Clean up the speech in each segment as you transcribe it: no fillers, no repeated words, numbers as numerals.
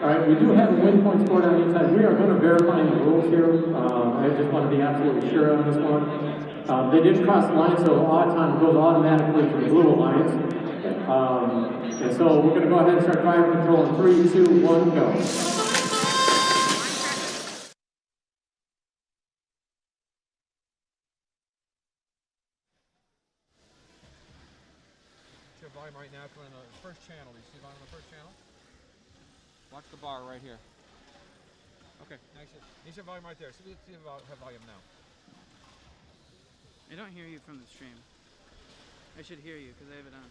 All right, we do have a win point scored on each side. We are going to verify the rules here. I just want to be absolutely sure on this one. They didn't cross the line, so odd time goes automatically to the Blue Alliance. And so we're going to go ahead and start driver control in 3, 2, 1, go. Your volume right now coming on the first channel. Do you see volume on the first channel? Watch the bar right here. Okay, now you see volume right there. See if you have volume now. I don't hear you from the stream. I should hear you because I have it on.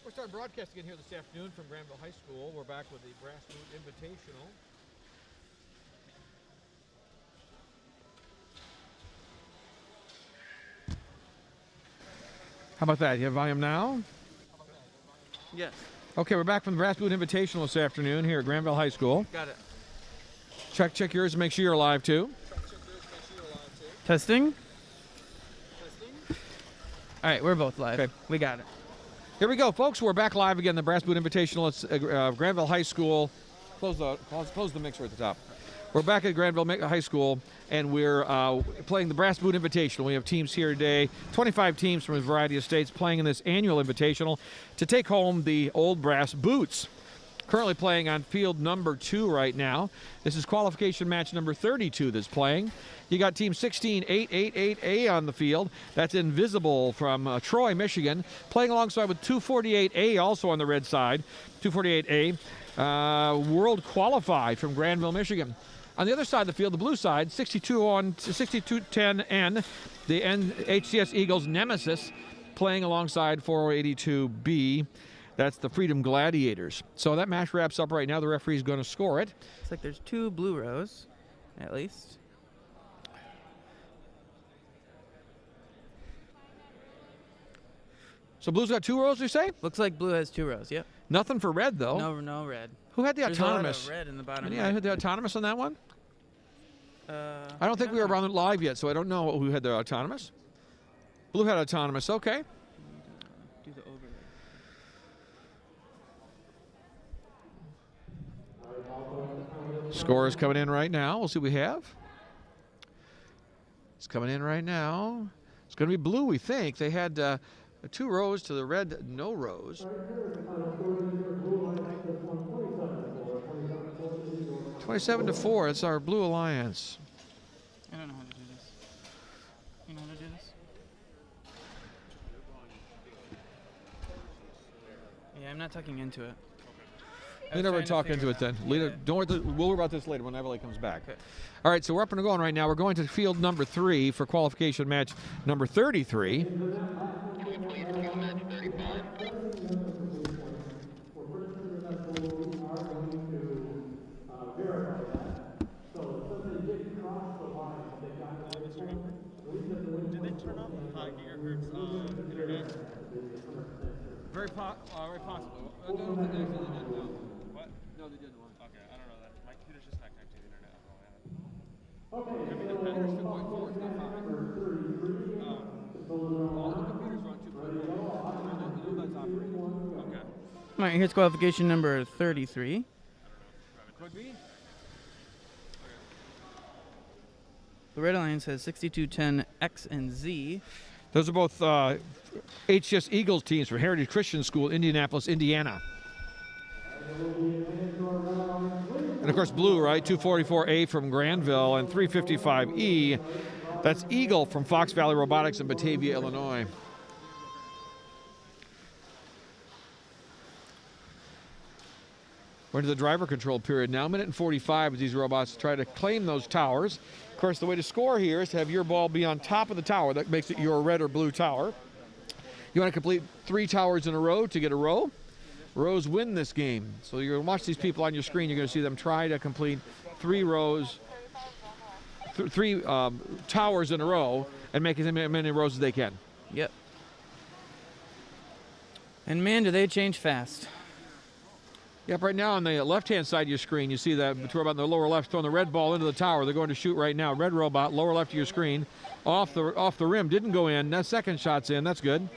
We're starting broadcasting again here this afternoon from Grandville High School. We're back with the Brass Boot Invitational. How about that? You have volume now? Yes. Okay, we're back from the Brass Boot Invitational this afternoon here at Grandville High School. Got it. Check yours and make sure you're alive too. Testing. All right, we're both live. Okay. We got it. Here we go, folks. We're back live again. The Brass Boot Invitational. It's Grandville High School. Close the mixer at the top. We're back at Grandville High School, and we're playing the Brass Boot Invitational. We have teams here today, 25 teams from a variety of states playing in this annual invitational to take home the old brass boots. Currently playing on field number 2 right now. This is qualification match number 32 that's playing. You got team 16888A on the field. That's Invisible from Troy, Michigan, playing alongside with 248A also on the red side. 248A, World Qualified from Grandville, Michigan. On the other side of the field, the blue side, 6210N, the HCS Eagles Nemesis, playing alongside 4082B. That's the Freedom Gladiators. So that match wraps up right now. The referee's going to score it. It's like there's 2 blue rows, at least. So blue's got 2 rows, you say? Looks like blue has 2 rows. Yep. Nothing for red, though. No red. Who had the There's autonomous? a lot of red in the bottom. Yeah, right. who had the autonomous on that one? I don't think we were know. on live yet, so I don't know who had the autonomous. Blue had autonomous. Okay. Do the overlay. Score is coming in right now. We'll see what we have. It's coming in right now. It's going to be blue, we think. They had 2 rows to the red, no rows. 27-4. It's our Blue Alliance. I don't know how to do this. You know how to do this? Yeah, I'm not tucking into it. We never talk into it then. Later, don't worry, we'll worry about this later when Everly comes back. Okay. All right, so we're up and going right now. We're going to field number 3 for qualification match number 33. Very possible. No, they didn't. No. What? No, they didn't. Okay, I don't know that. My computer's just not connected to the internet. All the computers run 2.4, that's operating. Okay. All right, here's qualification number 33. Could be. The Red Alliance has 6210 X and Z. Those are both HCS Eagles teams from Heritage Christian School, Indianapolis, Indiana. And of course, blue, right? 244A from Grandville and 355E. That's Eagle from Fox Valley Robotics in Batavia, Illinois. We're into the driver control period now. 1:45 as these robots try to claim those towers. Of course, the way to score here is to have your ball be on top of the tower. That makes it your red or blue tower. You want to complete 3 towers in a row to get a row. Rows win this game. So you're going to watch these people on your screen. You're going to see them try to complete 3 rows, 3 towers in a row and make as many rows as they can. Yep. And man, do they change fast. Yep, right now on the left-hand side of your screen, you see that robot in the lower left throwing the red ball into the tower. They're going to shoot right now. Red robot, lower left of your screen, off the rim. Didn't go in. That second shot's in. That's good.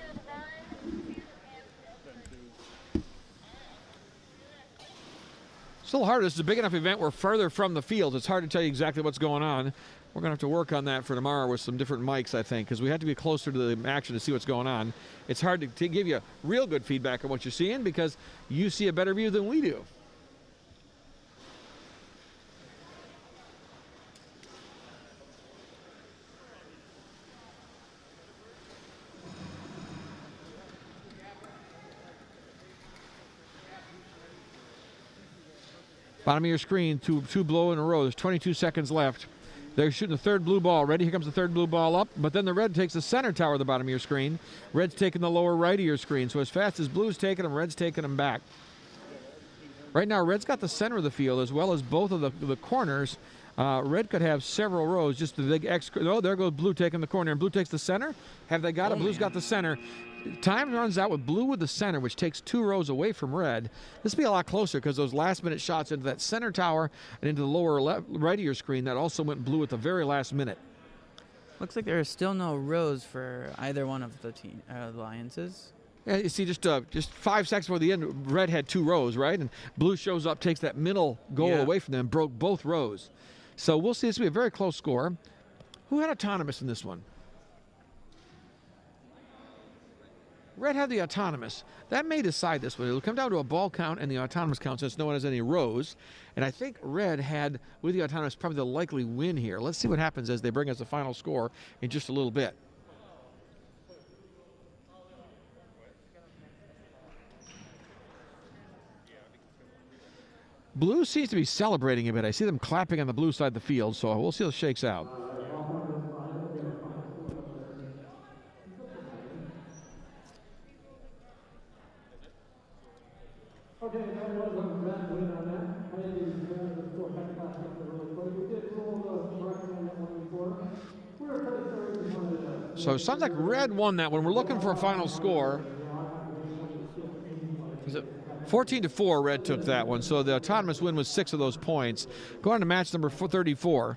Still hard. This is a big enough event. We're further from the field. It's hard to tell you exactly what's going on. We're going to have to work on that for tomorrow with some different mics, I think, because we have to be closer to the action to see what's going on. It's hard to give you real good feedback on what you're seeing because you see a better view than we do. Bottom of your screen, two blow in a row. There's 22 seconds left. They're shooting the third blue ball. Ready? Here comes the third blue ball up. But then the red takes the center tower at the bottom of your screen. Red's taking the lower right of your screen. So as fast as blue's taking them, red's taking them back. Right now, red's got the center of the field as well as both of the corners. Red could have several rows. Just the big X. Oh, there goes blue taking the corner. And blue takes the center. Have they got it? Blue's got the center. Time runs out with blue with the center, which takes 2 rows away from red. This will be a lot closer because those last-minute shots into that center tower and into the lower left, right of your screen, that also went blue at the very last minute. Looks like there are still no rows for either one of the alliances. Yeah, you see, just 5 seconds before the end, red had 2 rows, right? And blue shows up, takes that middle goal away from them, broke both rows. So we'll see. This will be a very close score. Who had autonomous in this one? Red had the autonomous. That may decide this one. It'll come down to a ball count and the autonomous count since no one has any rows. And I think red had, with the autonomous, probably the likely win here. Let's see what happens as they bring us the final score in just a little bit. Blue seems to be celebrating a bit. I see them clapping on the blue side of the field, so we'll see how it shakes out. Okay, that was a red win on that. I didn't the score back really quick. We did roll the correction on that one before. We were pretty sure we wanted to. So it sounds like red won that one. We're looking for a final score. Is it 14-4, red took that one. So the autonomous win was 6 of those points. Go on to match number 34.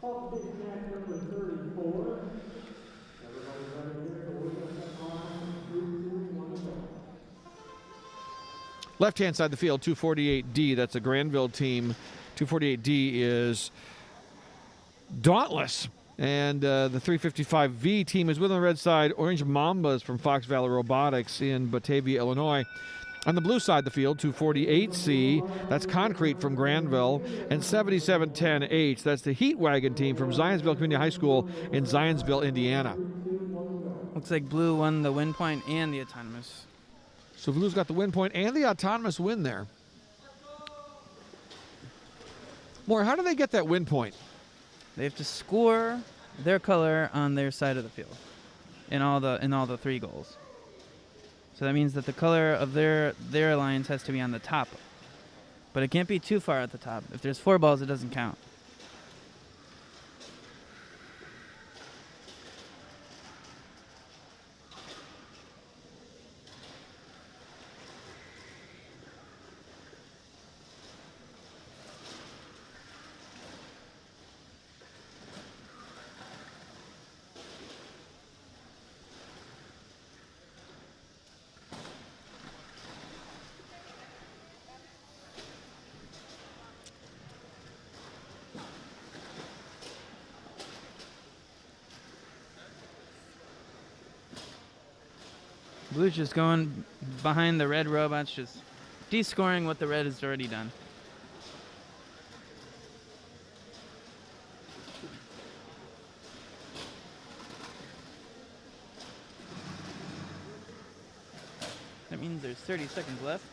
Left-hand side of the field, 248D. That's a Grandville team. 248D is Dauntless. And the 355V team is with on the red side. Orange Mambas from Fox Valley Robotics in Batavia, Illinois. On the blue side of the field, 248C, that's Concrete from Grandville, and 7710H, that's the Heat Wagon team from Zionsville Community High School in Zionsville, Indiana. Looks like blue won the win point and the autonomous. So blue's got the win point and the autonomous win there. More, how do they get that win point? They have to score their color on their side of the field in all the 3 goals. So that means that the color of their alliance has to be on the top. But it can't be too far at the top. If there's 4 balls, it doesn't count. Blue's just going behind the red robots, just descoring what the red has already done. That means there's 30 seconds left.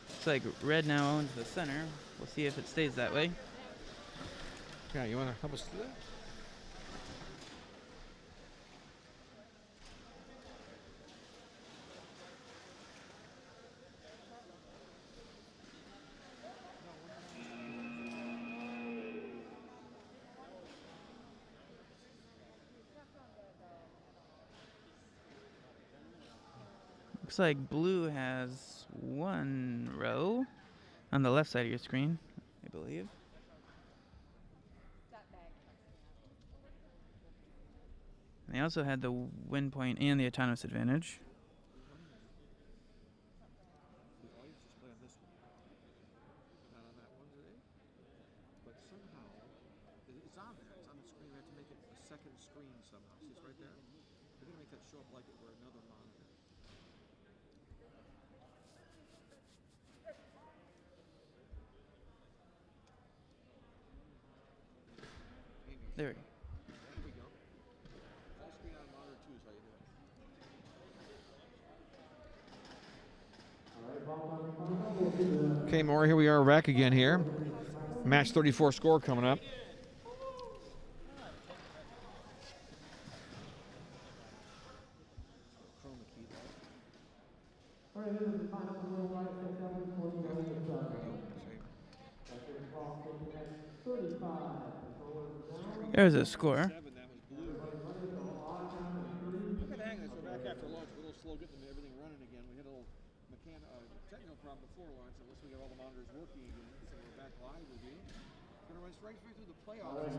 Looks like red now owns the center. We'll see if it stays that way. Yeah, you want to help us do that? looks like blue has 1 row on the left side of your screen, I believe. And they also had the win point and the autonomous advantage. The audience is playing this one, not on that one today. But somehow, it's on there. It's on the screen. We have to make it a second screen somehow. See, it's right there. We're gonna make that show up like it were another monitor. There we go. There we go. Full screen on monitor 2 is how you do it. Okay, Maury, here we are back again here. Match 34 score coming up. All right, this is the final rule, right? That's how we play the whole side. That's your qualification match 35. There's a score. Look at the hang of this. We're back after lunch. We're a little slow getting everything running again. We had a little technical problem before lunch, unless we get all the monitors working again. So we're back live with you. We're going to run straight through the playoffs.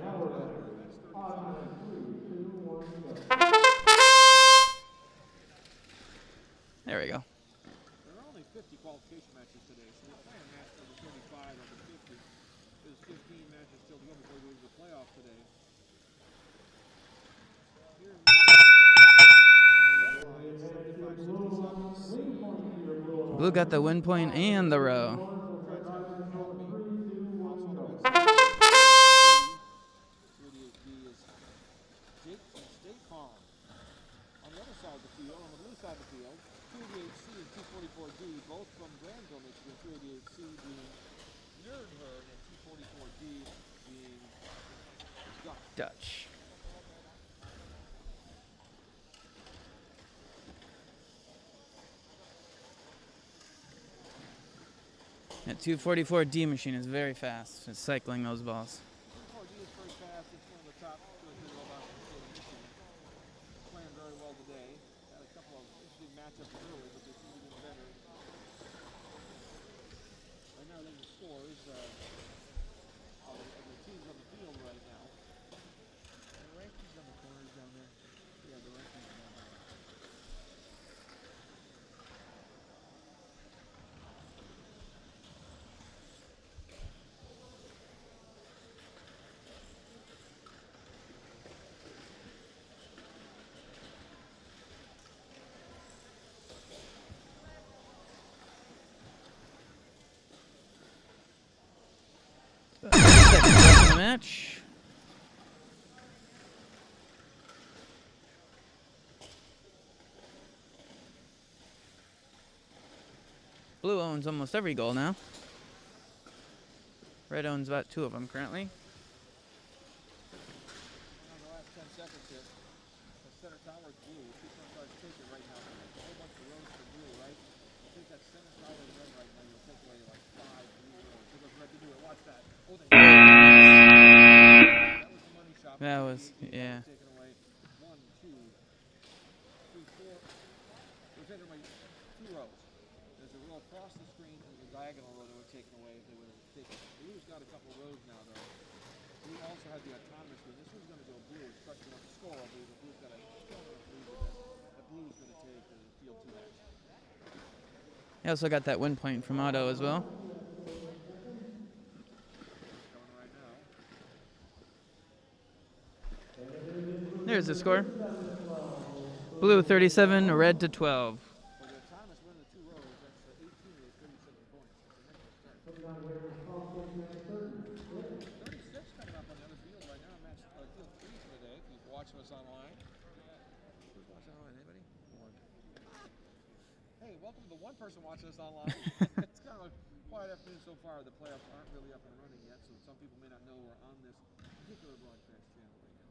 There we go. There are only 50 qualification matches today, so we're playing match number 35 of the 50. There's 15 matches still to go before we go to the playoff today. Blue got the win point and the row. On the other side of the field, on the blue side of the field, 288C and 244D, both from Grandville, Michigan, 288C being Nerdherd and 244D being Dutch. That 244D machine is very fast. It's cycling those balls. 244D is very fast. It's one of the top robots in the state of Michigan. Playing very well today. Had a couple of interesting matchups early, but they seem to be getting better. Right now, the score is of the teams on the field right now. And the rankings on the corners down there. Yeah, the rankings down there. Second match. Blue owns almost every goal now. Red owns about 2 of them currently. On the last 10 seconds here, the center tower is blue. She's going to try to take it right now. There's a whole bunch of rows for blue, right? I think that center tower is red right now. You'll take away like 5 blue rows. She goes red to do it. Watch that. Oh, they that was the money shot. That was, yeah. Taken away 1, 2, 3, 4. They're taking away 2 rows. There's a row across the screen and there's a diagonal row that were taken away if they would have taken it. Blue's got a couple rows now, though. Blue also has the autonomous win. This one's going to go blue. It's question what the score will be, but Blue's got a strong enough lead that Blue's going to take the field 2 match. He also got that win point from Otto as well. There's the score. Blue 37, red to 12. For the autonomous win of the 2 rows, that's 18 of those 37 points. 36 coming up on the other field right now. Match field 3 for the day. If you're watching us online. Who's watching online? Anybody? 1. Hey, welcome to the 1 person watching us online. It's kind of a quiet afternoon so far. The playoffs aren't really up and running yet, so some people may not know we're on this particular broadcast channel right now.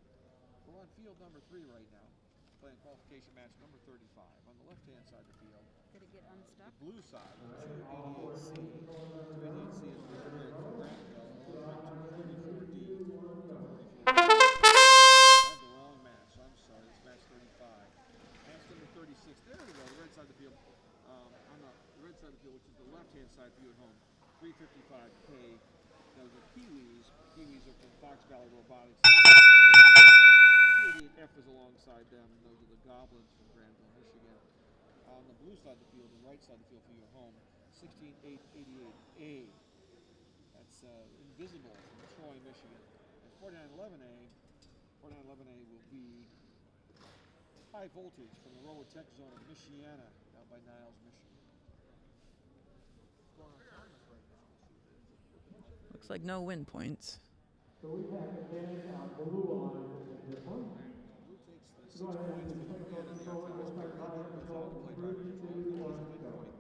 We're on field number 3 right now, playing qualification match number 35. On the left-hand side of the field, Did it get unstuck? the blue side, 288C. 288C is Nerdherd from Grandville. 244D. I have the wrong match. I'm sorry. It's match 35. Match number 36. There we go. The right side of the field. side of the field, which is the left-hand side for you at home, 355K. Those are Kiwis. Kiwis are from Fox Valley Robotics. 288F is alongside them. Those are the Goblins from Grandville, Michigan. On the blue side of the field, the right side of the field for your home, 16888A. That's Invisible from Troy, Michigan. And 4911A will be High Voltage from the Lower Tech Zone of Michiana, down by Niles, Michigan. Looks like no win points. So we have advantage on blue line in this one. Blue takes the 6 points for the win, and the autonomous player goes out to play driver control. If there is a win point, during the autonomous period.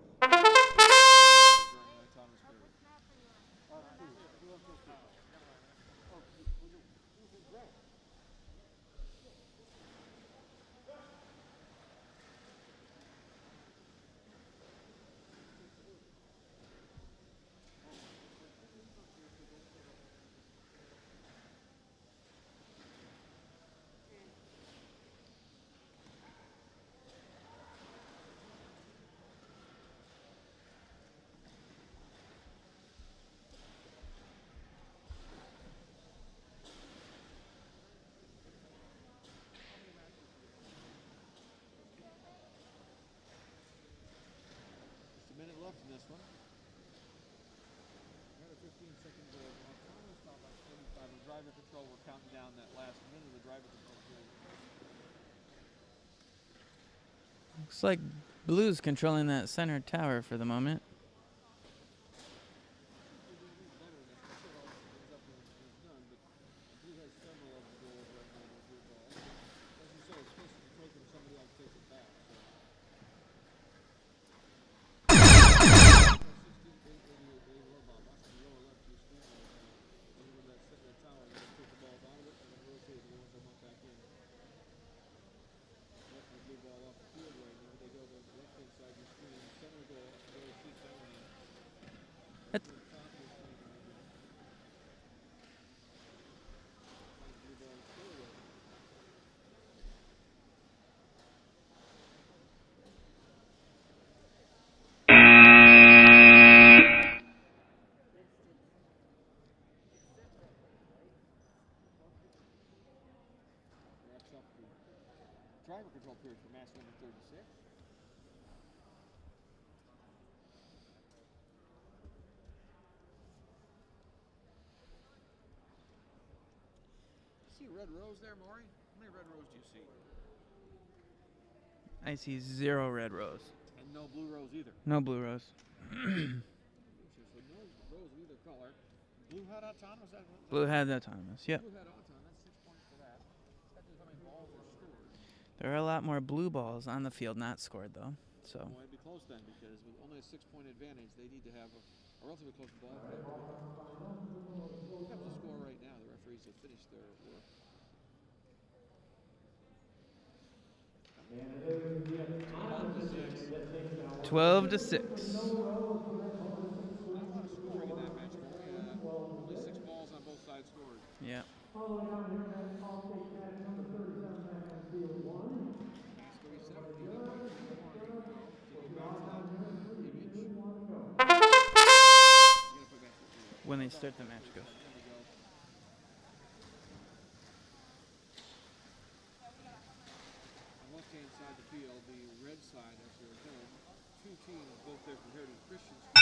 Left in this one. Another 15-second goal. Autonomous stop by 45. The driver control, we're counting down that last minute of the driver control period. Looks like blue's controlling that center tower for the moment. Blue has several of the goals right now with blue ball. As you say, it's supposed to take when somebody else takes it back. So. 16-8-88 robot. Watch the lower left of your screen right now. And when that tower, you take the ball out of it and then rotate it once they want back in. Left the blue ball off the field right now. They go to the left-hand side of your screen. Center goal. Go to see center hand. That's Blue ball is still away. Wraps up the driver control period for match number 36. See a red rose there, Maury? How many red rose do you see? I see 0 red rose. And no blue rose either. No blue rose. So no rose of either color. Blue had autonomous. Blue had autonomous. Yep. Blue had autonomous. 6 points for that. That is how many balls were scored. There are a lot more blue balls on the field not scored though. So Well, it'd be close then because with only a 6-point advantage, they need to have a relatively close ball game. Look up the score right now. The referees have finished their work. 12 to 6. Not a lot of scoring in that match. Only 6 balls on both sides scored. Yeah. Following on here, that's Qualification Match number 37 back on field 1. Match 37. You look right from the morning. Take you back to that image. When they start the match, go. There we go. On the left-hand side of the field, the red side as their home. 2 teams, both there from Heritage Christian School. On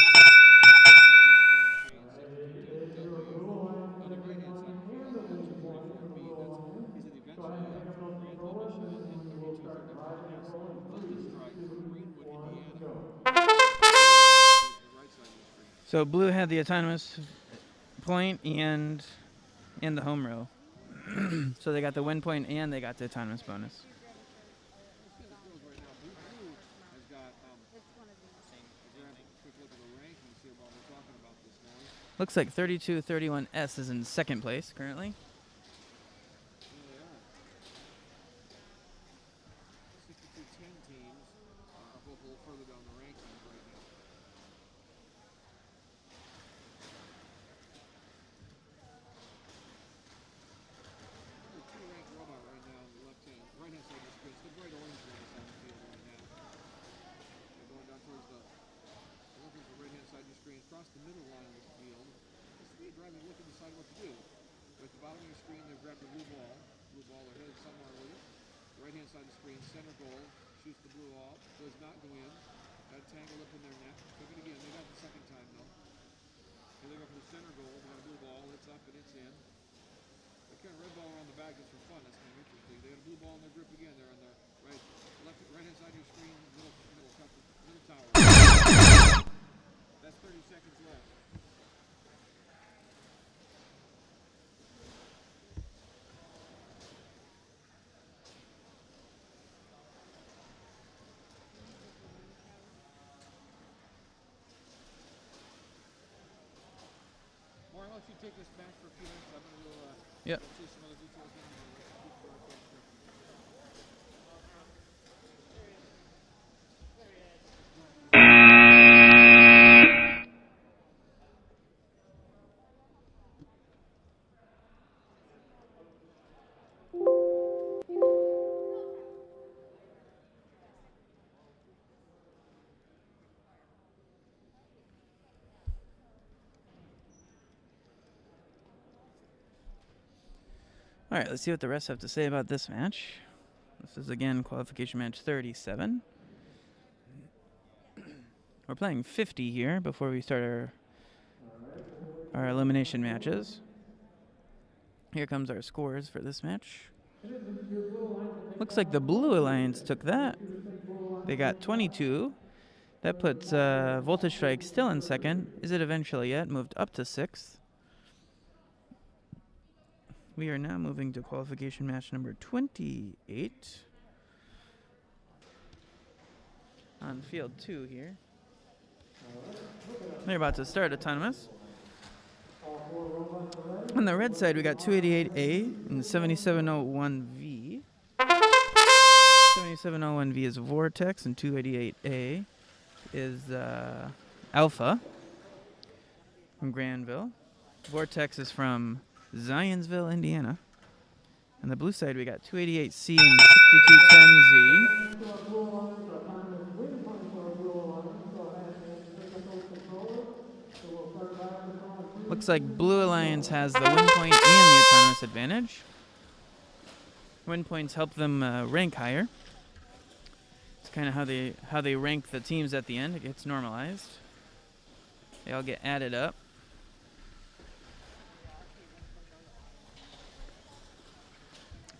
the right-hand side of the field, 244B. These are the eventually from Grandville, Michigan, and 3234S. Golden Strike from Greenwood, Indiana. The right side of the screen. So blue had the autonomous point and the home row. So they got the win point and they got the autonomous bonus. Right now, Blue has got grab a quick look at the rankings here while we're talking about this now. Looks like 3231S is in second place currently. Here they are. 6210 teams are both a little further down the rankings right now. Only 2 ranked robot right now on the right-hand side of the screen. It's the bright orange ones on the field right now. They're going down towards the middle line of the field. The speed driver is looking to decide what to do. At the bottom of your screen, they've grabbed the blue ball. Blue ball, they're headed somewhere with it. Right-hand side of the screen, center goal, shoots the blue ball, does not go in. Got tangled up in their net. Took it again. They got it the second time, though. Here they go for the center goal. They got a blue ball. It's up and it's in. They kind of red ball around the back just for fun. That's kind of interesting. They got a blue ball in their grip again. They're on the right-hand side of your screen, middle tower. That's 30 seconds left. I'll let you take this back for a few minutes. I'm going to see some other details in All right, let's see what the refs have to say about this match. This is, again, qualification match 37. We're playing 50 here before we start our elimination matches. Here comes our scores for this match. Looks like the Blue Alliance took that. They got 22. That puts Voltage Strike still in second. Is it eventually yet? Moved up to 6th. We are now moving to qualification match number 28 on field 2 here. They're about to start autonomous. On the red side, we got 288A and 7701V. 7701V is Vortex, and 288A is Alpha from Grandville. Vortex is from Zionsville, Indiana. On the blue side, we got 288C and 6210Z. Looks like Blue Alliance has the win point and the autonomous advantage. Win points help them rank higher. It's kind of how they rank the teams at the end. It gets normalized. They all get added up.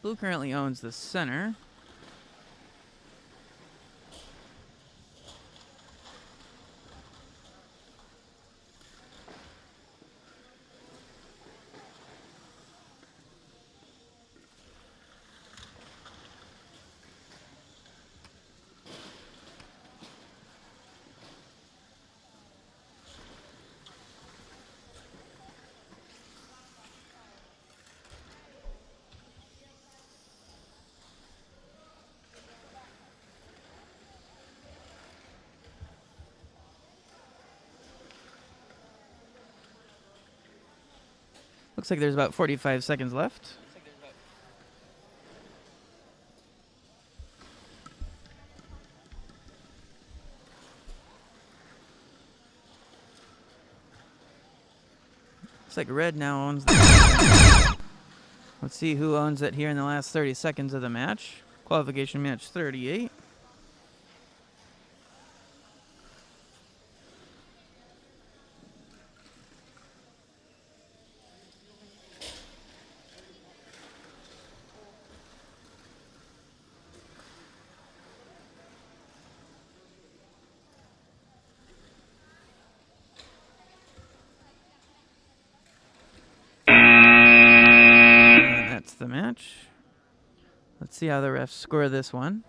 Blue currently owns the center. Looks like there's about 45 seconds left. Looks like red now owns the Let's see who owns it here in the last 30 seconds of the match. Qualification match 38. The match. Let's see how the refs score this one.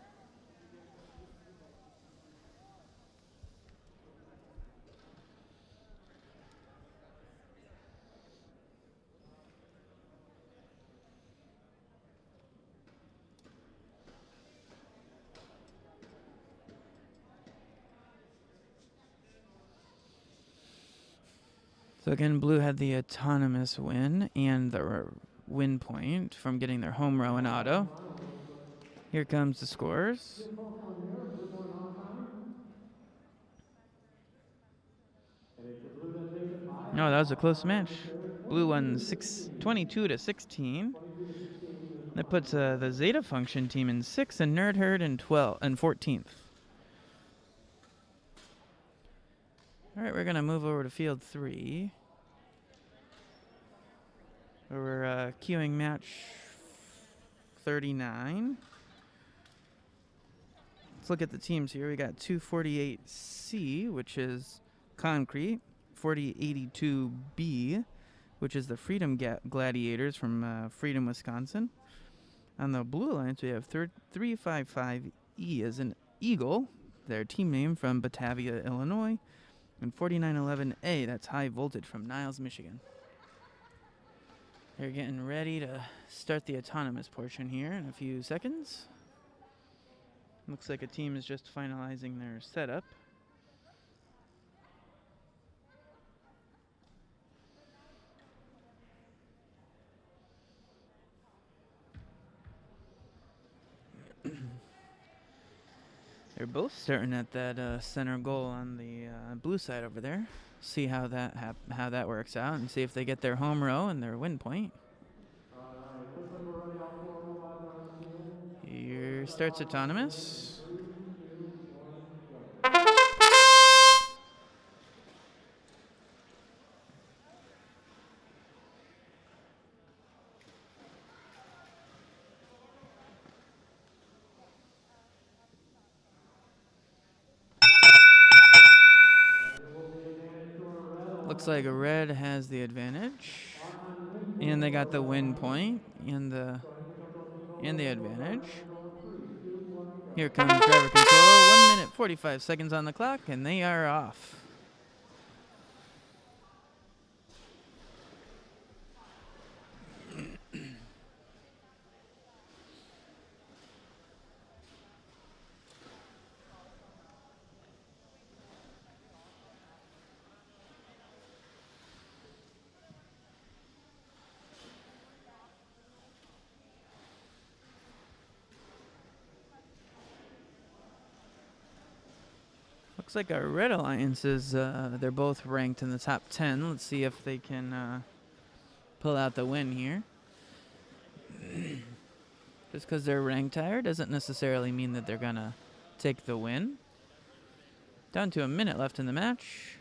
So again, blue had the autonomous win and the win point from getting their home row in auto. Here comes the scores. No, that was a close match. Blue won 22 to 16. That puts the Zeta Function team in 6th and Nerd Herd in 14th. All right, we're gonna move over to field 3. We're queuing match 39. Let's look at the teams here. We got 248C, which is concrete. 4082B, which is the Freedom Gladiators from Freedom, Wisconsin. On the Blue Alliance, we have 355E as an Eagle, their team name from Batavia, Illinois. And 4911A, that's High Voltage from Niles, Michigan. They're getting ready to start the autonomous portion here in a few seconds. Looks like a team is just finalizing their setup. They're both starting at that center goal on the blue side over there. See how that works out, and see if they get their home row and their win point. Here starts autonomous. Looks like red has the advantage, and they got the win point and the advantage. Here comes driver control. 1 minute 45 seconds on the clock, and they are off. Looks like our Red Alliance is, they're both ranked in the top 10. Let's see if they can pull out the win here. Just because they're ranked higher doesn't necessarily mean that they're going to take the win. Down to a minute left in the match.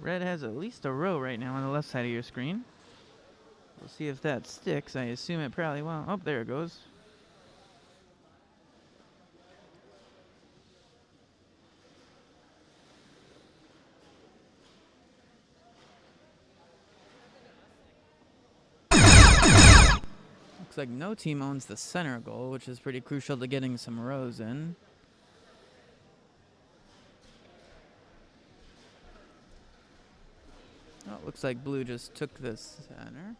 Red has at least a row right now on the left side of your screen. We'll see if that sticks. I assume it probably won't. Oh, there it goes. Looks like no team owns the center goal, which is pretty crucial to getting some rows in. Oh, looks like blue just took the center.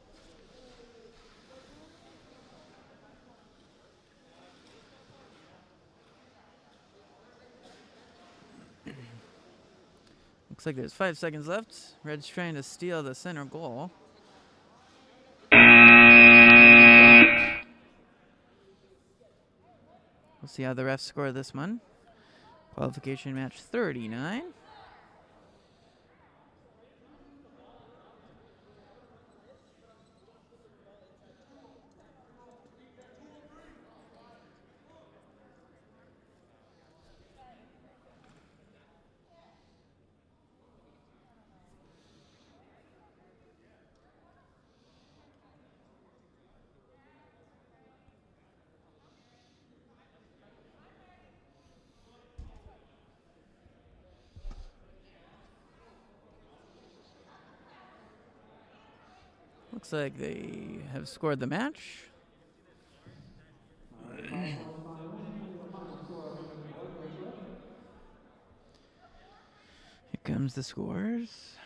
Looks like there's 5 seconds left. Red's trying to steal the center goal. We'll see how the refs score this one. Qualification match 39. Looks like they have scored the match. Here comes the scores.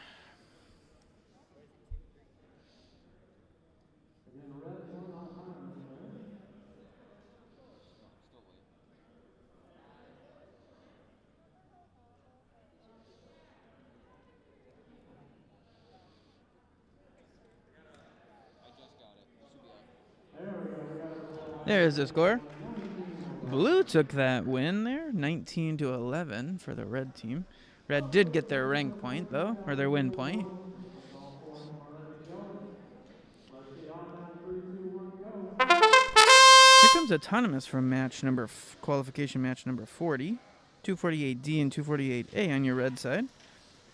There's the score. Blue took that win there, 19-11 for the red team. Red did get their rank point, though, or their win point. Here comes autonomous from qualification match number 40. 248D and 248A on your red side.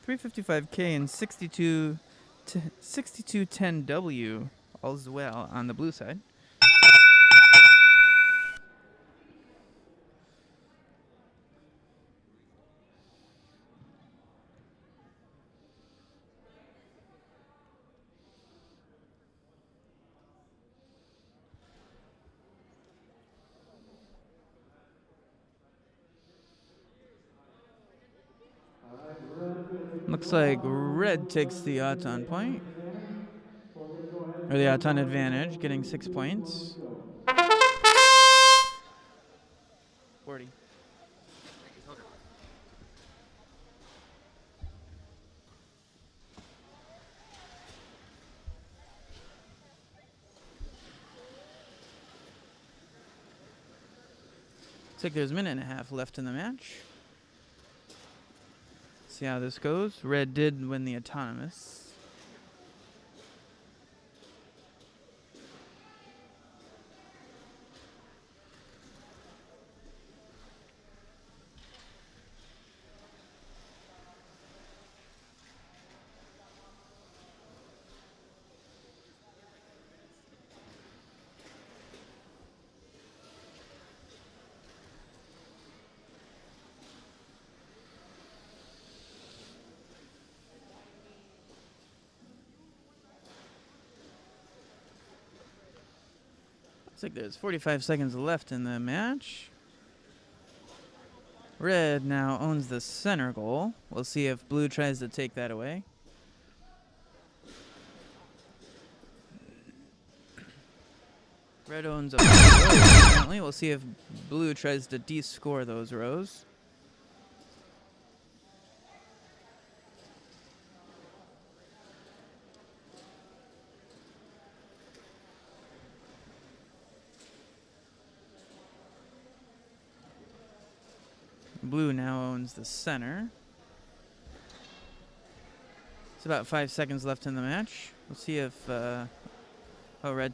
355K and 6210W as well on the blue side. Looks like red takes the Auton point. Or the Auton advantage, getting 6 points. 40. Looks like there's a minute and a half left in the match. See how this goes. Red did win the autonomous. Looks like there's 45 seconds left in the match. Red now owns the center goal. We'll see if blue tries to take that away. Red owns a row, apparently. We'll see if blue tries to de-score those rows. Blue now owns the center. It's about 5 seconds left in the match. We'll see if red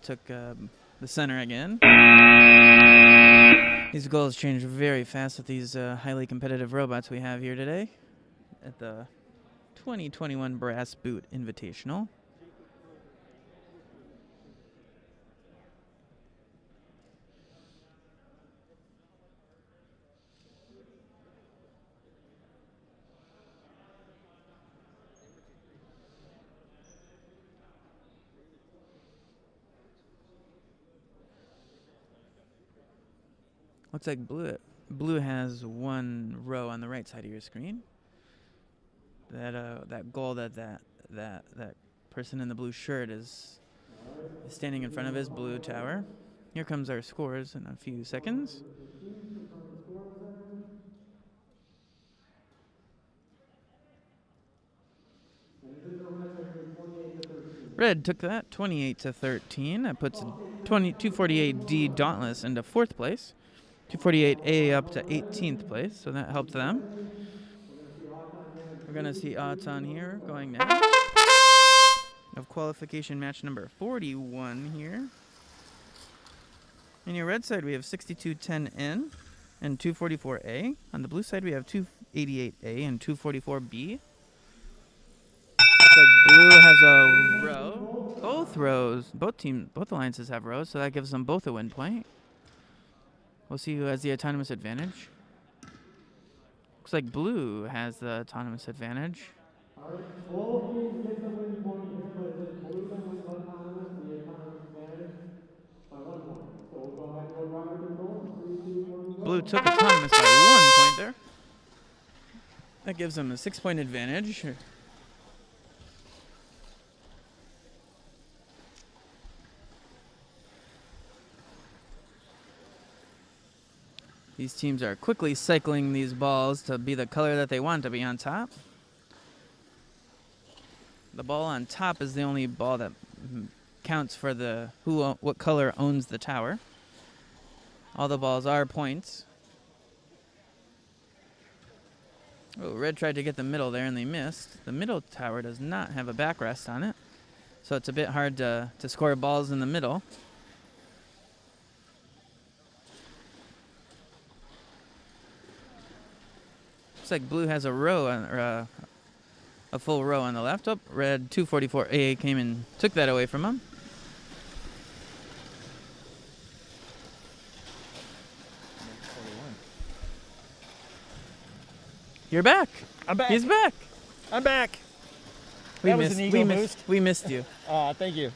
took the center again. These goals change very fast with these highly competitive robots we have here today at the 2021 Brass Boot Invitational. Looks like blue has one row on the right side of your screen. That goal that person in the blue shirt is standing in front of his blue tower. Here comes our scores in a few seconds. Red took that 28-13. That puts 248D Dauntless into 4th place. 248A up to 18th place, so that helped them. We're going to see Auton here going now. Of qualification match number 41 here. On your red side, we have 6210N and 244A. On the blue side, we have 288A and 244B. Looks like blue has a row. Both alliances have rows, so that gives them both a win point. We'll see who has the autonomous advantage. Looks like blue has the autonomous advantage. Blue took autonomous by 1 point there. That gives them a 6-point advantage. These teams are quickly cycling these balls to be the color that they want to be on top. The ball on top is the only ball that counts for what color owns the tower. All the balls are points. Oh, red tried to get the middle there and they missed. The middle tower does not have a backrest on it, so it's a bit hard to score balls in the middle. Looks like blue has a row on, or a full row on the left. Oh, red 244A came and took that away from him. You're back. I'm back. He's back. I'm back. We That was missed, an ego we boost. missed, we missed you. Thank you.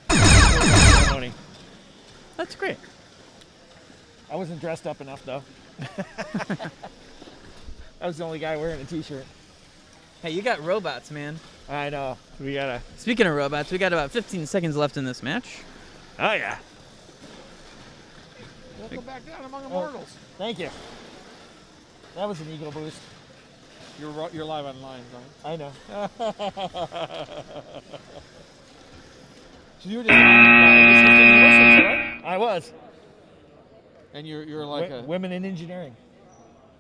Ceremony. That's great. I wasn't dressed up enough though. I was the only guy wearing a t-shirt. Hey, you got robots, man. I know. We gotta. Speaking of robots, we got about 15 seconds left in this match. Oh yeah. Welcome back down among immortals. Thank you. That was an ego boost. You're live online, right? I know. So you were just Michigan State University, right? I was. And you're like women in engineering.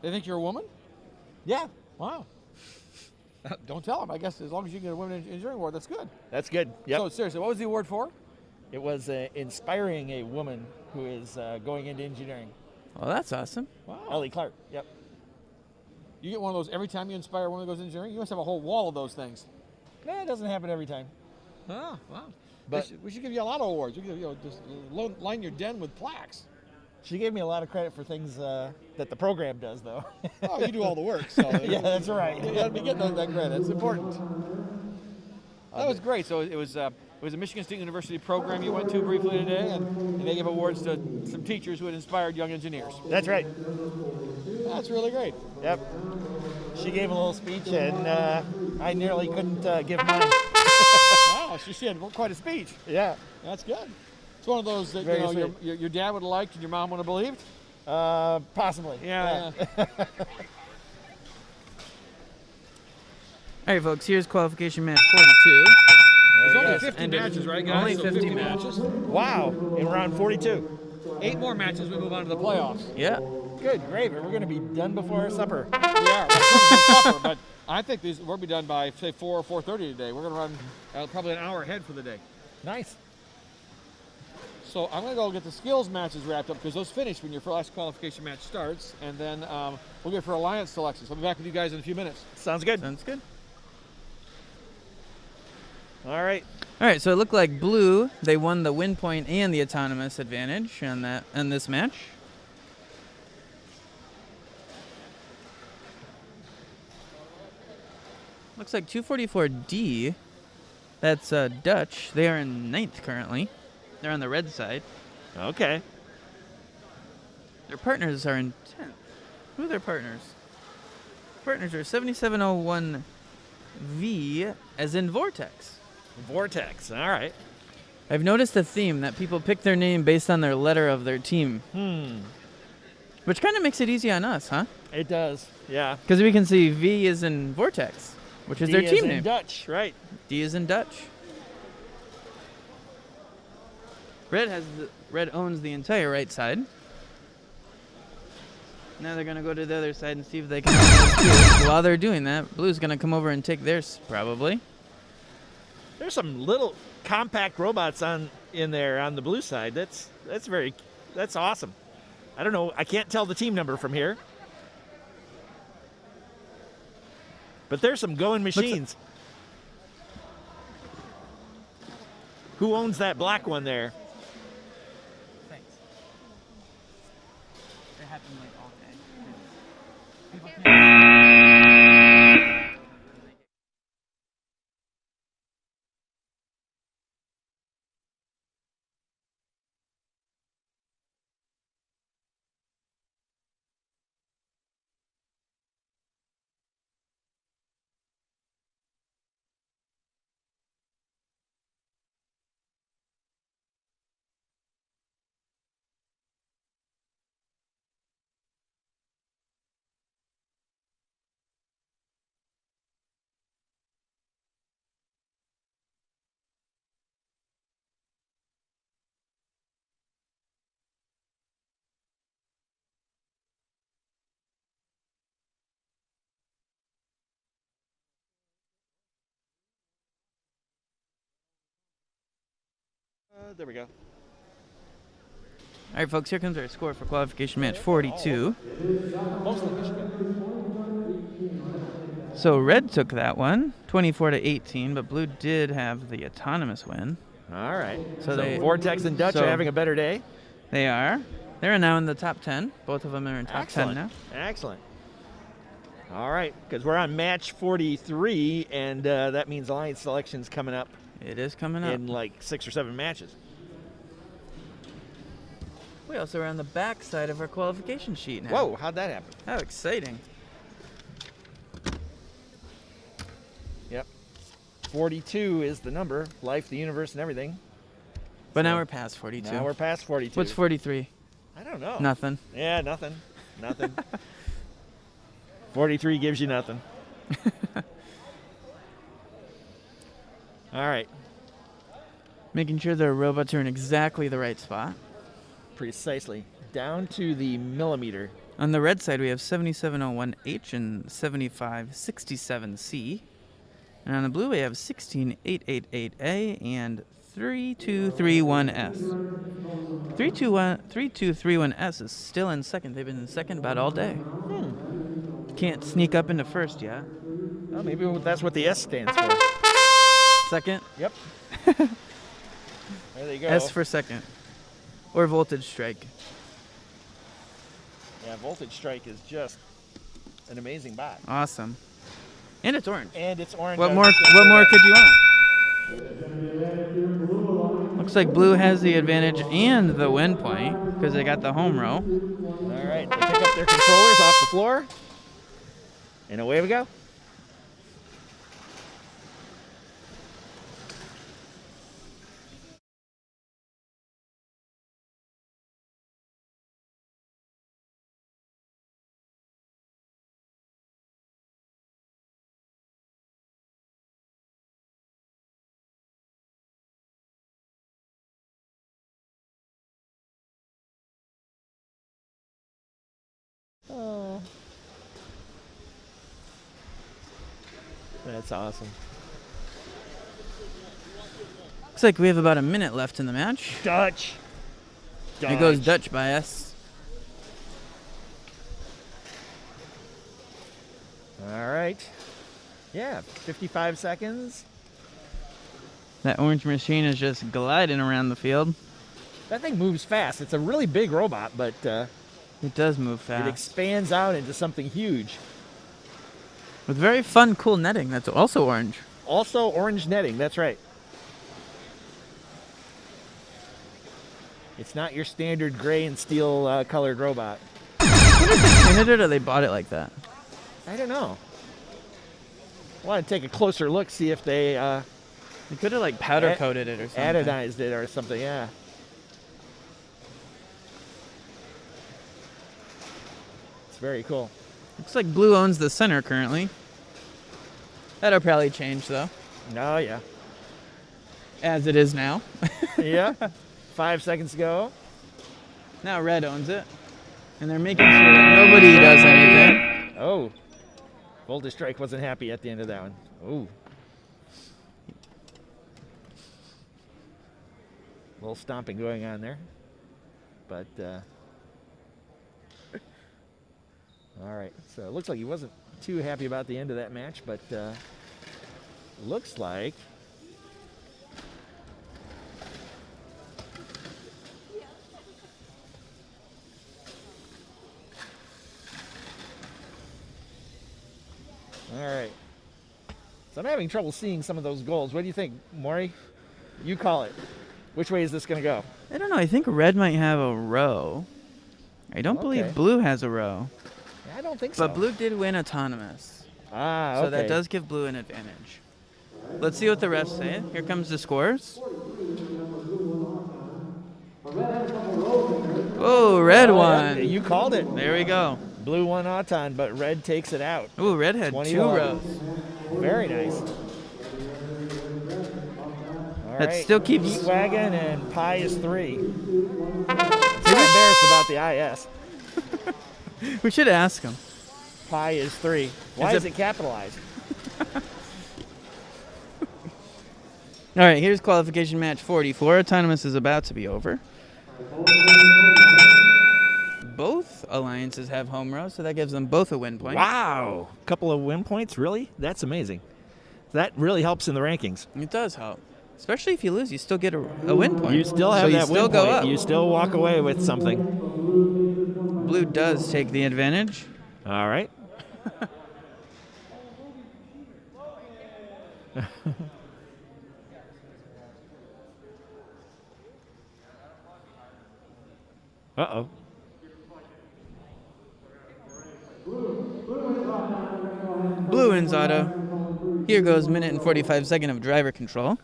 they think you're a woman? Yeah. Wow. Don't tell them. I guess as long as you get a women in engineering award, that's good. That's good. Yep. So seriously, what was the award for? It was inspiring a woman who is going into engineering. Well, that's awesome. Wow. Ellie Clark. Yep. You get one of those every time you inspire a woman that goes into engineering? You must have a whole wall of those things. Nah, it doesn't happen every time. Oh, wow. But we should give you a lot of awards. We could, just line your den with plaques. she gave me a lot of credit for things that the program does, though. Oh, you do all the work, so Yeah, that's right. you got to be getting that credit. It's important. That was great. So it was a Michigan State University program you went to briefly today, and they gave awards to some teachers who had inspired young engineers. That's right. That's really great. Yep. She gave a little speech, and I nearly couldn't give mine. Wow, she had quite a speech. Yeah. That's good. It's one of those that Very your dad would have liked and your mom would have believed. Possibly. Yeah. All right, folks, here's qualification match 42. There's only Yes, 50 ended. matches, right, guys? Only So 50 matches. Wow. In round 42. 8 more matches, we move on to the playoffs. Yeah. Good gravy. We're going to be done before supper. We are. We're coming supper, but I think we'll be done by, say, 4 or 4:30 today. We're going to run probably an hour ahead for the day. Nice. So I'm going to go get the skills matches wrapped up because those finish when your last qualification match starts, and then we'll get for alliance selections. I'll be back with you guys in a few minutes. Sounds good. Sounds good. All right. All right, so it looked like blue, they won the win point and the autonomous advantage on this match. Looks like 244D, that's Dutch. They are in 9th currently. They're on the red side. Okay. Their partners are in 10th. Who are their partners? Partners are 7701V, as in Vortex. Vortex. All right. I've noticed a theme that people pick their name based on their letter of their team. Which kind of makes it easy on us, huh? It does. Yeah. Because we can see V is in Vortex, which is their D team in name. Dutch. Right. D is in Dutch. Red owns the entire right side. Now they're gonna go to the other side and see if they can. While they're doing that, blue's gonna come over and take theirs probably. There's some little compact robots in there on the blue side. That's awesome. I don't know. I can't tell the team number from here. But there's some going machines. Who owns that black one there? Thanks. It happened like all day. People can't. There we go. All right, folks, here comes our score for qualification match 42. Mostly Michigan. So red took that one, 24-18, but blue did have the autonomous win. All right. So So they- Vortex and Dutch so- are having a better day. They are. They're now in the top 10. Both of them are in top Excellent. 10 now. Excellent. All right, because we're on match 43, and that means alliance selection's coming up It is coming up. in like 6 or 7 matches. We also are on the back side of our qualification sheet now. Whoa, how'd that happen? How exciting. Yep. 42 is the number, life, the universe, and everything. But now So, we're past 42. Now we're past 42. What's 43? I don't know. Nothing. Yeah, nothing. Nothing. 43 gives you nothing. All right. Making sure the robots are in exactly the right spot. Precisely. Down to the millimeter. On the red side, we have 7701H and 7567C. And on the blue, we have 16888A and 3231S. 3231S is still in second. They've been in second about all day. Can't sneak up into first yet. Well, maybe that's what the S stands for. Second, Yep. There they go. S for second. Or voltage strike. Yeah, Voltage Strike is just an amazing bot. Awesome. And it's orange. And it's orange. What I was more? just gonna What say more that. could you want? Looks like blue has the advantage and the win point because they got the home row. All right, they pick up their controllers off the floor. And away we go. Oh. That's awesome. Looks like we have about a minute left in the match. Dutch. Here goes Dutch by us. All right. Yeah, 55 seconds. That orange machine is just gliding around the field. That thing moves fast. It's a really big robot, but It does move it fast. expands out into something huge. With very fun, cool netting that's also orange. Also orange netting, that's right. It's not your standard gray and steel colored robot. Painted it or they bought it like that? I don't know. I want to take a closer look, see if they They could have like powder coated it or something. anodized it or something, yeah. It's very cool. Looks like blue owns the center currently. That'll probably change though, Oh, yeah. as it is now. Yeah. 5 seconds ago. Now red owns it. And they're making sure that nobody does anything. Oh. Voltage Strike wasn't happy at the end of that one. Ooh. A little stomping going on there. But, all right. So it looks like he wasn't too happy about the end of that match, but looks like all right. So I'm having trouble seeing some of those goals. What do you think, Maury? You call it. Which way is this going to go? I don't know. I think red might have a row. I don't Okay. believe blue has a row. I don't think so. But blue did win autonomous. Ah, So okay. that does give blue an advantage. Let's see what the refs say. Here comes the scores. Oh, red Oh, one. yeah, you called it. There we go. Blue won Auton, but red takes it out. Ooh, red had 2 21. rows. Very nice. All That right. still keeps- Heat Wagon and Pi is 3. I'm embarrassed about the IS. We should ask him. Pi is 3. Why Is is it- it capitalized? All right, here's qualification match 44. Autonomous is about to be over. Both alliances have home row, so that gives them both a win point. Wow. Couple of win points? Really? That's amazing. That really helps in the rankings. It does help. Especially if you lose, you still get a win point. You still have so that you still win go point. up. You still walk away with something. Blue does take the advantage. All right. Uh-oh. Blue wins auto. Here goes minute and 45 second of driver control.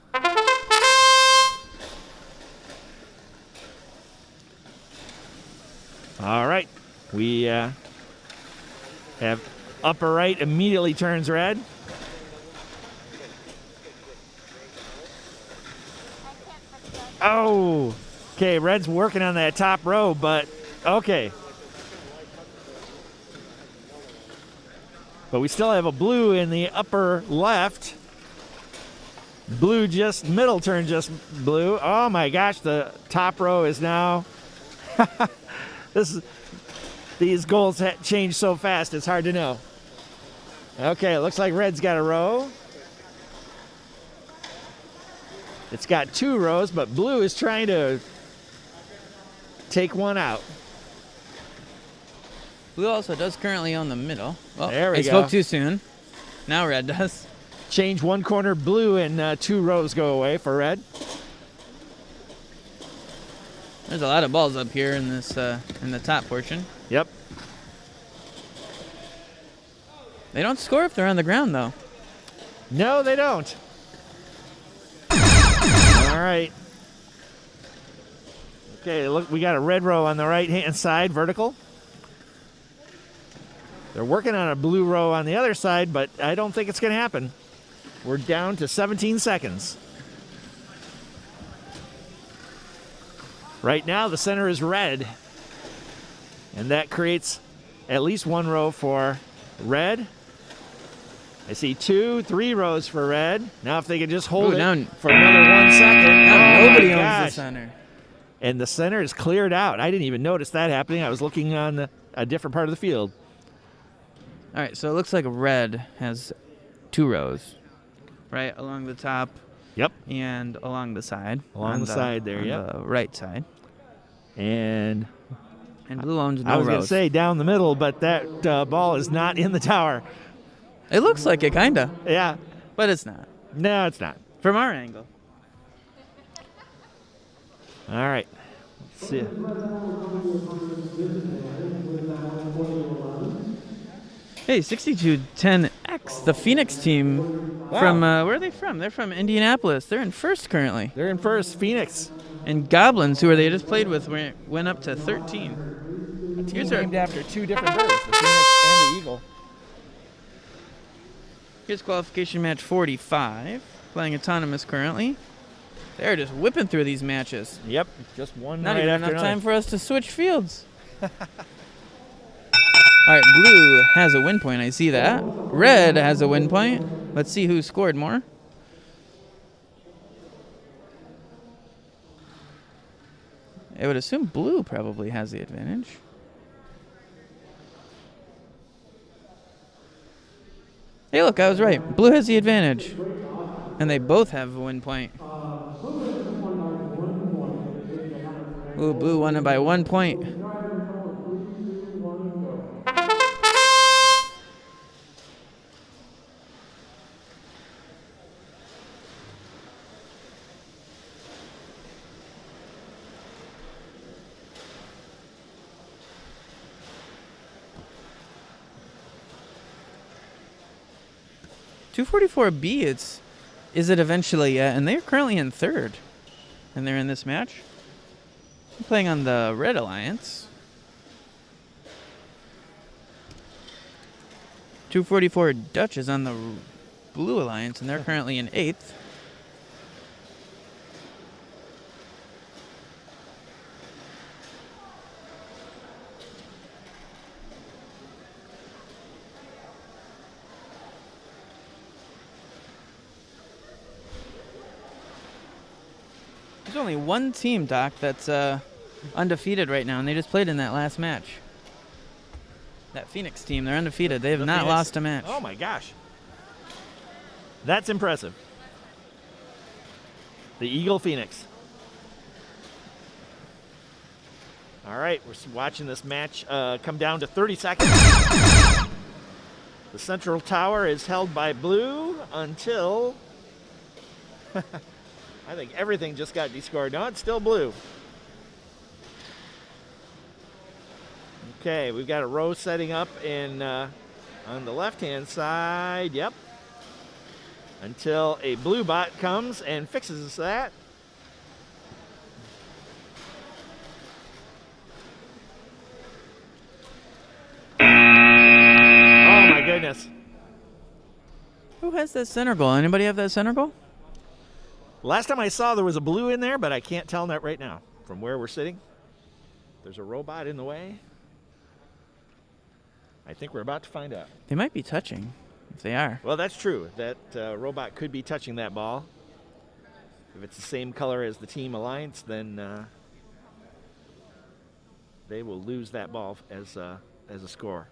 All right. We have upper right immediately turns red. Oh, okay. Red's working on that top row, but okay. But we still have a blue in the upper left. Blue just middle turn just blue. Oh my gosh, the top row is now. These goals change so fast, it's hard to know. Okay, it looks like red's got a row. It's got 2 rows, but blue is trying to take one out. Blue also does currently own the middle. Well, There we I go. spoke too soon. Now red does. Change one corner blue and 2 rows go away for red. There's a lot of balls up here in this in the top portion. Yep. They don't score if they're on the ground though. No, they don't. All right. Okay, look, we got a red row on the right-hand side, vertical. They're working on a blue row on the other side, but I don't think it's going to happen. We're down to 17 seconds. Right now, the center is red. And that creates at least 1 row for red. I see 2, 3 rows for red. Now if they can just hold it for another 1 second. Now Oh nobody my owns gosh. the center. And the center is cleared out. I didn't even notice that happening. I was looking on a different part of the field. All right, so it looks like red has 2 rows, right along the top. Yep. And along the side. Along on the side there, on yep. the right side. And blue owns no I was going to rows. say down the middle, but that ball is not in the tower. It looks like it, kinda. Yeah. But it's not. No, it's not. From our angle. All right. Let's see. Hey, 6210X, the Phoenix team. Wow. From, where are they from? They're from Indianapolis. They're in first currently. They're in first, Phoenix. And Goblins, who are they just played with, went up to 13. Here's named after 2 different birds, the Phoenix and the Eagle. Here's qualification match 45, playing autonomous currently. They're just whipping through these matches. Yep, just one Not right even after enough another. time for us to switch fields. All right, blue has a win point. I see that. Red has a win point. Let's see who scored more. I would assume blue probably has the advantage. Hey, look, I was right. Blue has the advantage. And they both have a win point. Ooh, blue won it by 1 point. .244B, is it eventually yet? And they're currently in third. And they're in this match. I'm playing on the Red Alliance. 244 Dutch is on the Blue Alliance, and they're currently in 8th. only one team, Doc, that's undefeated right now, and they just played in that last match. That Phoenix team, they're undefeated. They have not Phoenix. lost a match. Oh my gosh. That's impressive. The Eagle Phoenix. All right, we're watching this match come down to 30 seconds. The central tower is held by blue until I think everything just got descored. No, it's still blue. Okay, we've got a row setting up in on the left-hand side. Yep. Until a blue bot comes and fixes that. Oh my goodness. Who has that center goal? Anybody have that center goal? Last time I saw there was a blue in there, but I can't tell that right now from where we're sitting. There's a robot in the way. I think we're about to find out. They might be touching, if they are. Well, that's true. That robot could be touching that ball. If it's the same color as the Team Alliance, then they will lose that ball as a score.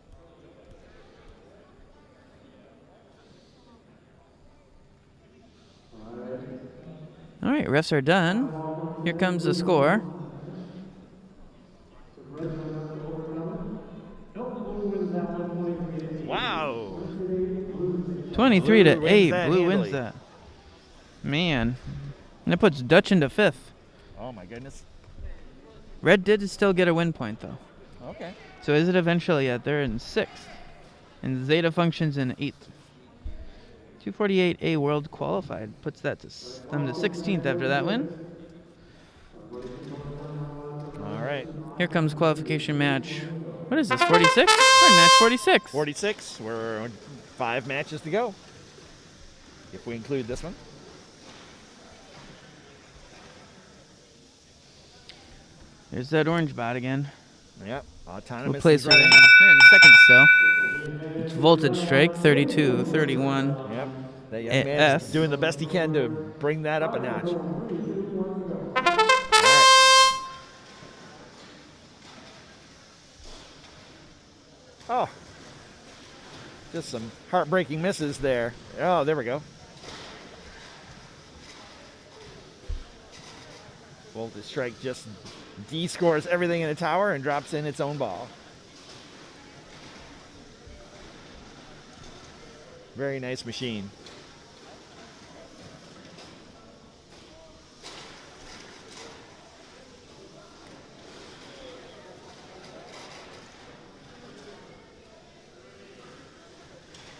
All right, refs are done. Here comes the score. Wow. 23 to Blue 8. wins that Blue handily. wins that. Man. And that puts Dutch into 5th. Oh my goodness. Red did still get a win point, though. Okay. So is it eventually yet? They're in 6th. And Zeta functions in 8th. 248A World Qualified puts that to them to 16th after that win. All right. Here comes qualification match. What is this, 46? We're in match 46. 46. We're 5 matches to go. If we include this one. There's that orange bot again. Yep. Autonomous. What place is are they in? running. They're in 2nd still. It's voltage strike, 32, 31. Yep. That young S. man is doing the best he can to bring that up a notch. All right. Oh. Just some heartbreaking misses there. Oh, there we go. Voltage strike just D-scores everything in the tower and drops in its own ball. Very nice machine.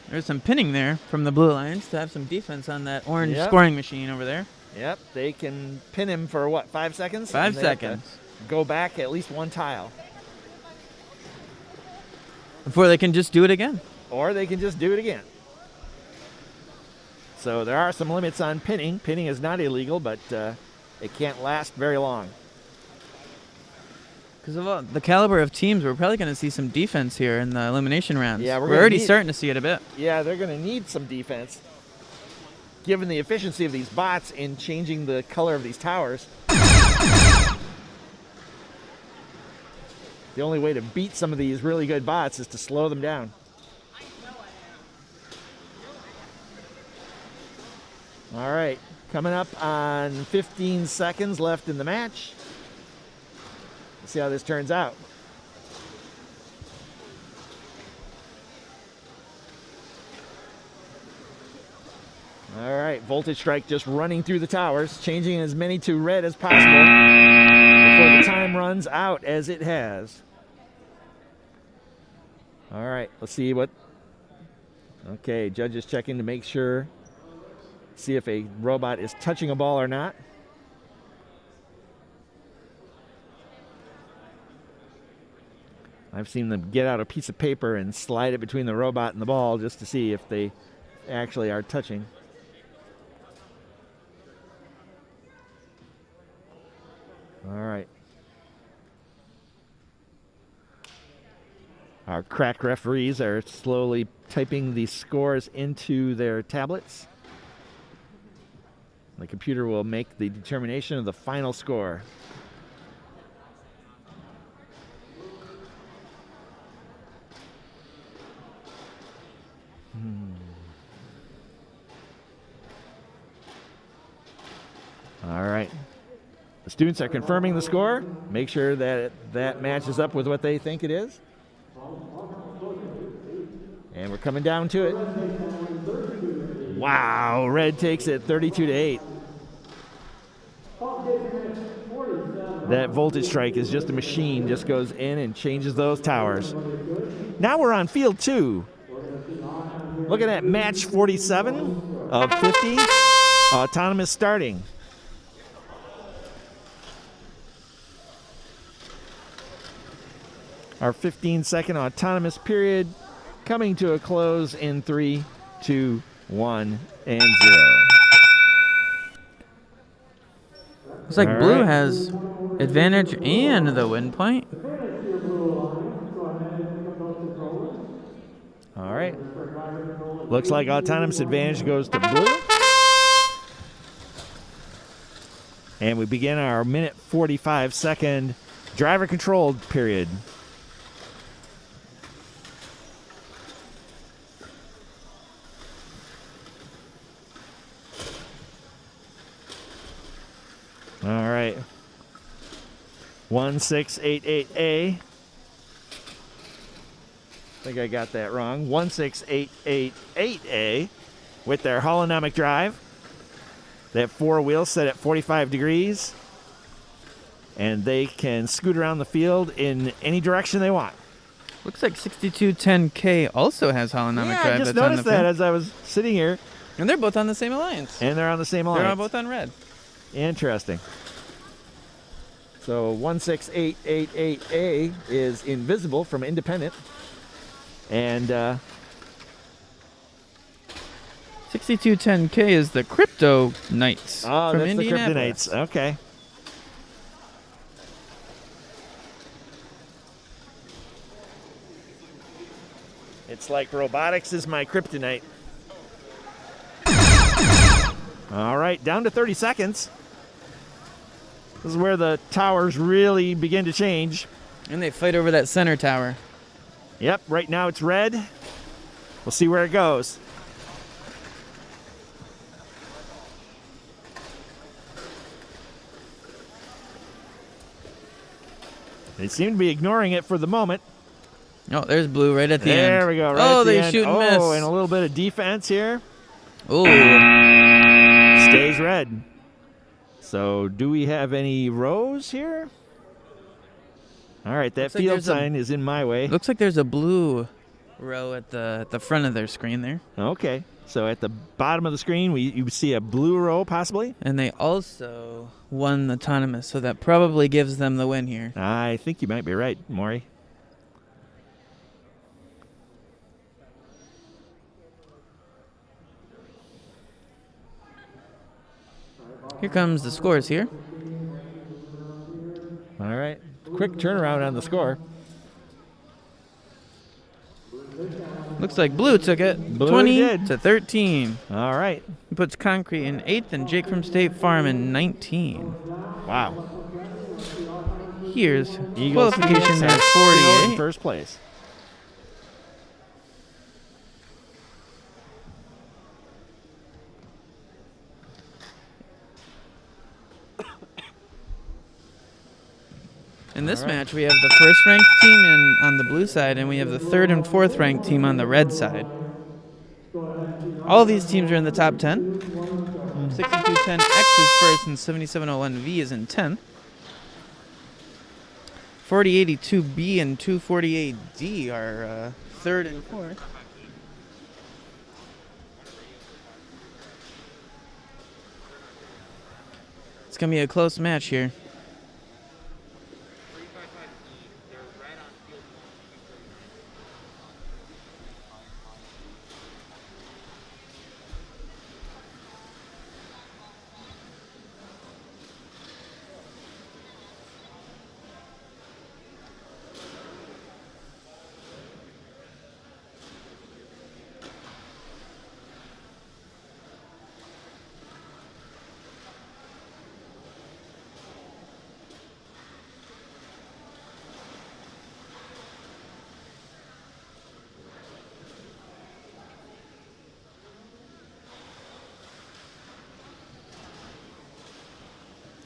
There's some pinning there from the Blue Alliance to have some defense on that orange Yep. scoring machine over there. Yep, they can pin him for what, 5 seconds? 5 And they have to seconds. Go back at least one tile. Before they can just do it again. Or they can just do it again. So there are some limits on pinning. Pinning is not illegal, but it can't last very long. Because of the caliber of teams, we're probably going to see some defense here in the elimination rounds. Yeah, we're we're gonna already need- starting to see it a bit. Yeah, they're going to need some defense. Given the efficiency of these bots in changing the color of these towers. The only way to beat some of these really good bots is to slow them down. All right, coming up on 15 seconds left in the match. Let's see how this turns out. All right, voltage strike just running through the towers, changing as many to red as possible before the time runs out as it has. All right, let's see what. Okay, judges checking to make sure, see if a robot is touching a ball or not. I've seen them get out a piece of paper and slide it between the robot and the ball just to see if they actually are touching. All right. Our crack referees are slowly typing the scores into their tablets. The computer will make the determination of the final score. All right. The students are confirming the score. Make sure that that matches up with what they think it is. And we're coming down to it. Wow, red takes it 32-8. That voltage strike is just a machine, just goes in and changes those towers. Now we're on field 2. Looking at match 47 of 50, autonomous starting. Our 15-second autonomous period coming to a close in 3, 2, 1, and 0. Looks like All blue right. has advantage and the win point. All right. Looks like autonomous advantage goes to blue. And we begin our minute 45-second driver-controlled period. All right. 1688A. I think I got that wrong. 16888A with their holonomic drive. They have 4 wheels set at 45 degrees. And they can scoot around the field in any direction they want. Looks like 6210K also has holonomic Yeah, drive. I just that's on noticed the that field. as I was sitting here. And they're both on the same alliance. And they're on the same They're alliance. all both on red. Interesting. So 16888A is invisible from independent. And 6210K is the Crypto Knights oh, from that's the Indianapolis. Kryptonites. Okay. It's like robotics is my kryptonite. All right, down to 30 seconds. This is where the towers really begin to change. And they fight over that center tower. Yep, right now it's red. We'll see where it goes. They seem to be ignoring it for the moment. Oh, there's blue right at the end. There we go. Right oh, at the they end. shoot and miss. Oh, and a little bit of defense here. Ooh. Stays red. So, do we have any rows here? All right, that Looks like field there's a- sign is in my way. Looks like there's a blue row at the front of their screen there. Okay, so at the bottom of the screen, you see a blue row possibly. And they also won autonomous, so that probably gives them the win here. I think you might be right, Maury. Here comes the scores here. All right, quick turnaround on the score. Looks like blue took it. Blue 20 did. to 13. All right. He puts Concrete in 8th and Jake from State Farm in 19. Wow. Here's Eagles qualification match in 48. first place. In this All right. match, we have the first ranked team on the blue side, and we have the 3rd and 4th ranked team on the red side. All these teams are in the top 10. 6210X is first, and 7701V is in 10th. 4082B and 248D are 3rd and 4th. It's going to be a close match here.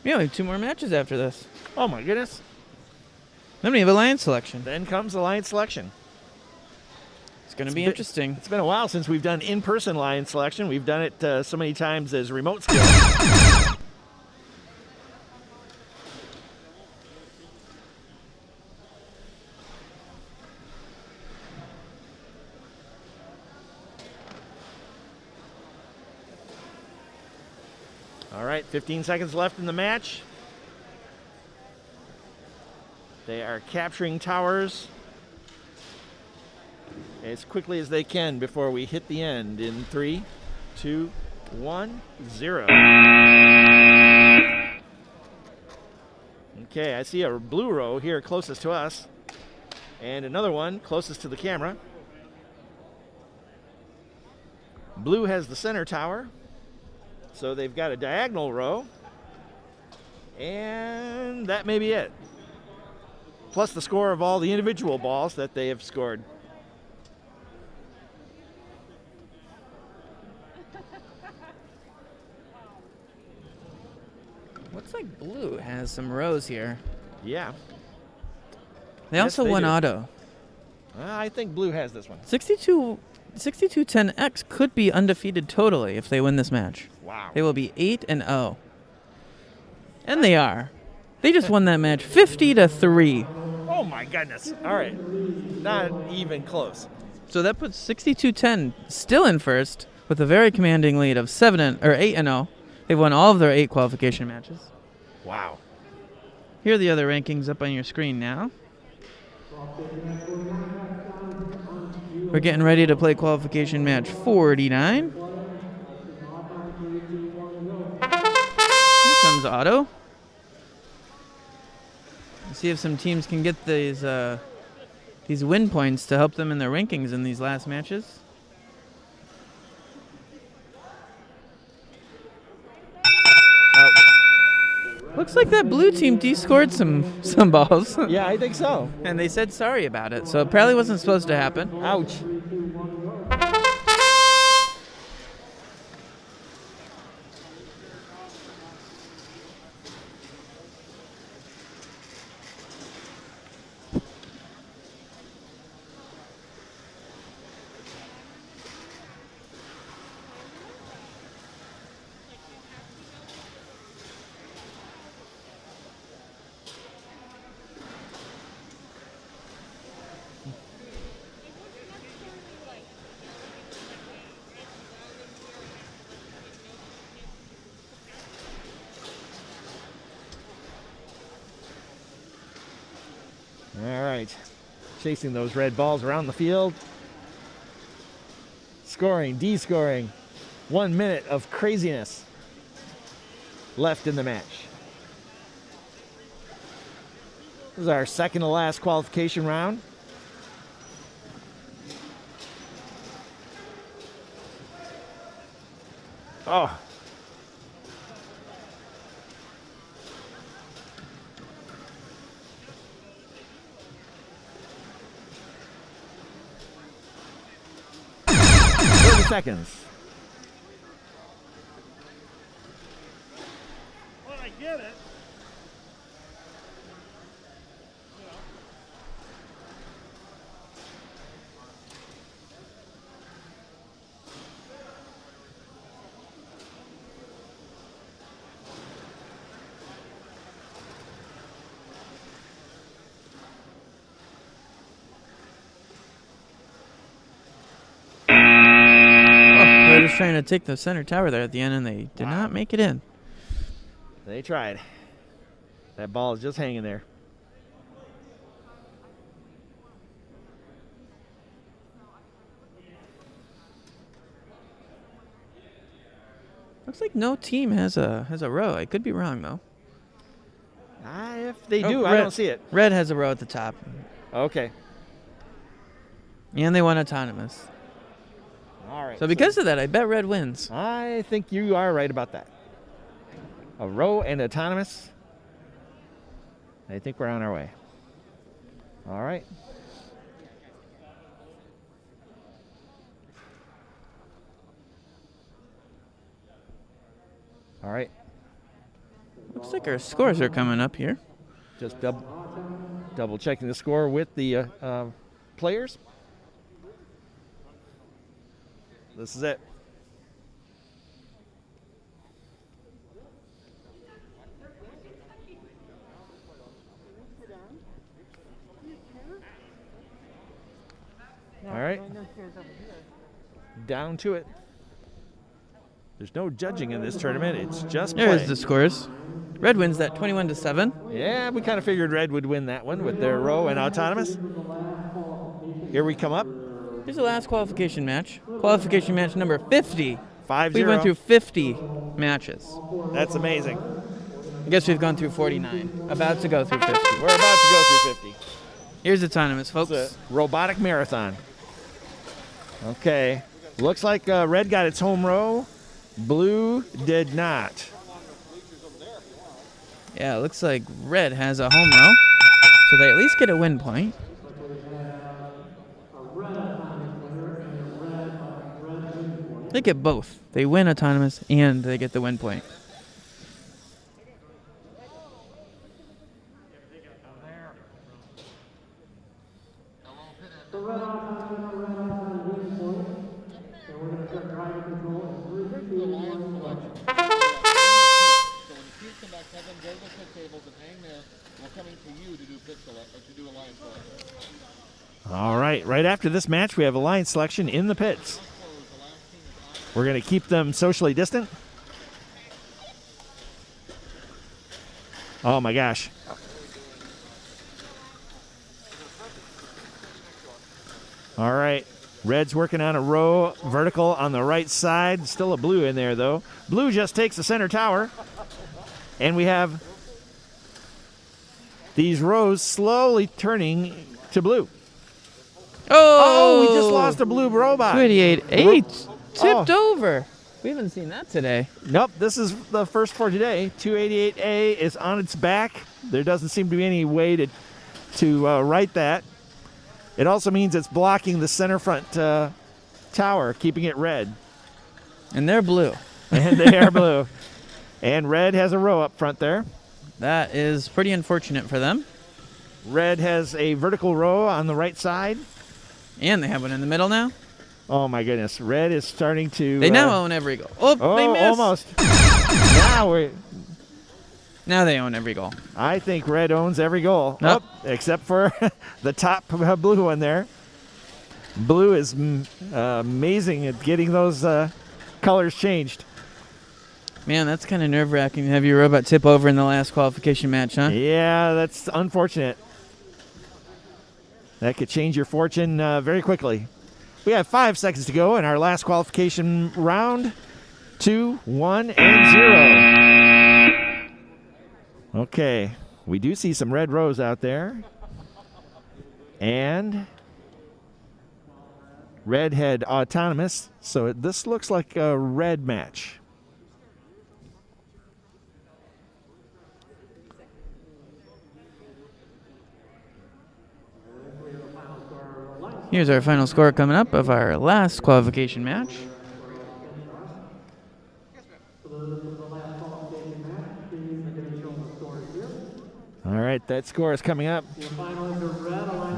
Yeah, we have 2 more matches after this. Oh my goodness. Then we have alliance selection. Then comes alliance selection. It's going to be interesting. It's been a while since we've done in-person alliance selection. We've done it so many times as remote skill. All right, 15 seconds left in the match. They are capturing towers as quickly as they can before we hit the end in 3, 2, 1, 0. Okay, I see a blue row here closest to us, and another one closest to the camera. Blue has the center tower, so they've got a diagonal row, and that may be it. Plus the score of all the individual balls that they have scored. Looks like blue has some rows here. Yeah. They Yes, also they won do. auto. I think blue has this one. 6210X could be undefeated totally if they win this match. Wow. They will be 8-0. And they are. They just won that match 50-3. Oh my goodness. All right. Not even close. So that puts 6210 still in first with a very commanding lead of 8-0. They've won all of their 8 qualification matches. Wow. Here are the other rankings up on your screen now. We're getting ready to play qualification match 49. Here comes Otto. Let's see if some teams can get these win points to help them in their rankings in these last matches. Looks like that blue team de-scored some balls. Yeah, I think so. And they said sorry about it, so it probably wasn't supposed to happen. Ouch. All right. Chasing those red balls around the field. Scoring, de-scoring. 1 minute of craziness left in the match. This is our second to last qualification round. Oh. Seconds. Well, I get it. They're just trying to take the center tower there at the end, and they did not make it in. They tried. That ball is just hanging there. Looks like no team has a row. I could be wrong though. If they do, I red, don't see it. Red has a row at the top, Okay. and they won autonomous. All right. So because of that, I bet red wins. I think you are right about that. A row and autonomous. I think we're on our way. All right. All right. Looks like our scores are coming up here. Just double checking the score with the players. This is it. All right. Down to it. There's no judging in this tournament. It's just play. There's the scores. Red wins that 21-7. Yeah, we kind of figured Red would win that one with their row and autonomous. Here we come up. Here's the last qualification match. Qualification match number 50. 5-0. We went through 50 matches. That's amazing. I guess we've gone through 49. About to go through 50. We're about to go through 50. Here's autonomous, folks. It's a robotic marathon. Okay. Looks like Red got its home row. Blue did not. Yeah, it looks like Red has a home row, so they at least get a win point. They get both. They win autonomous and they get the win point. All right. Right after this match, we have alliance selection in the pits. We're going to keep them socially distant. Oh, my gosh. All right. Red's working on a row vertical on the right side. Still a blue in there, though. Blue just takes the center tower. And we have these rows slowly turning to blue. Oh, we just lost a blue robot. 288-8 tipped over. We haven't seen that today. Nope, this is the first for today. 288A is on its back. There doesn't seem to be any way to write that. It also means it's blocking the center front tower, keeping it red. And they're blue. And they are blue. And Red has a row up front there. That is pretty unfortunate for them. Red has a vertical row on the right side. And they have one in the middle now. Oh, my goodness. Red is starting to... They now own every goal. Oh, they missed. Almost. Now they own every goal. I think Red owns every goal. Nope. Oh, except for the top blue one there. Blue is amazing at getting those colors changed. Man, that's kind of nerve-wracking to have your robot tip over in the last qualification match, huh? Yeah, that's unfortunate. That could change your fortune very quickly. We have 5 seconds to go in our last qualification round. 2, 1, and 0. Okay, we do see some red rows out there. And Red had autonomous, so this looks like a red match. Here's our final score coming up of our last qualification match. All right, that score is coming up.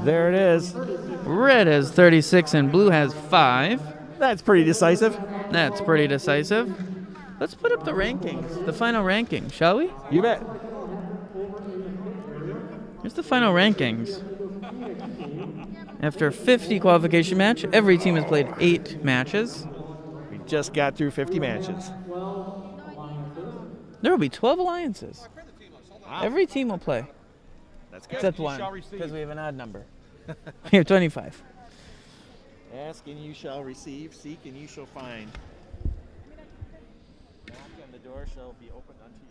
There it is. Red has 36 and blue has 5. That's pretty decisive. That's pretty decisive. Let's put up the rankings, the final ranking, shall we? You bet. Here's the final rankings. After a 50 qualification match, every team has played 8 matches. We just got through 50 matches. There will be 12 alliances. Wow. Every team will play. That's good. Except one, because we have an odd number. We have 25. Ask and you shall receive, seek and you shall find. Knock and the door shall be opened unto you.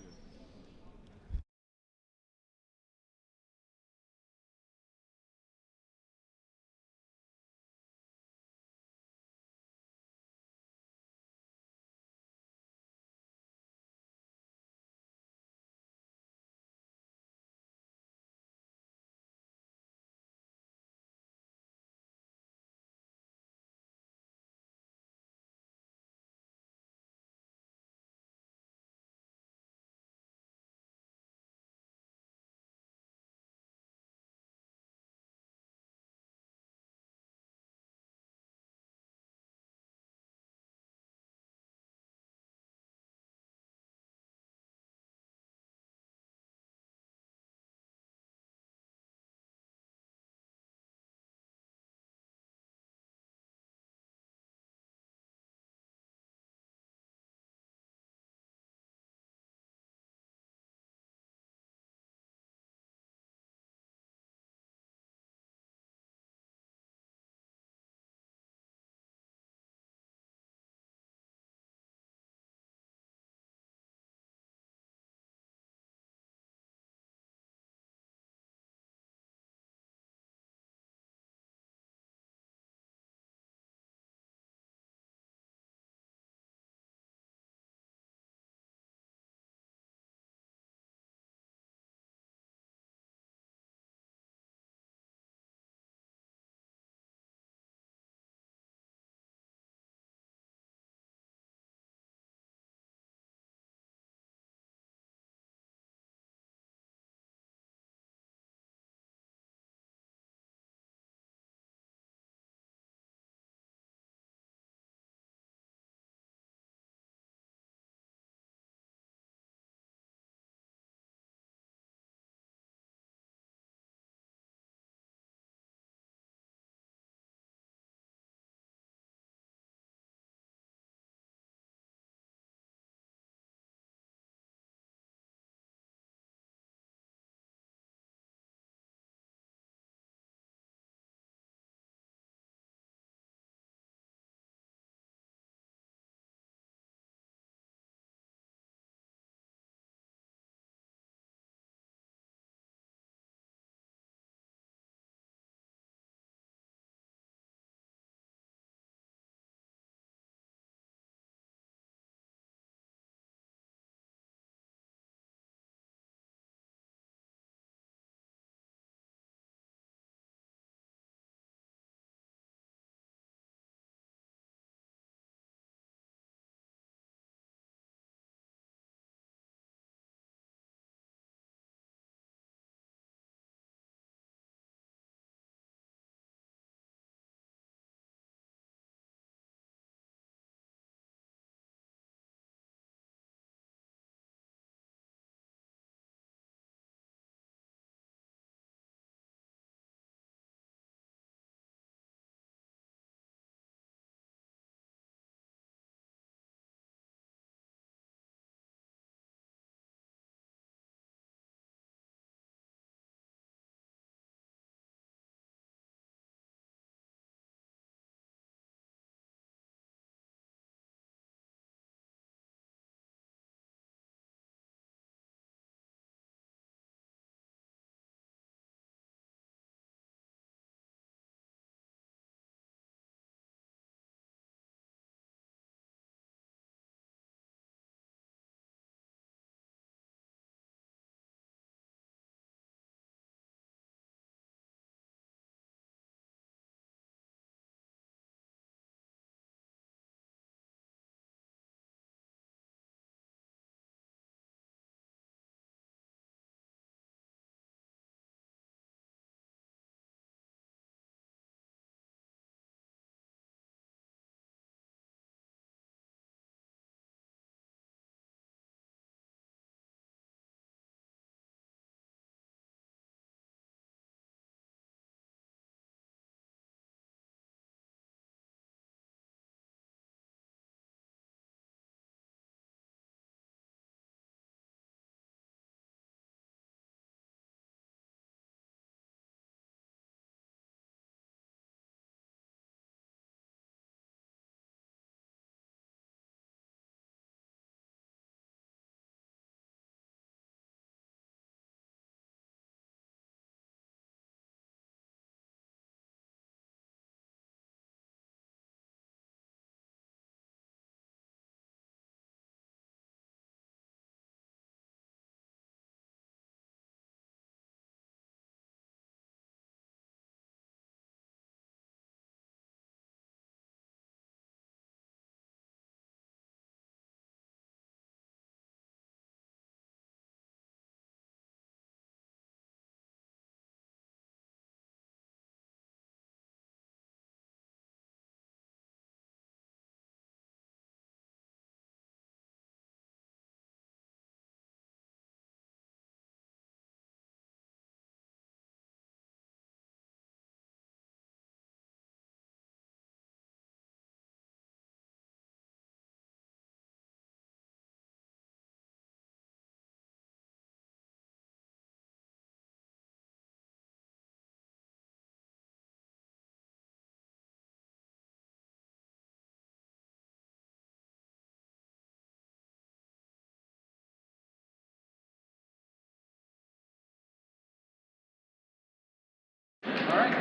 right?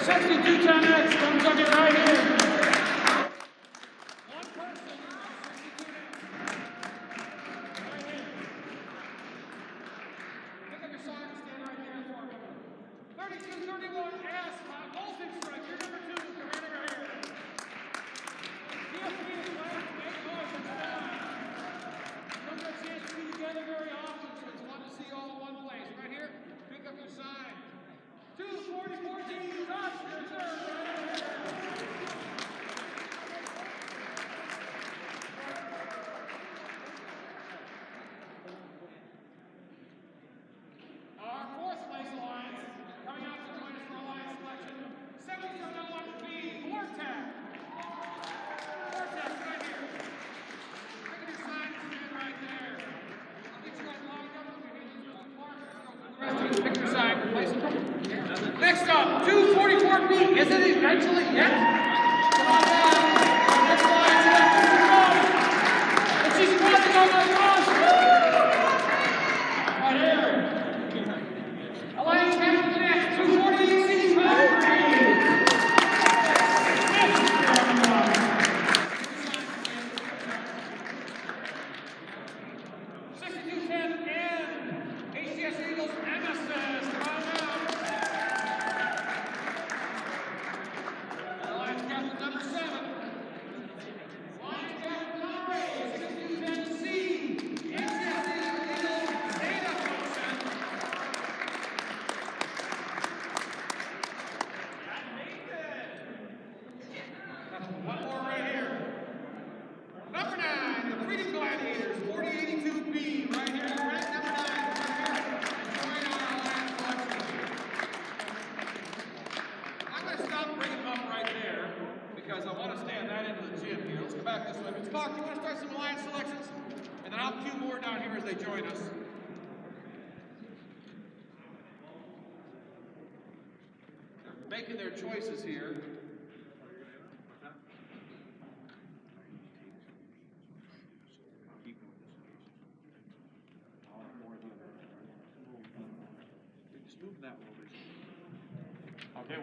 6210X comes on your right here. One person, 6210X. Right here. Pick up your sign and stand right there for me. 3231S, Golden Strike, you're number 2, commander right here. DFP is last, 8 boys and 5. Don't get a chance to be together very often, so it's fun to see you all in one place. Right here, pick up your sign. 24014, Josh, reserve. Our fourth place alliance, coming out to join us for alliance selection, 7001B, Vortex. Vortex, right here. Pick up your sign and stand right there. I'll get you guys logged up if you need to use the park. The rest of you pick your sign, place it. Next up, 244B, is it eventually yet? Come on down. Next alliance selection, and she's running on my gosh. Right here. Alliance Grandville Match, 248C, and HCS Eagles, MSS, come on down. Alliance Grandville number 7. Alliance Grandville number 8, 6210C, HCS Eagles, Data Function. One more right here. Number 9, the Freedom Gladiators, 4082B, right here. Rank number 9, right here. Join our alliance selection. I'm going to stop bringing them up right there because I want to stay on that end of the gym here. Let's go back this way. Mr. Clark, you want to start some alliance selections? And then I'll cue more down here as they join us. They're making their choices here. Okay,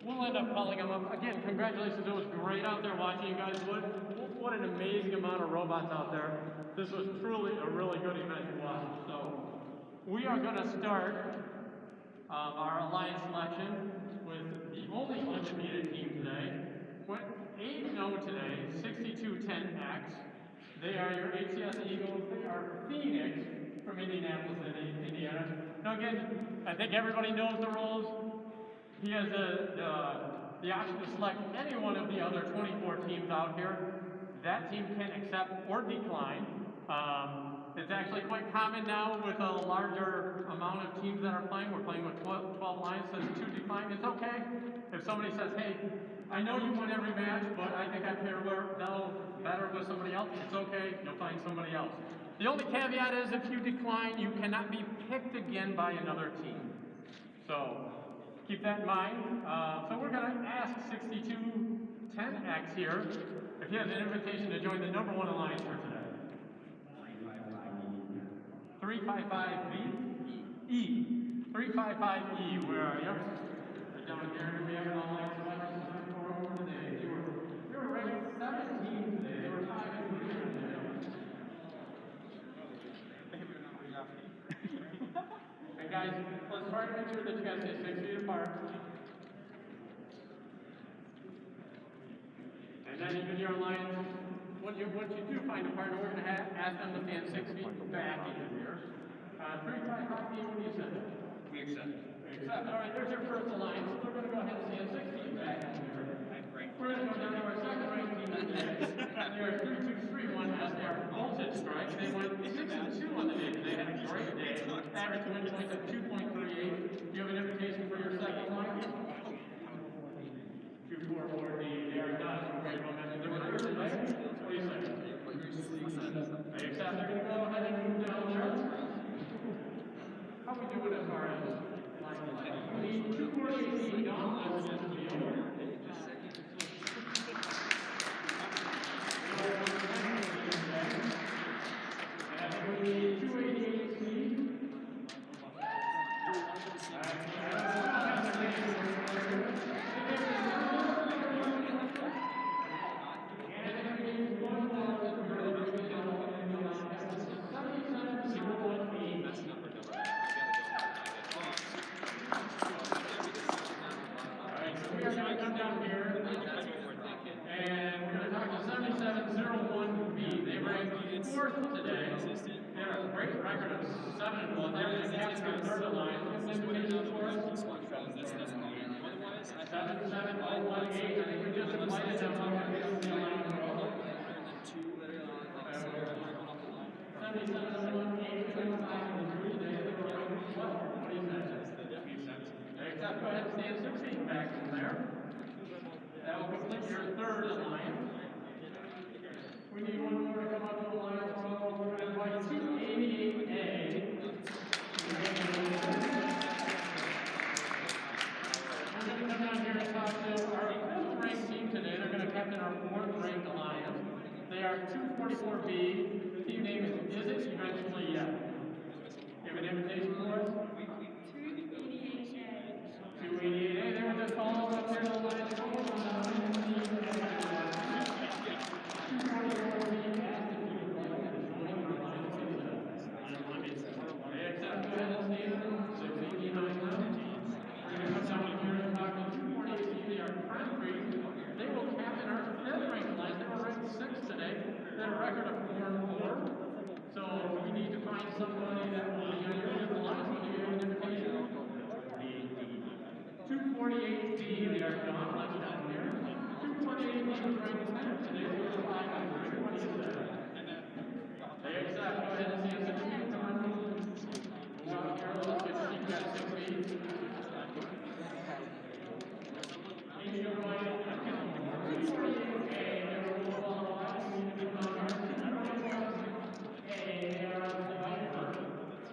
we'll end up calling them up. Again, congratulations. It was great out there watching you guys. What an amazing amount of robots out there. This was truly a really good event to watch. So we are going to start our alliance selection with the only undefeated team today. Went 8-0 today, 6210X. They are your HCS Eagles. They are Phoenix from Indianapolis, Indiana. Now again, I think everybody knows the rules. He has the option to select any one of the other 24 teams out here. That team can accept or decline. It's actually quite common now with a larger amount of teams that are playing. We're playing with 12 lines, says to decline. It's okay if somebody says, hey, I know you won every match, but I think I pair better with somebody else. It's okay, you'll find somebody else. The only caveat is if you decline, you cannot be picked again by another team. So keep that in mind. So we're going to ask 6210X here if he has an invitation to join the number 1 alliance for today. 355E. 355E, where are you? Right down here. We have an alliance selection for today. They were ranked 17 today. They were 5 and 3 today. And guys, let's try to make sure that you guys stay 6 feet apart. And then even your alliance, once you do find a partner, we're going to ask them to stand 6 feet back even here. 355E, what do you say? We accept. Accept. All right, there's your first alliance. We're going to go ahead and stand 6 feet back in here. We're going to go down to our second ranked team today. They are 3231. They are Voltage Strike. They went 6-2 on the day today. Had a great day. Average win point of 2.38. Do you have an invitation for your second line? 244D. They are done. Great momentum. They're going to today. What do you say? They accept. They're going to go ahead and move down there. How are we doing as far as line? We need 248 7, well, they're going to capture the third alliance. This invitation for us. 77018. I think we just invited them up to the alliance row. 7718 today. They were ranked 12. What do you say? Except go ahead and stand 6 feet back from there. That will complete your third alliance. We need one more to come up to the alliance row. We're going to invite 288A. We're going to come down here and talk to our 5th ranked team today. They're going to captain our 4th ranked alliance. They are 244B. Team name is It Eventually Yet? You have an invitation for us? 288A. They were just following up here to the alliance row. They will captain our 5th ranked alliance. They were ranked 6th today. They had a record of 4-4. So we need to find somebody that will be on your 5th alliance when you give an invitation. 248B, they are gone. Let's down here. 248B was ranked 10th today. They were 5-3. What do you say? They accept. Go ahead and see us. Come on. Move out here. Let's get Chief at 6 feet.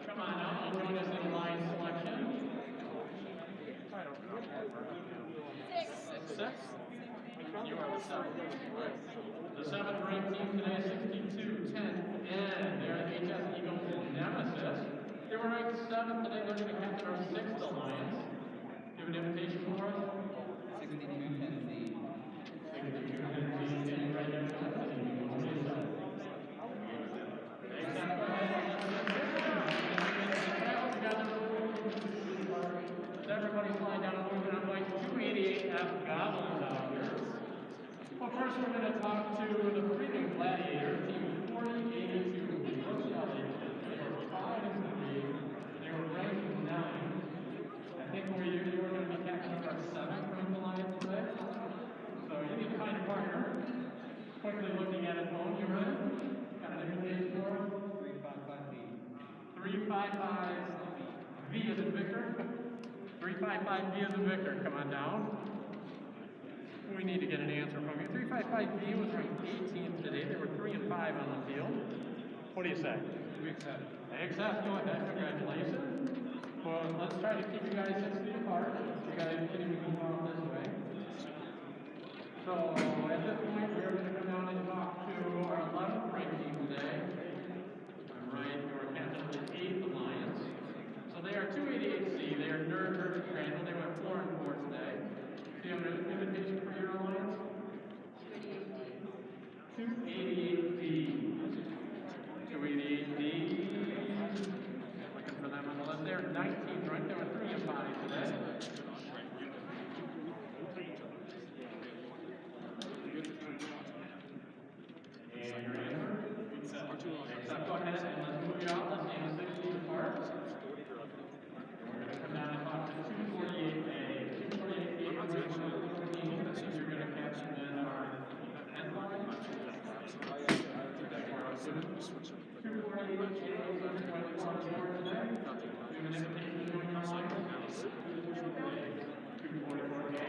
Come on out, join us in line selection. I don't know. 6? You are the 7th. The 7th ranked team today, 62-10, and they're the HS Eagles Nemesis. They were ranked 7th today. They're going to captain our 6th alliance. Give an invitation for us. 62-10. Everybody slide down over and I'm like 288F Goblins out here. Well, first we're going to talk to the Freedom Gladiator, team 4082. Let's see how they did. They were 5-3. They were ranked 9. I think you were going to be capturing our 7th ranked alliance today. So you need to find a partner. Quickly looking at it phone, you ready? Got an invitation for us? 355B. 355V as in Victor. 355B as in Victor. Come on down. We need to get an answer from you. 355B was ranked 18th today. They were 3-5 on the field. What do you say? We accept. They accept. Go ahead. Congratulations. Well, let's try to keep you guys 6 feet apart. You guys can even move off this way. So at this point, we're going to come down and talk to our 11th ranked team today. Right, your captain of the 8th alliance. So they are 288C. They are Grandville. They went 4-4 today. Do you have an invitation for your alliance? 288D. 288D. Looking for them on the list. They're 19th ranked. They were 3-5 today. And your answer? Except go ahead and let's move you out. Let's stand 6 feet apart. We're going to come down and talk to 248A. 248A, you're going to catch in our 10th line. 248A, today. We have an invitation to join our line. 244A,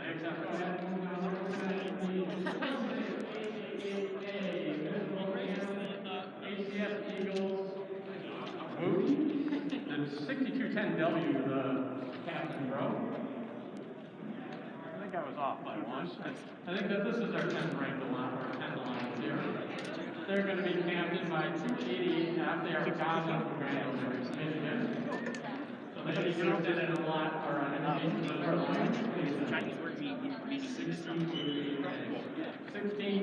except go ahead and move on. HCS Eagles. The 6210W, the captain, bro. I think I was off by 1. I think that this is our 10th ranked alliance here. They're going to be captained by 288F. They are Goblin from Grandville, Michigan. So they jumped in a lot for an invitation to their alliance. Chinese word means 1688. I think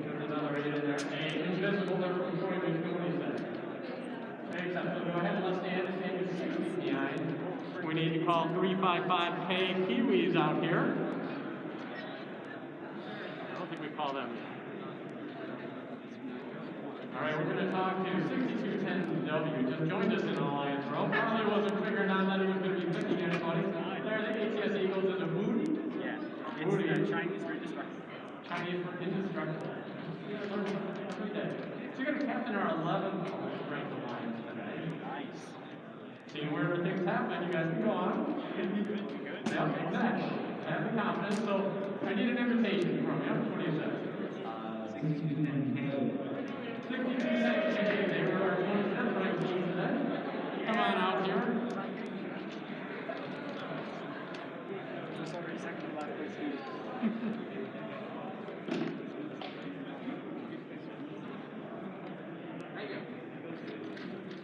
there's another 8 in there. Invisible, they're from Troy, Michigan. What do you say? Except, so go ahead and let's stand 6 feet behind. We need to call 355K Kiwis out here. I don't think we call them yet. who just joined us in Alliance Row. Probably wasn't figuring out that he was going to be picking anybody. There, the ATS Eagles is a booty. Yeah, it's Booty. Chinese for indestructible. Chinese for indestructible. Every day. So you're going to captain our 11th ranked Alliance today. Nice. Seeing where things happen, you guys can go on. Yeah, exactly. Have the confidence. So I need an invitation from you. What do you say? 62 seconds. They were our 25th ranked team today. Come on out here. Just over a second left.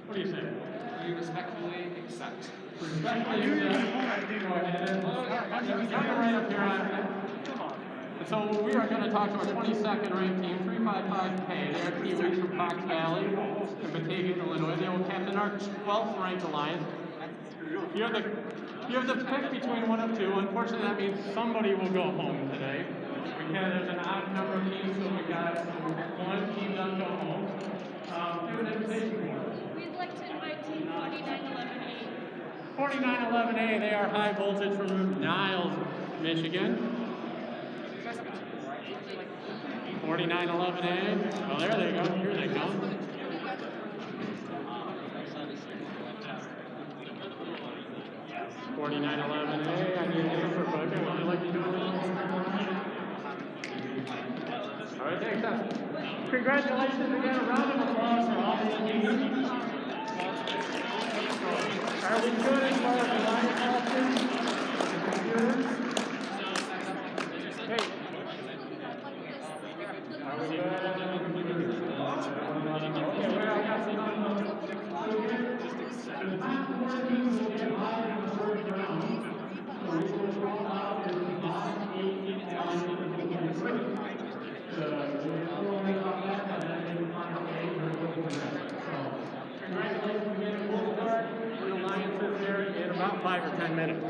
What do you say? We respectfully accept. Respectfully, go ahead. You're right up here on. So we are going to talk to our 22nd ranked team, 355K. They are Kiwis from Fox Valley in Batavia, Illinois. They will captain our 12th ranked alliance. You have the pick between one of two. Unfortunately, that means somebody will go home today. Because there's an odd number of teams, so we got one team doesn't go home. Do an invitation for us. We'd like to invite team 4911A. 4911A, they are high voltage from Niles, Michigan. 4911A, oh there they go, here they come. $49.11A, I need an answer, but would you like to do a little? All right, thanks, guys. Congratulations again, a round of applause for all the teams. Are we good as far as the line captain? Good? Hey. Are we good? Okay, well, I got Congratulations again, we'll start the alliances here in about 5 or 10 minutes.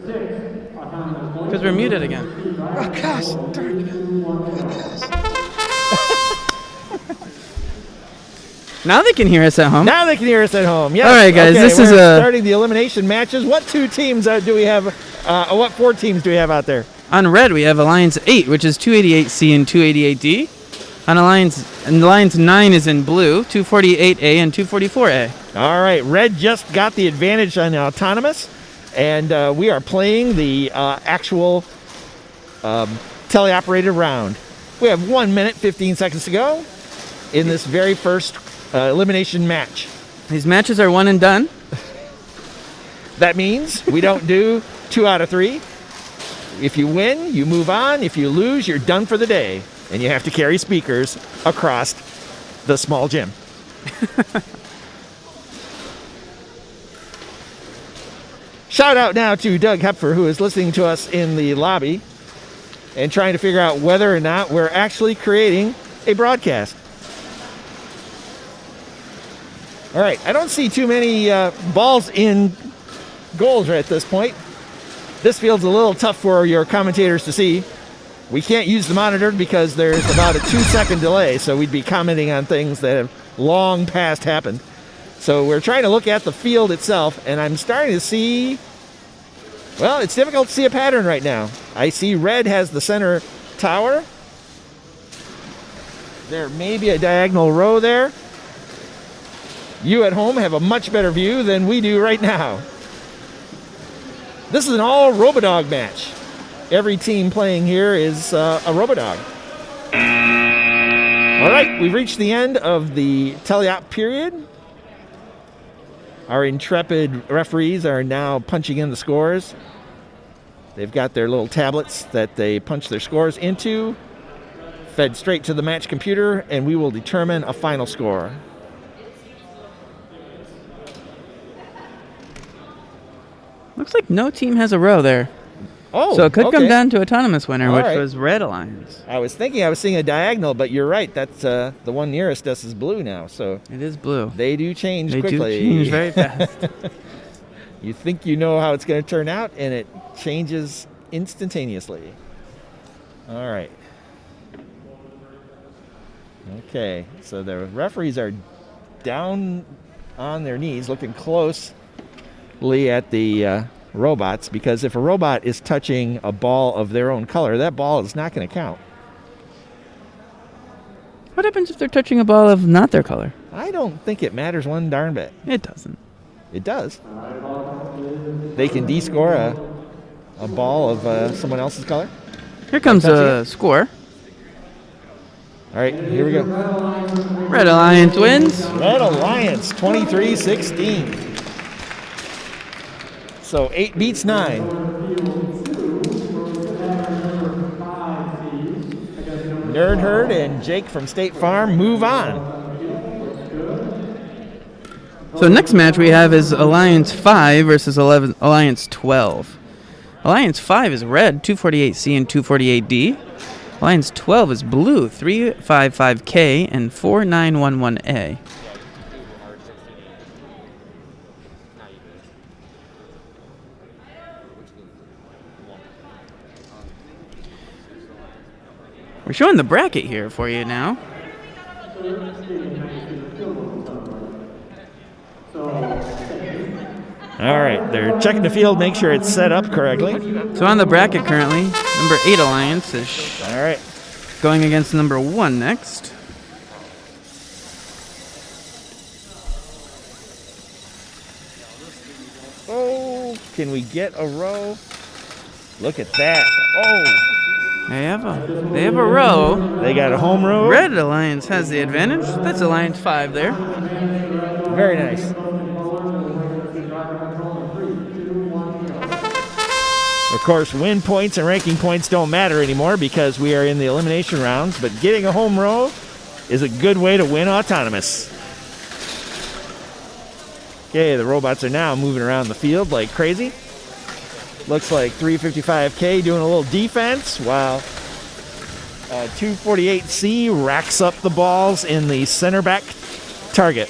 Because we're muted again. Oh, gosh, darn it. Now they can hear us at home. Now they can hear us at home. Yes. All right, guys, Okay, this we're is a- starting the elimination matches. What two teams do we have? What 4 teams do we have out there? On red, we have Alliance 8, which is 288C and 288D. On Alliance 9 is in blue, 248A and 244A. All right, red just got the advantage on autonomous, and we are playing the actual teleoperated round. We have 1 minute, 15 seconds to go in this very first elimination match. These matches are one and done. That means we don't do 2 out of 3. If you win, you move on. If you lose, you're done for the day. And you have to carry speakers across the small gym. Shout out now to Doug Hepfer, who is listening to us in the lobby and trying to figure out whether or not we're actually creating a broadcast. All right, I don't see too many balls in goals right at this point. This field's a little tough for your commentators to see. We can't use the monitor because there's about a 2-second delay, so we'd be commenting on things that have long past happened. So we're trying to look at the field itself, and I'm starting to see, well, it's difficult to see a pattern right now. I see red has the center tower. There may be a diagonal row there. You at home have a much better view than we do right now. This is an all Robodog match. Every team playing here is a Robodog. All right, we've reached the end of the teleop period. Our intrepid referees are now punching in the scores. They've got their little tablets that they punch their scores into, fed straight to the match computer, and we will determine a final score. Looks like no team has a row there. Oh, So it could come okay. down to autonomous winner, All which right. was Red Alliance. I was thinking I was seeing a diagonal, but you're right. That's the one nearest us is blue now, so It is blue. they do change They quickly. do change very fast. You think you know how it's going to turn out, and it changes instantaneously. All right. Okay, so the referees are down on their knees, looking closely at the robots, because if a robot is touching a ball of their own color, that ball is not going to count. What happens if they're touching a ball of not their color? I don't think it matters one darn bit. It doesn't. It does. They can de-score a ball of someone else's color. Here comes touching a score. All right, here we go. Red Alliance wins. Red Alliance, 23-16. So 8 beats 9. Nerd Herd and Jake from State Farm move on. So next match we have is Alliance 5 versus Alliance 12. Alliance 5 is red, 248C and 248D. Alliance 12 is blue, 355K and 4911A. We're showing the bracket here for you now. All right, they're checking the field, make sure it's set up correctly. So on the bracket currently, number 8 Alliance is All right. going against number 1 next. Oh, can we get a row? Look at that. Oh, They have a row. they got a home row. Red Alliance has the advantage. That's Alliance 5 there. Very nice. Of course, win points and ranking points don't matter anymore because we are in the elimination rounds, but getting a home row is a good way to win autonomous. Okay, the robots are now moving around the field like crazy. Looks like 355K doing a little defense while 248C racks up the balls in the center back target.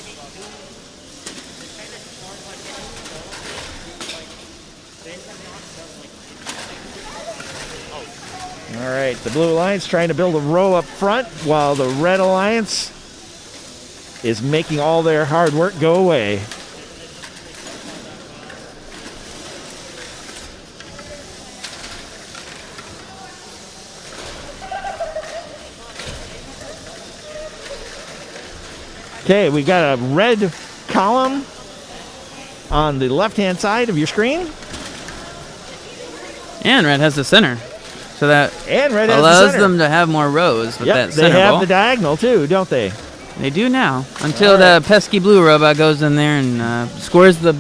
All right, the Blue Alliance trying to build a row up front while the Red Alliance is making all their hard work go away. Okay, we got a red column on the left-hand side of your screen. And red has the center. So that And red has the allows center. them to have more rows with Yep, that they center have ball. the diagonal too, don't they? They do now. Until the pesky blue robot goes in there and scores the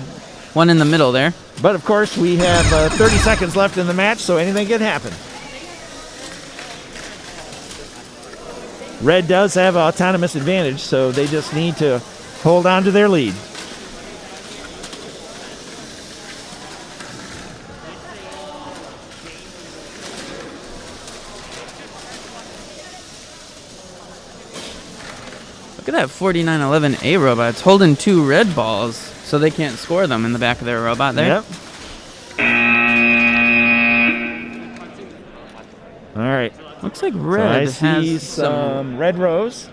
one in the middle there. But of course, we have 30 seconds left in the match, so anything can happen. Red does have autonomous advantage, so they just need to hold on to their lead. Look at that 4911A robot. It's holding 2 red balls so they can't score them in the back of their robot there. Yep. All right. Looks like So red I has see some red rows.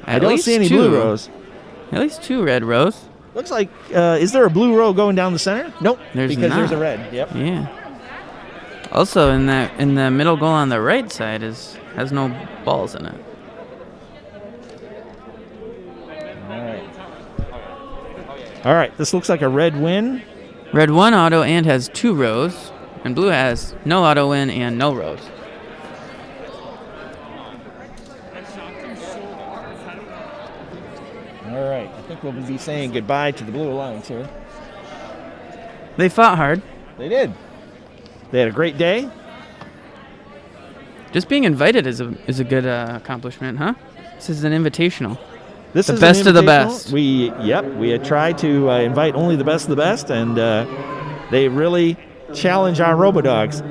I at don't least see any 2. blue rows. At least 2 red rows. Looks like, is there a blue row going down the center? Nope. There's because not. there's a red. Yep. Yeah. Also, in the middle goal on the right side has no balls in it. All right. This looks like a red win. Red 1 auto and has 2 rows, and blue has no auto win and no rows. All right. I think we'll be saying goodbye to the Blue Alliance here. They fought hard. They did. They had a great day. Just being invited is a good accomplishment, huh? This is an invitational. This The is best an of the invitational. best. We had tried to invite only the best of the best, and they really challenge our RoboDogs.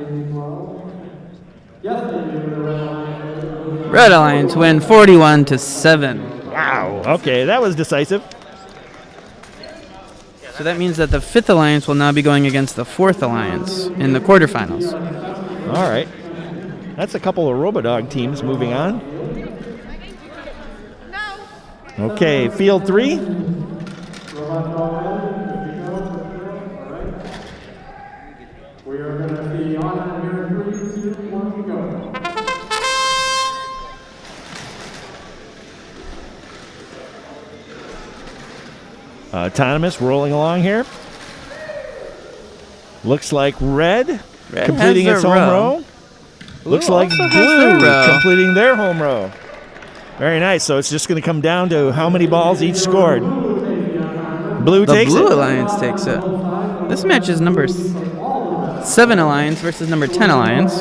Red Alliance win 41-7. Wow. Okay, that was decisive. So that means that the 5th Alliance will now be going against the 4th Alliance in the quarterfinals. All right. That's a couple of RoboDog teams moving on. Okay, field 3. We are going to see on here in 3, 2, 1, go. Autonomous rolling along here. Looks like red Red completing has its their home row. row. Looks Blue like also has their blue row. completing their home row. Very nice. So it's just going to come down to how many balls each scored. Blue The takes Blue it. Alliance takes it. This match is number 7 Alliance versus number 10 Alliance.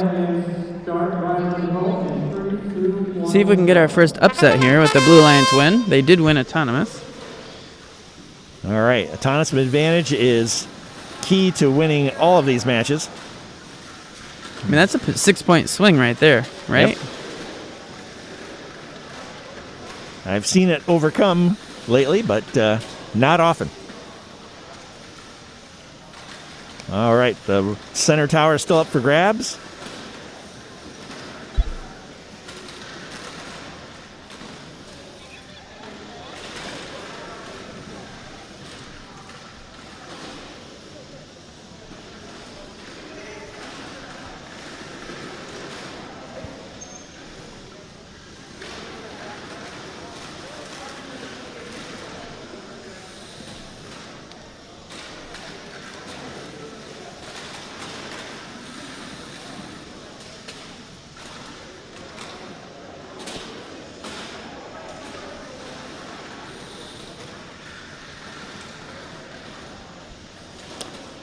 See if we can get our first upset here with the Blue Alliance win. They did win autonomous. All right. Autonomous advantage is key to winning all of these matches. I mean, that's a 6-point swing right there, right? Yep. I've seen it overcome lately, but not often. All right, the center tower is still up for grabs.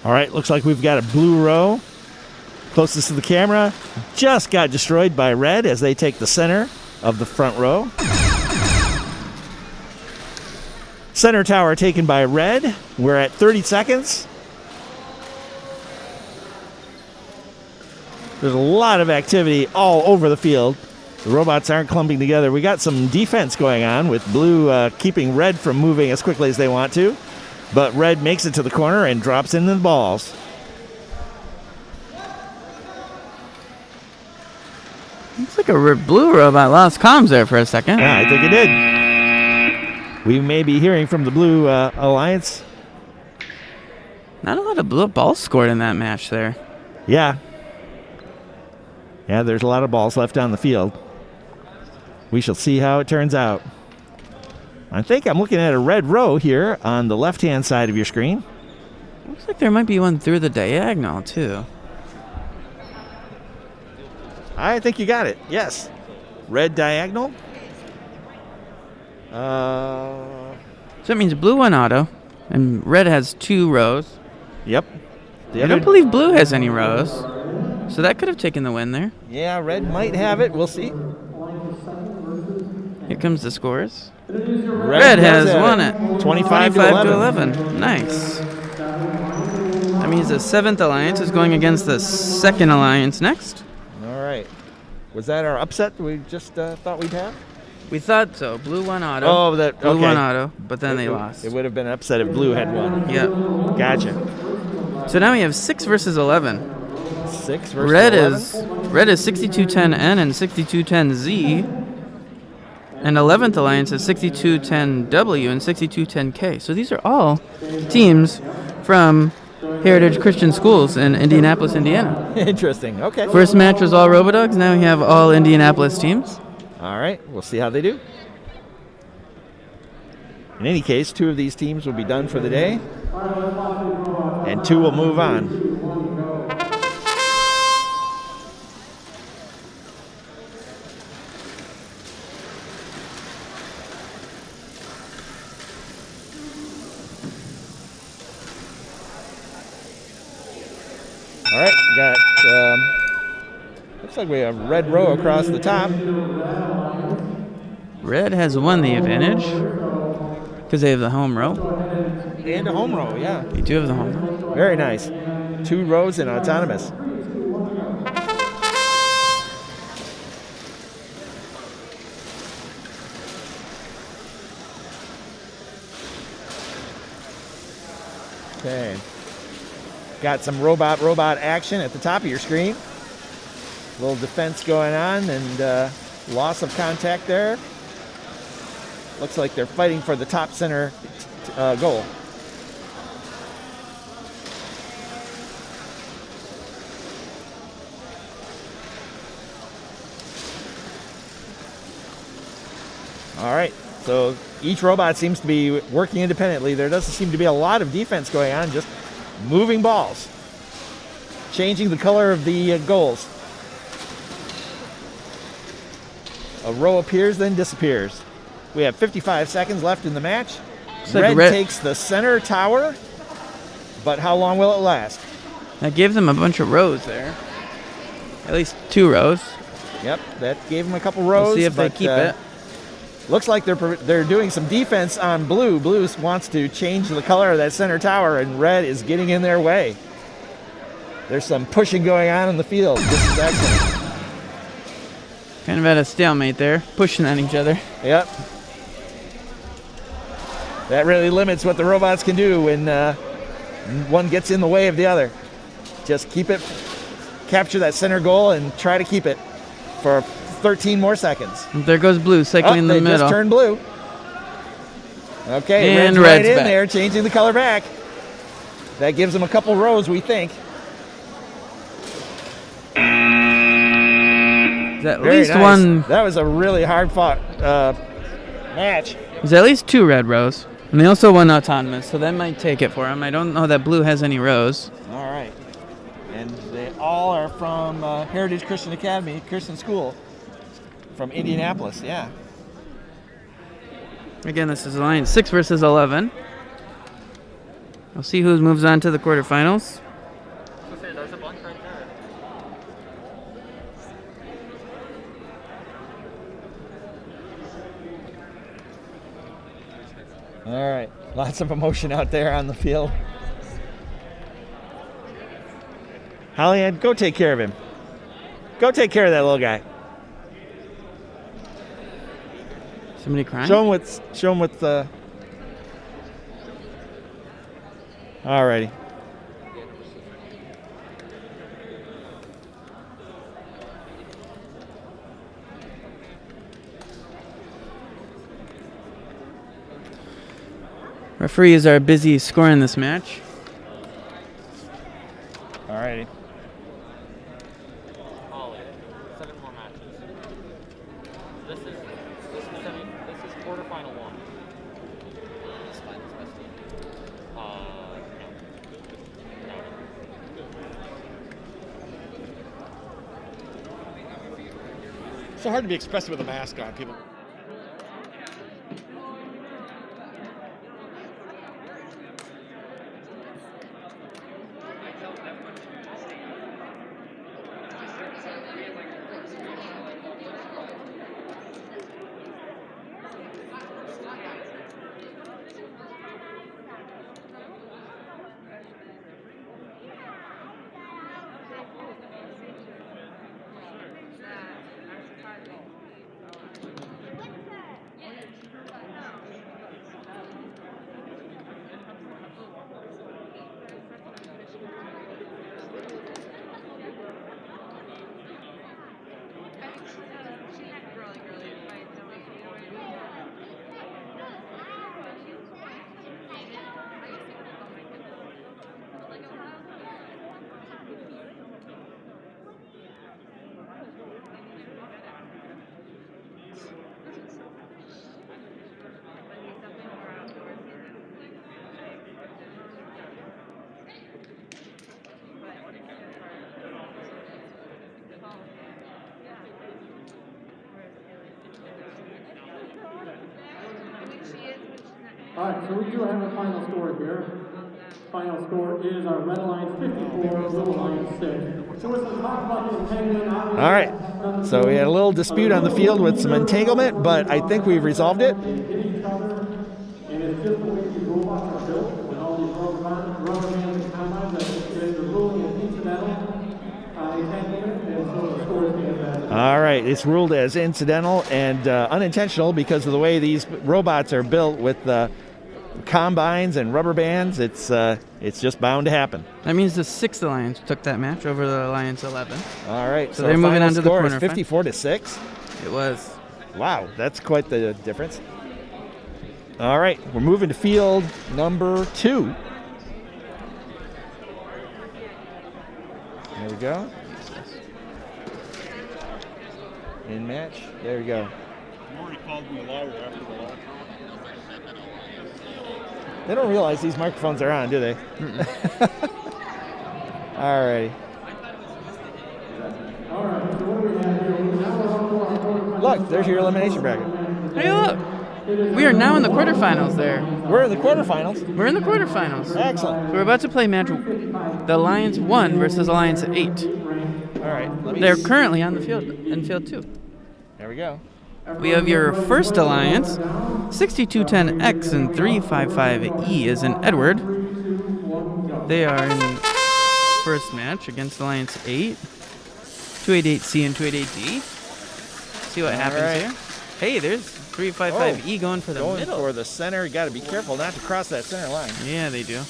All right, looks like we've got a blue row closest to the camera. Just got destroyed by red as they take the center of the front row. Center tower taken by red. We're at 30 seconds. There's a lot of activity all over the field. The robots aren't clumping together. We got some defense going on with blue keeping red from moving as quickly as they want to. But red makes it to the corner and drops into the balls. like a blue robot lost comms there for a second. Yeah, I think it did. We may be hearing from the blue alliance. Not a lot of blue balls scored in that match there. Yeah. Yeah, there's a lot of balls left on the field. We shall see how it turns out. I think I'm looking at a red row here on the left-hand side of your screen. Looks like there might be one through the diagonal, too. I think you got it. Yes. Red diagonal. So that means blue won auto, and red has 2 rows. Yep. I don't believe blue has any rows, so that could have taken the win there. Yeah, red might have it. We'll see. Here comes the scores. Red has have won it. it. 25 to 11. Nice. That means the 7th alliance is going against the 2nd alliance next. All right. Was that our upset we just thought we'd have? We thought so. Blue won auto. Oh, that Blue okay. won auto, but then they lost. It would have been an upset if blue had won. Yep. Gotcha. So now we have 6 versus 11. 6 versus Red 11? is 6210N and 6210Z. And 11th Alliance is 6210W and 6210K. So these are all teams from Heritage Christian Schools in Indianapolis, Indiana. Interesting. Okay. First match was all Robodogs. Now we have all Indianapolis teams. All right. We'll see how they do. In any case, 2 of these teams will be done for the day, and 2 will move on. All right, got looks like we have red row across the top. Red has won the advantage because they have the home row. And a home row, yeah. They do have the home row. Very nice. 2 rows in autonomous. Okay. Got some robot action at the top of your screen. A little defense going on and loss of contact there. Looks like they're fighting for the top center goal. All right, so each robot seems to be working independently. There doesn't seem to be a lot of defense going on, just moving balls, changing the color of the goals. A row appears, then disappears. We have 55 seconds left in the match. Like Red takes the center tower, but how long will it last? That gave them a bunch of rows there. At least 2 rows. Yep, that gave them a couple rows. We'll see if they keep it. Looks like they're doing some defense on blue. Blue wants to change the color of that center tower, and red is getting in their way. There's some pushing going on in the field. This is excellent. Kind of at a stalemate there, pushing on each other. Yep. That really limits what the robots can do when one gets in the way of the other. Just keep it, capture that center goal, and try to keep it for 13 more seconds. And there goes blue, cycling in the middle. They just turned blue. Okay, and red's right in back. there, changing the color back. That gives them a couple rows, we think. At Very least nice. one. That was a really hard fought match. There's at least 2 red rows. And they also won autonomous, so that might take it for them. I don't know that blue has any rows. All right. And they all are from Heritage Christian Academy, Christian School, from Indianapolis, yeah. Again, this is Alliance 6 versus 11. We'll see who moves on to the quarterfinals. All right. Lots of emotion out there on the field. Hollyhead, go take care of him. Go take care of that little guy. Somebody crying? Show him with the. Alrighty. Referees are busy scoring this match. All righty. 7 more matches. This is quarterfinal 1. It's finals best team. No. So hard to be expressive with a mask on, people. All right, so we do have a final score here. Final score is our Red Alliance 54, Blue Alliance 6. So let's talk about the entanglement. All right. So we had a little dispute on the field with some entanglement, but I think we've resolved it. They hit each other, and it's just the way these robots are built with all these rubber bands and combines. The ruling is incidental entanglement, and so the score stands as. All right. It's ruled as incidental and unintentional because of the way these robots are built with the combines and rubber bands. It's just bound to happen. That means the 6th Alliance took that match over the Alliance 11. All right. So they're moving on to the score is quarterfinal. 54 to 6. It was. Wow, that's quite the difference. All right, we're moving to field number 2. There we go. In match. There we go. You already called me a liar after the last. They don't realize these microphones are on, do they? All right. All right, so what do we have here? Now we're on to our quarterfinal. Look, there's your elimination bracket. Hey, look. We are now in the quarterfinals there. We're in the quarterfinals. We're in the quarterfinals. Excellent. So we're about to play match the Alliance 1 versus Alliance 8. All right. They're currently on the field in field 2. There we go. We have your first Alliance, 6210X and 355E is in Edward. They are in first match against Alliance 8, 288C and 288D. See what happens right. here. Hey, there's 355E going for the Going middle. for the center. You got to be careful not to cross that center line. Yeah, they do.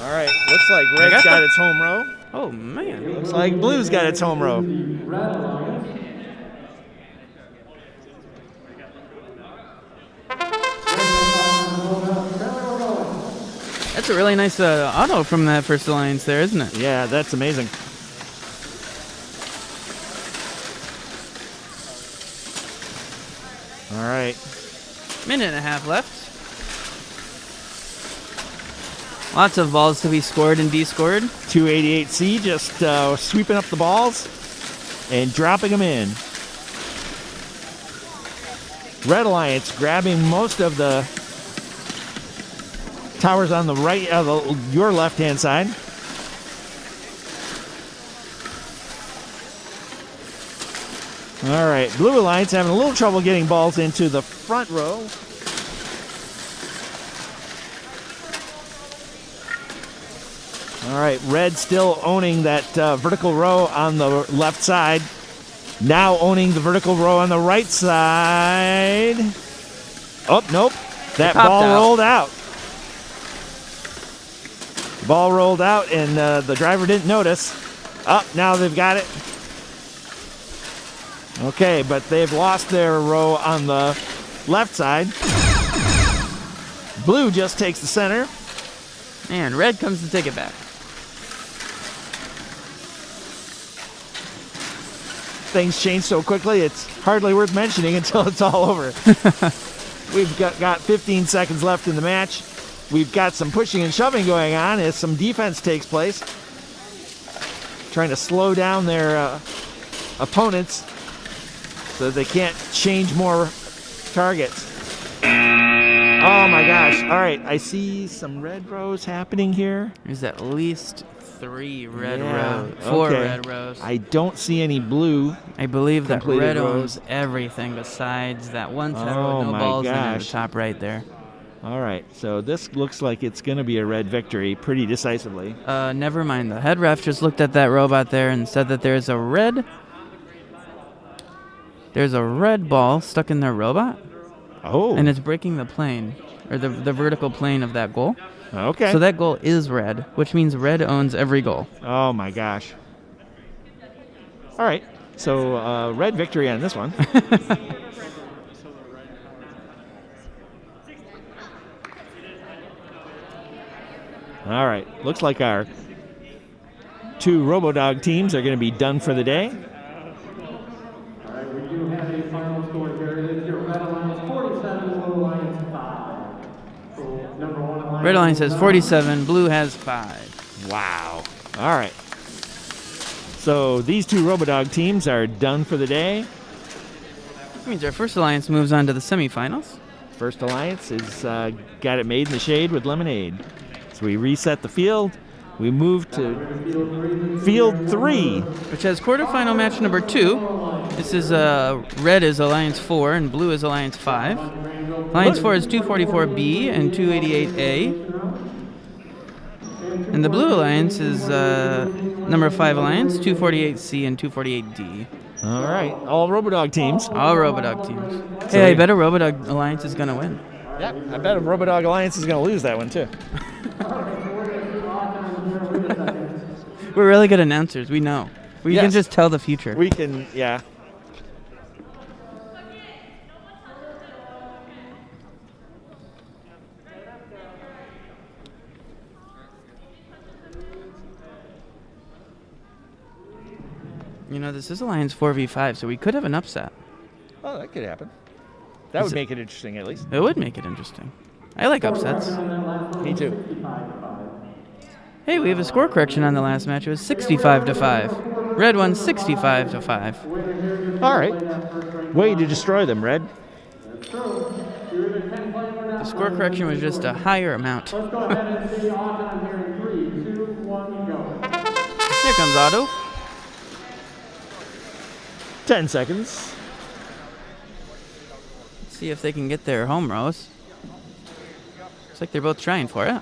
All right. Looks like Red's got its home row. Oh, man. Looks like Blue's got its home row. That's a really nice auto from that first Alliance there, isn't it? Yeah, that's amazing. All right. Minute and a half left. Lots of balls to be scored and de-scored. 288C just sweeping up the balls and dropping them in. Red Alliance grabbing most of the towers on the right, your left-hand side. All right, Blue Alliance having a little trouble getting balls into the front row. All right, Red still owning that vertical row on the left side. Now owning the vertical row on the right side. Oh, nope. That ball rolled out. Ball rolled out, and the driver didn't notice. Oh, now they've got it. Okay, but they've lost their row on the left side. Blue just takes the center. And red comes to take it back. Things change so quickly, it's hardly worth mentioning until it's all over. We've got 15 seconds left in the match. We've got some pushing and shoving going on as some defense takes place. Trying to slow down their opponents so that they can't change more targets. Oh my gosh. All right, I see some red rows happening here. There's at least 3 red Yeah, rows. 4 okay. red rows. I don't see any blue. I believe that completed red rows. owns everything besides that one set Oh with no my balls in it at the gosh. top right there. All right, so this looks like it's going to be a red victory pretty decisively. Never mind. The head ref just looked at that robot there and said that there's a red ball stuck in their robot, Oh, and it's breaking the plane, or the vertical plane of that goal. okay. So that goal is red, which means red owns every goal. Oh my gosh. All right, so red victory on this one. All right, looks like our 2 RoboDog teams are going to be done for the day. All right, we do have a final score here. It is your Red Alliance 47, Blue Alliance 5. So number 1 Alliance. Red Alliance has 47, blue has 5. Wow. All right. So these 2 RoboDog teams are done for the day. That means our first alliance moves on to the semifinals. First Alliance is got it made in the shade with lemonade. So we reset the field. We move to field 3. Which has quarterfinal match number 2. This is red is Alliance 4 and blue is Alliance 5. Alliance 4 is 244B and 288A. And the blue alliance is number 5 alliance, 248C and 248D. All right, all RoboDog teams. All RoboDog teams. Hey, I bet a RoboDog alliance is going to win. Yeah, I bet a RoboDog Alliance is going to lose that one too. We're really good announcers. We know. We can Yes. just tell the future. We can, yeah. You know, this is Alliance 4v5, so we could have an upset. Oh, that could happen. That Is would it- make it interesting at least. It would make it interesting. I like upsets. Me too. Hey, we have a score correction on the last match. It was 65-5. Red won 65-5. All right. Way to destroy them, Red. The score correction was just a higher amount. Let's go ahead and see Autumn here in 3, 2, 1, go. Here comes Otto. 10 seconds. Let's see if they can get their home rows. Looks like they're both trying for it.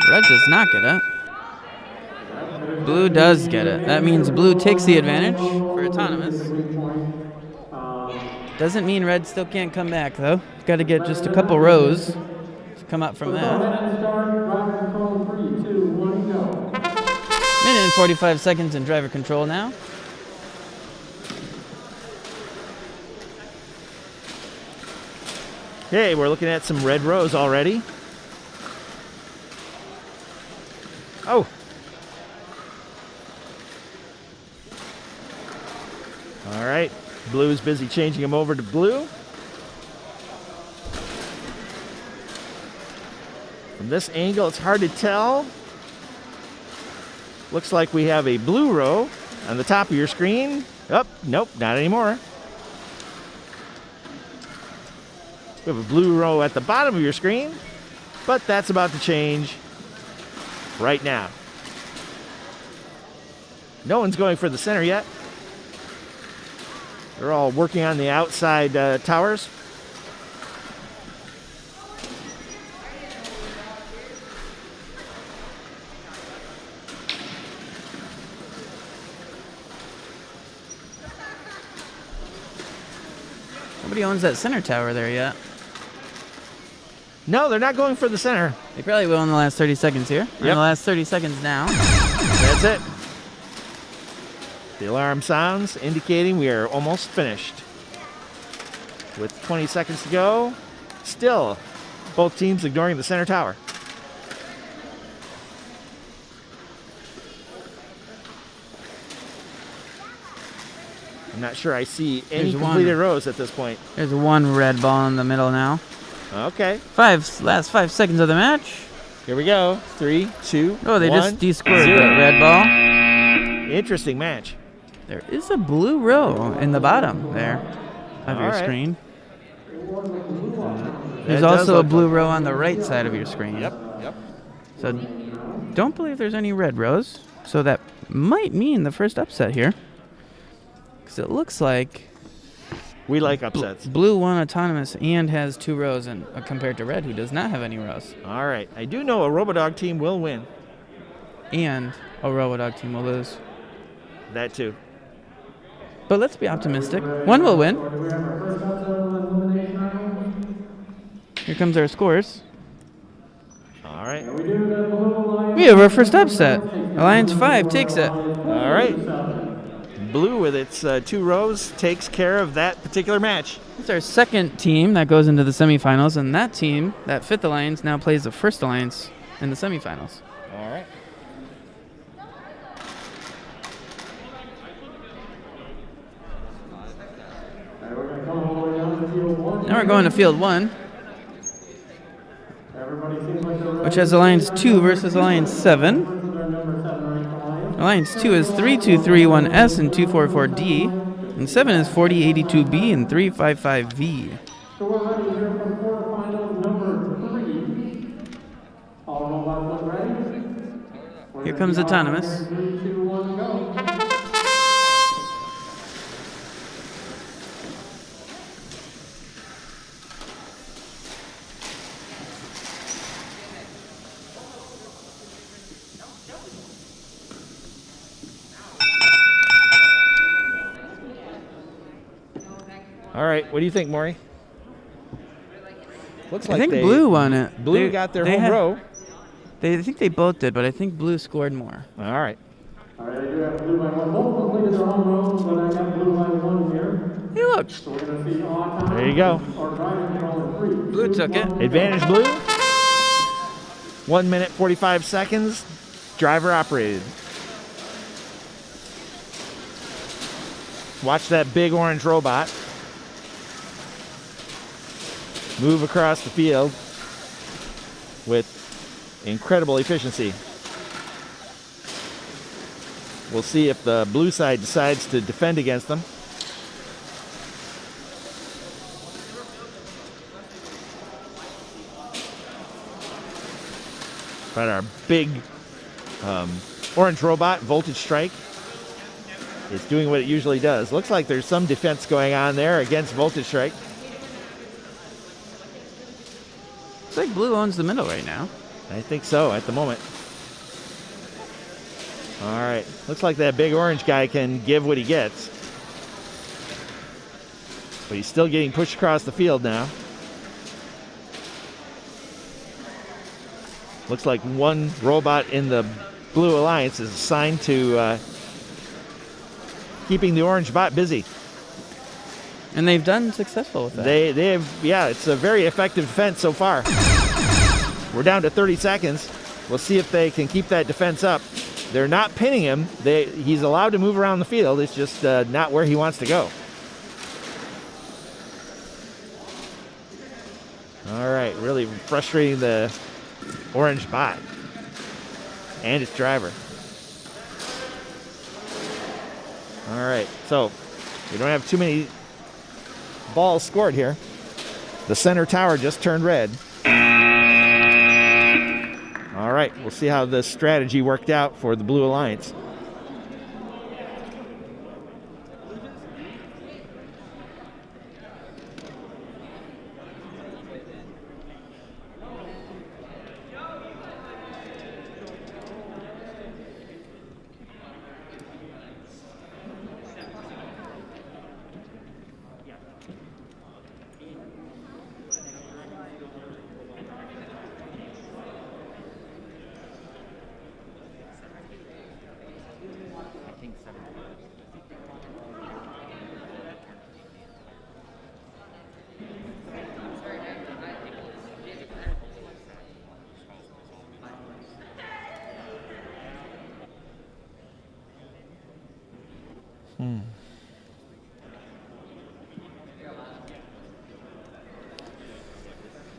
Red does not get it. Blue does get it. That means blue takes the advantage for autonomous. Doesn't mean red still can't come back, though. Got to get just a couple rows to come up from that. Minute and 45 seconds in driver control now. Okay, we're looking at some red rows already. Oh. All right. Blue's busy changing them over to blue. From this angle, it's hard to tell. Looks like we have a blue row on the top of your screen. Oh, nope, not anymore. We have a blue row at the bottom of your screen, but that's about to change right now. No one's going for the center yet. They're all working on the outside towers. Nobody owns that center tower there yet. No, they're not going for the center. They probably will in the last 30 seconds here. We're in Yep. the last 30 seconds now. That's it. The alarm sounds, indicating we are almost finished. with 20 seconds to go. Still, both teams ignoring the center tower. I'm not sure I see any There's completed one. rows at this point. There's one red ball in the middle now. Okay, Last 5 seconds of the match. here we go. 3, 2, Oh, they 1, just de-scored 0. the red ball. Interesting match. There is a blue row in the bottom there of your All right. screen. That There's does also a look blue like- row on the right side of your screen. Yep. So don't believe there's any red rows. So that might mean the first upset here. Because it looks like We like upsets. blue won autonomous and has 2 rows compared to red, who does not have any rows. All right. I do know a Robodog team will win. And a Robodog team will lose. That too. But let's be optimistic. One will win. Here comes our scores. All right. We have our first upset. Alliance 5 takes it. All right. Blue with its 2 rows takes care of that particular match. It's our second team that goes into the semifinals, and that team, that 5th alliance, now plays the 1st alliance in the semifinals. All right. Now we're going to field 1, which has Alliance 2 versus Alliance 7. Alliance 2 is 3231S and 244D, and 7 is 4082B and 355V. So we're ready here for quarterfinals number 3. All robots look ready? Here comes Autonomous. 3, 2, 1, go. All right. What do you think, Maury? Looks I like think they, Blue won it. Blue got their home row. I think they both did, but I think Blue scored more. All right. All right, I do have blue by 1. Both completed their own rows, but I got blue by 1 here. Hey, look. So we're going to see autonomous There you go. or driving control in 3. Blue took it. Advantage Blue. 1 minute 45 seconds. Driver operated. Watch that big orange robot move across the field with incredible efficiency. We'll see if the blue side decides to defend against them. But our big orange robot, Voltage Strike, is doing what it usually does. Looks like there's some defense going on there against Voltage Strike. Looks like Blue owns the middle right now. I think so at the moment. All right. Looks like that big orange guy can give what he gets. But he's still getting pushed across the field now. Looks like one robot in the Blue Alliance is assigned to keeping the orange bot busy. And they've done successful with that. They have, yeah, it's a very effective defense so far. We're down to 30 seconds. We'll see if they can keep that defense up. They're not pinning him. He's allowed to move around the field. It's just not where he wants to go. All right, really frustrating the orange bot and its driver. All right, so we don't have too many balls scored here. The center tower just turned red. All right, we'll see how this strategy worked out for the Blue Alliance.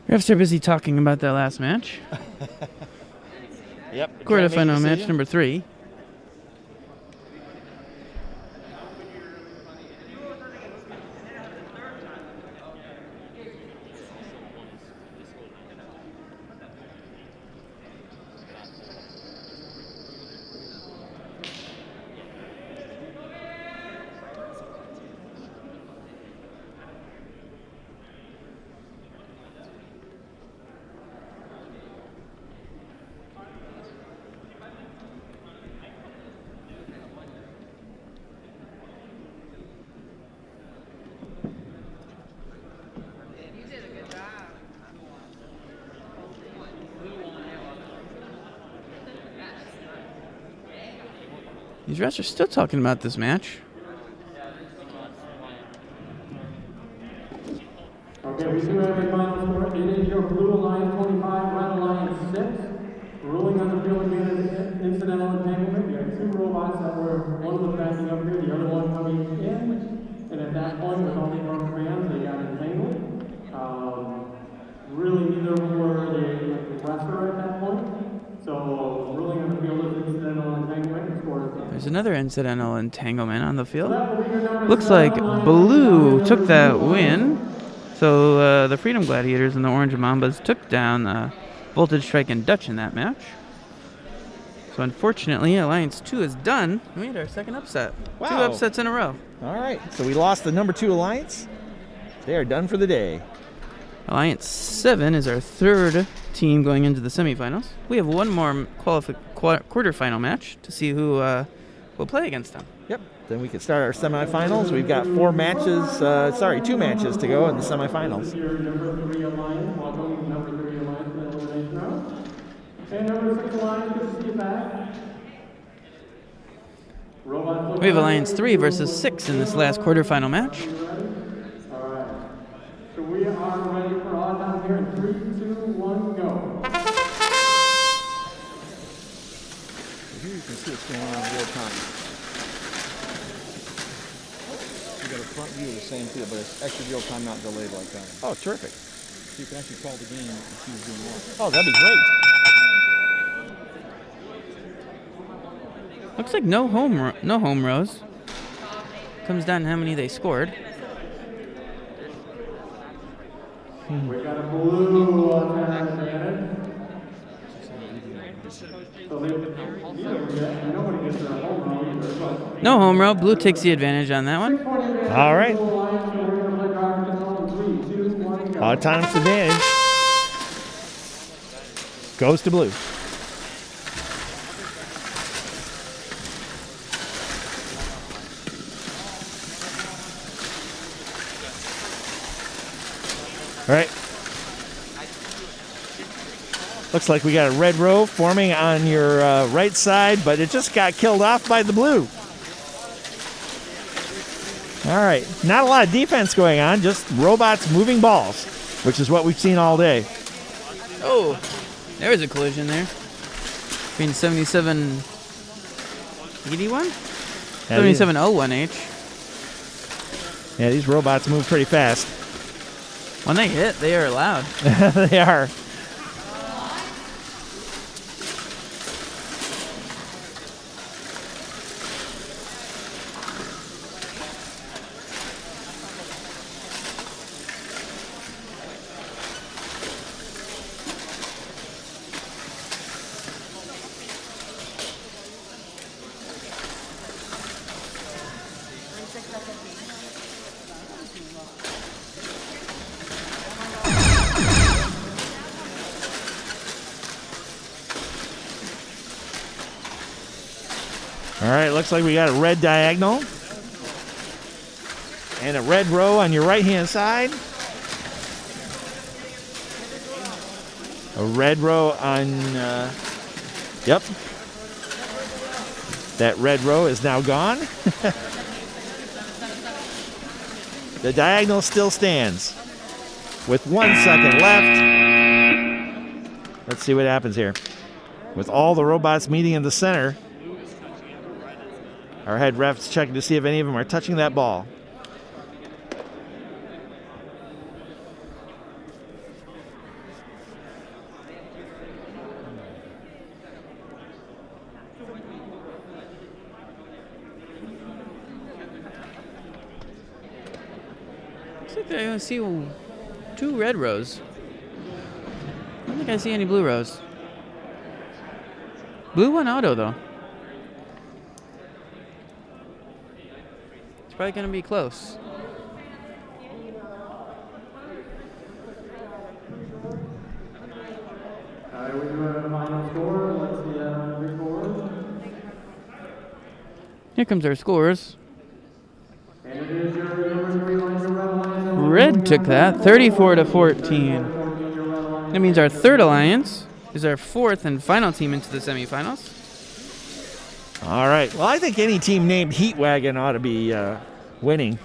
Refs are busy talking about that last match. Yep. Quarterfinal match number 3. These refs are still talking about this match. Okay, we do have a final score. It is your blue alliance 25, red alliance 6. Ruling on the field again, incidental entanglement. You have 2 robots that were, one was backing up here, the other one coming in. And at that point, with all the wrong commands, they got entangled. Really, neither of them were the aggressor at that point. So, ruling on the field is incidental entanglement. There's another incidental entanglement on the field. Looks like blue took that win. So the Freedom Gladiators and the Orange Mambas took down Voltage Strike and Dutch in that match. So unfortunately, Alliance 2 is done. We had our second upset. Wow. 2 upsets in a row. All right, so we lost the number 2 alliance. They are done for the day. Alliance 7 is our third team going into the semifinals. We have one more quarterfinal match to see who will play against them. Yep. Then we can start our semifinals. We've got 2 matches to go in the semifinals. Your number 3 alliance, welcome number 3 alliance in the elimination round. And number 6 alliance, good to see you back. We have Alliance 3 versus 6 in this last quarterfinal match. All right. So we are ready for all down here in 3, 2, 1, go. Here you can see what's going on in real time. You got a front view of the same field, but it's actually real time, not delayed like that. Oh, terrific. So you can actually call the game and see who's doing what. Oh, that'd be great. Looks like no home rows. Comes down to how many they scored. We got a blue advantage. So nobody gets their home row either. No home row. Blue takes the advantage on that one. All right. Autonomous advantage goes to blue. All right. Looks like we got a red row forming on your right side, but it just got killed off by the blue. All right. Not a lot of defense going on, just robots moving balls, which is what we've seen all day. Oh, there was a collision there. Between 7781? 7701H. Yeah, these robots move pretty fast. When they hit, they are loud. They are. All right, looks like we got a red diagonal and a red row on your right-hand side. A red row on, yep. That red row is now gone. The diagonal still stands with 1 second left. Let's see what happens here. With all the robots meeting in the center. Our head ref's checking to see if any of them are touching that ball. Looks like I see 2 red rows. I don't think I see any blue rows. Blue one auto though. It's probably gonna be close. Alright, we do have a final score. Let's see the board. Here comes our scores. And it is your number 3 line, your red line. Red took that, 34-14. That means our third alliance is our 4th and final team into the semifinals. All right. Well, I think any team named Heat Wagon ought to be winning.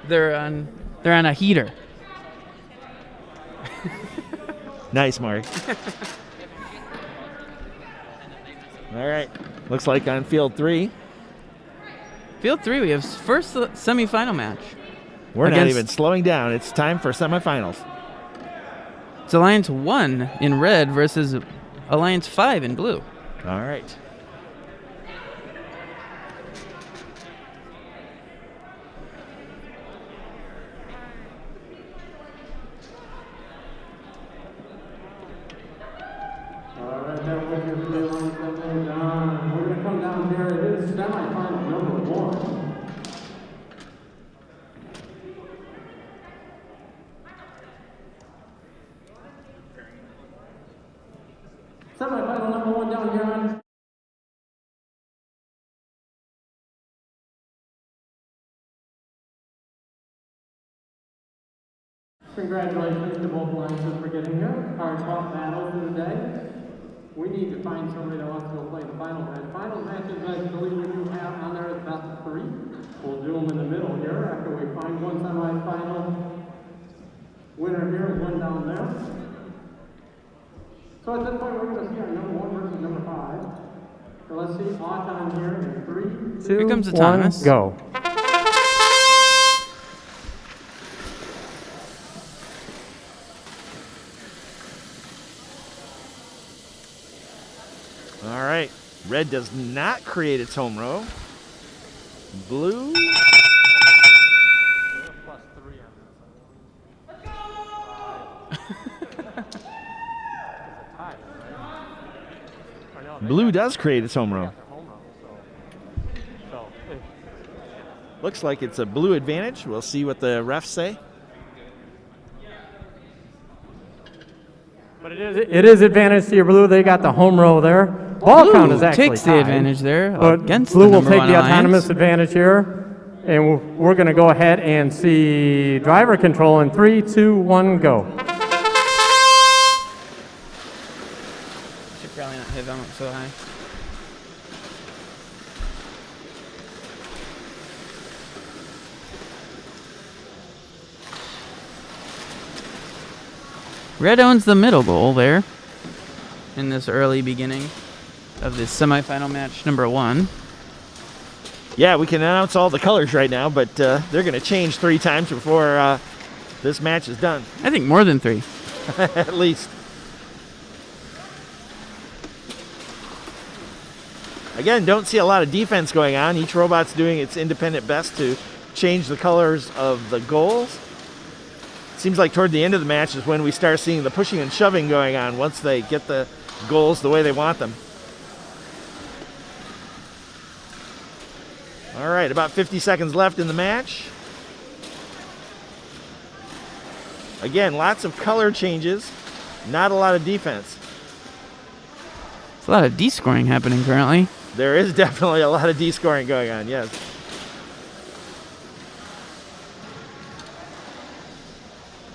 They're on a heater. Nice, Mark. All right. Looks like on field 3. Field 3, we have first semifinal match. We're not Against- even slowing down. It's time for semifinals. It's Alliance 1 in red versus Alliance 5 in blue. All right. Alright, that was your 3 lines coming down. We're going to come down here. It is semifinal number 1. Semifinal number 1 down here on. Congratulations to both alliances for getting here. Our top battles of the day. We need to find somebody that wants to go play the final match. Final matches, I believe we do have on there is best of 3. We'll do them in the middle here after we find one semifinal winner here and one down there. So at this point, we're going to see our number 1 versus number 5. So let's see, Autumn here in 3, 2, Here comes the 1, Thomas. go. All right. Red does not create its home row. Blue. Blue does create its home row. Looks like it's a blue advantage. We'll see what the refs say. But it is advantage to your blue. They got the home row there. Ball count is actually takes the tied, advantage there but against blue the will number take 1 the alliance. autonomous advantage here, and we're going to go ahead and see driver control in 3, 2, 1, go. Should probably not hit them up so high. Red owns the middle goal there in this early beginning of this semifinal match number 1. Yeah, we can announce all the colors right now, but they're going to change 3 times before this match is done. I think more than 3. At least. Again, don't see a lot of defense going on. Each robot's doing its independent best to change the colors of the goals. Seems like toward the end of the match is when we start seeing the pushing and shoving going on once they get the goals the way they want them. All right, about 50 seconds left in the match. Again, lots of color changes, not a lot of defense. There's a lot of D-scoring happening currently. There is definitely a lot of D-scoring going on, yes.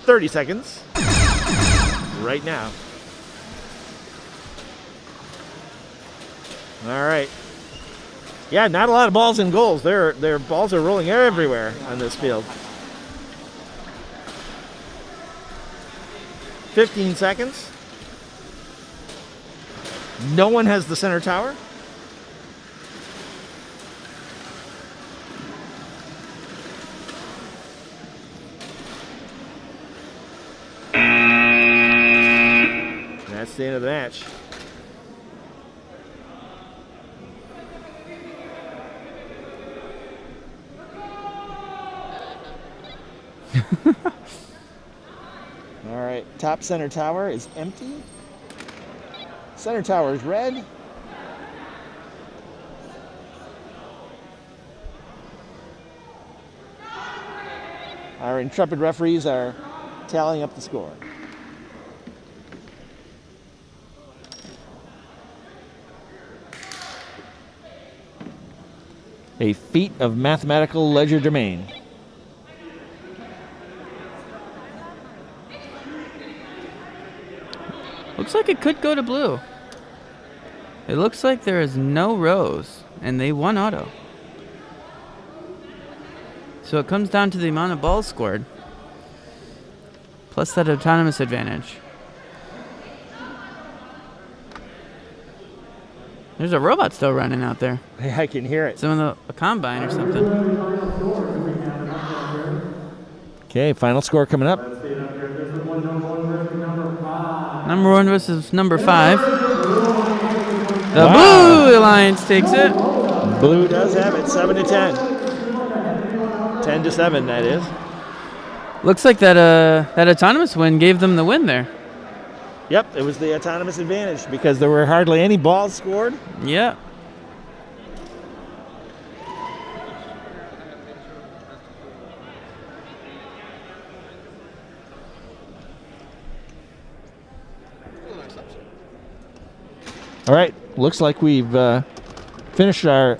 "30 seconds. Right now. All right. Yeah, not a lot of balls in goals. Their balls are rolling everywhere on this field. 15 seconds. No one has the center tower. the end of the match. All right, top center tower is empty. Center tower is red. Our intrepid referees are tallying up the score. A feat of mathematical legerdemain. Looks like it could go to blue. It looks like there is no rows, and they won auto. So it comes down to the amount of balls scored, plus that autonomous advantage. There's a robot still running out there. I can hear it. Some of a combine or something. Okay, final score coming up. Number 1 versus number 5. The Wow. Blue Alliance takes it. Blue does have it, 7-10. 10-7, that is. Looks like that autonomous win gave them the win there. Yep, it was the autonomous advantage because there were hardly any balls scored. Yeah. All right, looks like we've finished our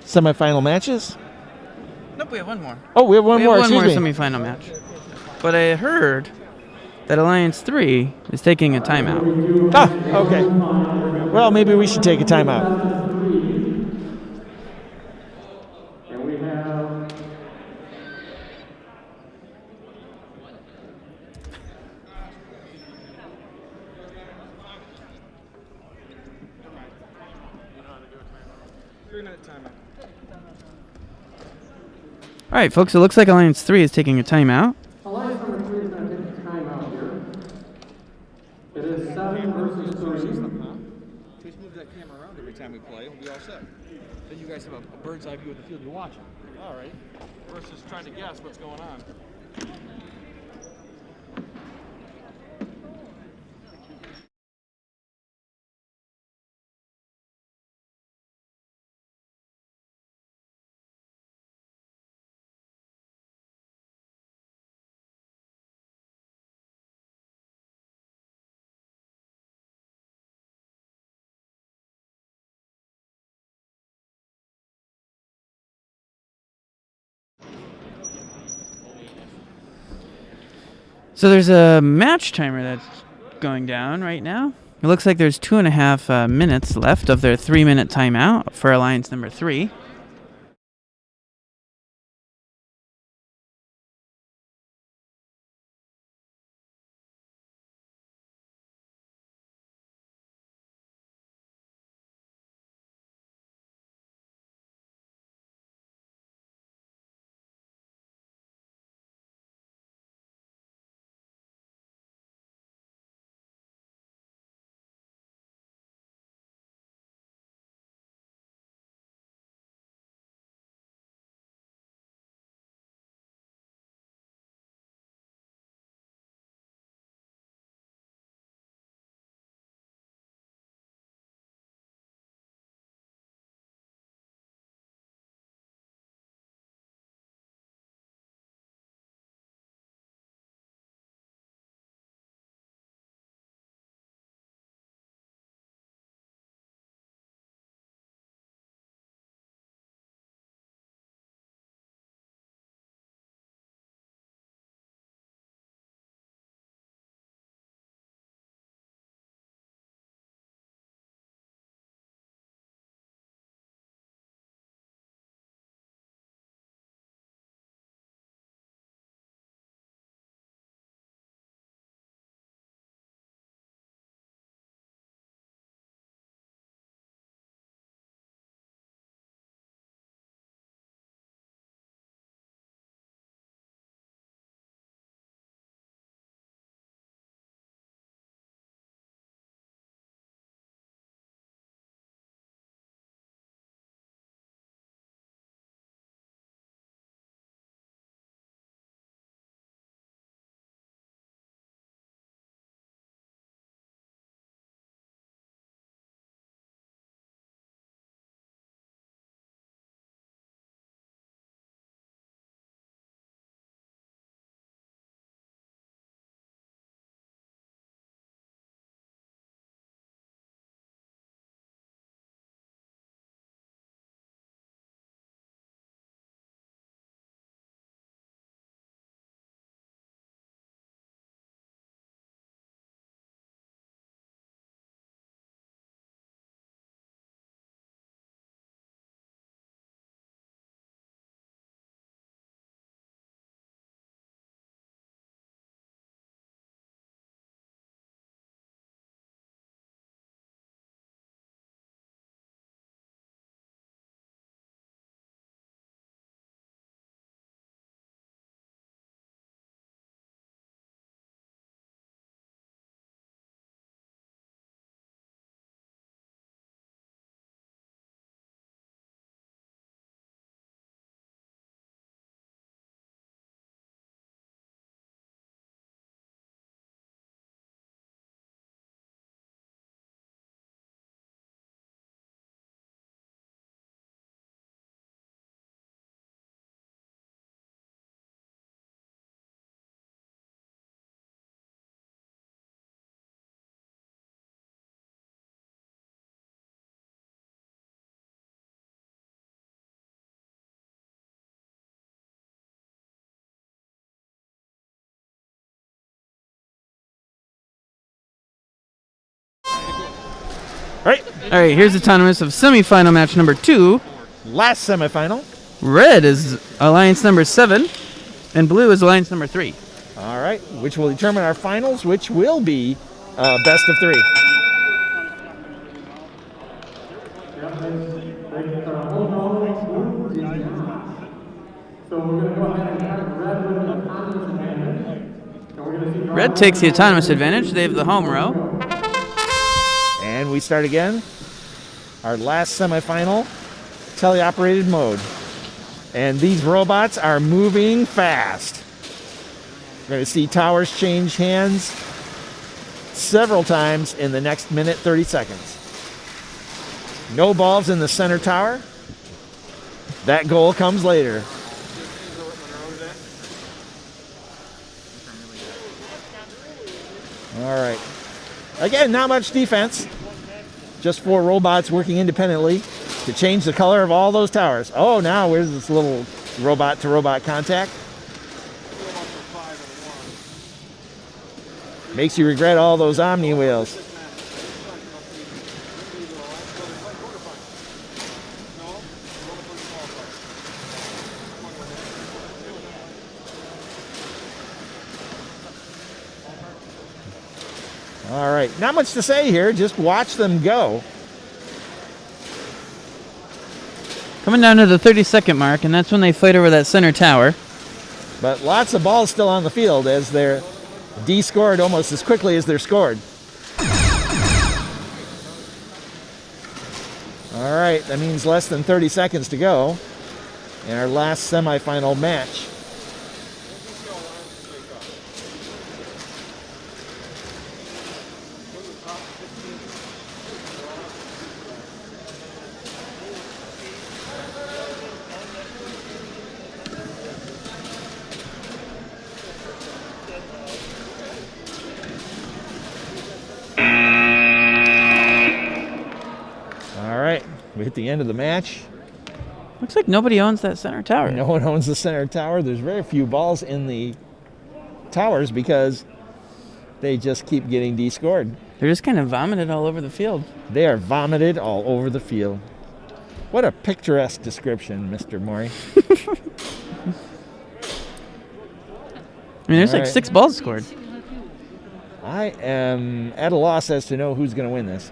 semifinal matches. Nope, we have one more. Oh, we have one more. One more Excuse me. semifinal match. But I heard that Alliance 3 is taking a timeout. Ah, okay. Well, maybe we should take a timeout. And we have All right, folks, it looks like Alliance 3 is taking a timeout. Alliance number 3 is going to take a timeout here. It is 7 versus 3. Please move that camera around every time we play, and we'll be all set. Then you guys have a bird's eye view of the field you're watching. All right. Versus trying to guess what's going on. So there's a match timer that's going down right now. It looks like there's 2.5 minutes left of their 3-minute timeout for Alliance number 3. All right, here's the autonomous of semifinal match number 2. Last semifinal. Red is alliance number 7, and blue is alliance number 3. All right, which will determine our finals, which will be best of 3. So we're going to go ahead and have red with the autonomous advantage. And we're going to see Red takes the autonomous advantage. They have the home row. And we start again. Our last semifinal, teleoperated mode. And these robots are moving fast. We're going to see towers change hands several times in the next minute, 30 seconds. No balls in the center tower. That goal comes later. All right. Again, not much defense. Just 4 robots working independently to change the color of all those towers. Oh, now where's this little robot-to-robot contact? Makes you regret all those Omni wheels. All right, not much to say here. Just watch them go. Coming down to the 30-second mark, and that's when they fight over that center tower. But lots of balls still on the field as they're de-scored almost as quickly as they're scored. All right, that means less than 30 seconds to go in our last semifinal match. We hit the end of the match. Looks like nobody owns that center tower. No one owns the center tower. There's very few balls in the towers because they just keep getting de-scored. They're just kind of vomited all over the field. They are vomited all over the field. What a picturesque description, Mr. Maury. I mean, there's like 6 balls scored. I am at a loss as to know who's going to win this.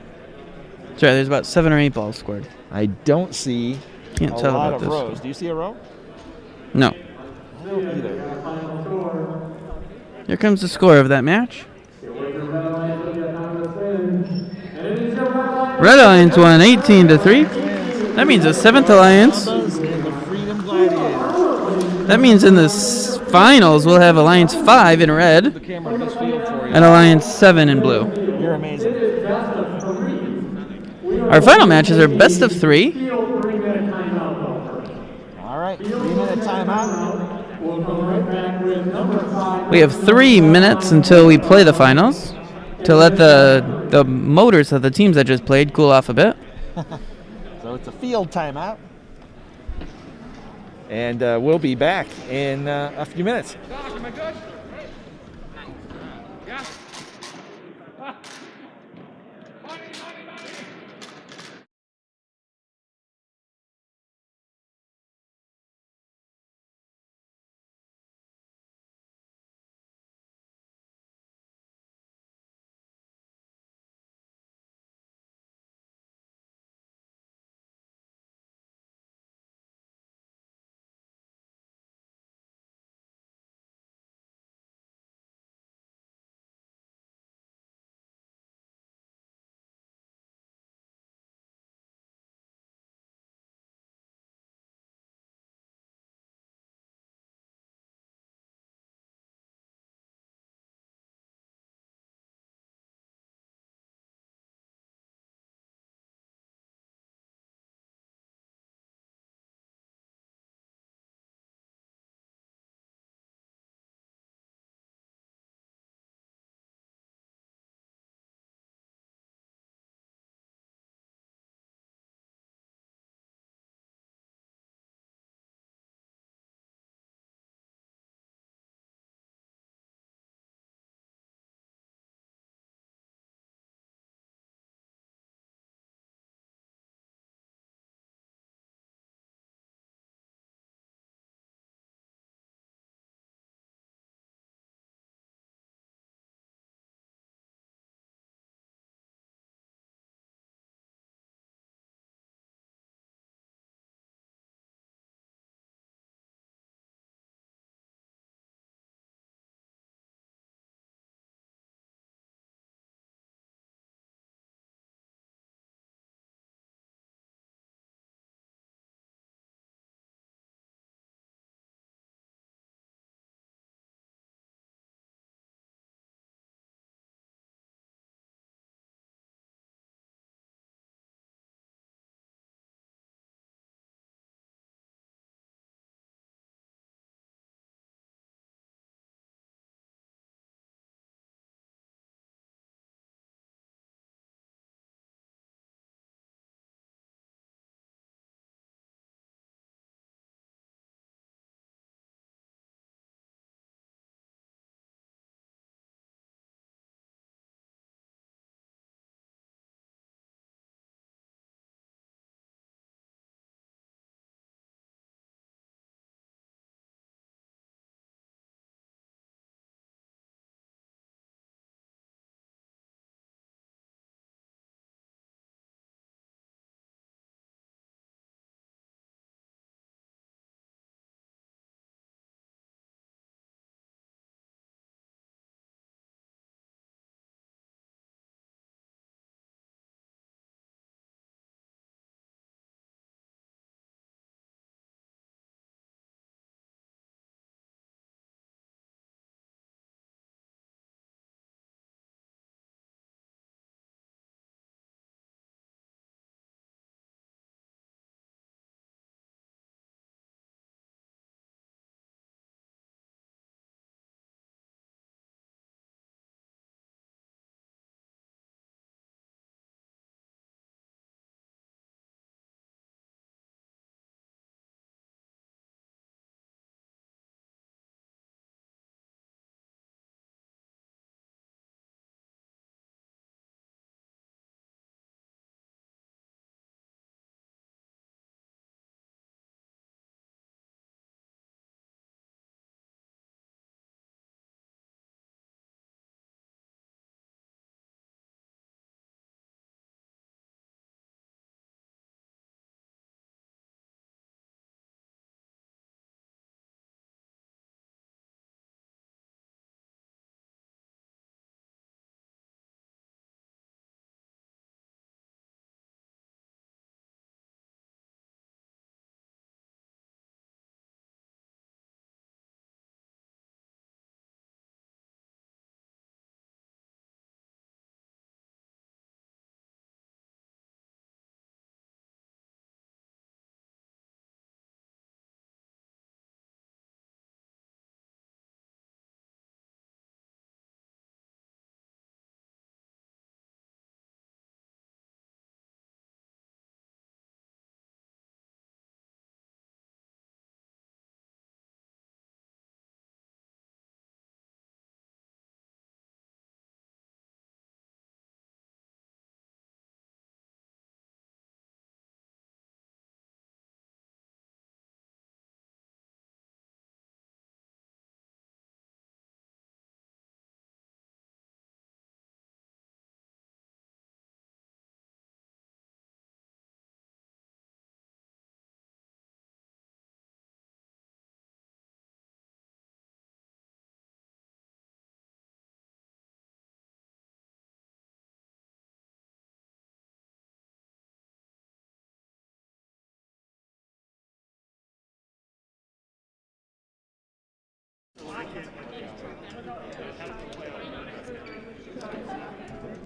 That's right, there's about 7 or 8 balls scored. I don't see Can't a tell lot about of this. rows. Do you see a row? No. Here comes the score of that match. Red Alliance won 18-3. That means the 7th Alliance. That means in the finals we'll have Alliance 5 in red and Alliance 7 in blue. You're amazing. Our final matches are best of 3. All right, 3-minute timeout. We have 3 minutes until we play the finals to let the motors of the teams that just played cool off a bit. So it's a field timeout. And we'll be back in a few minutes. Doc, am I good? Yeah.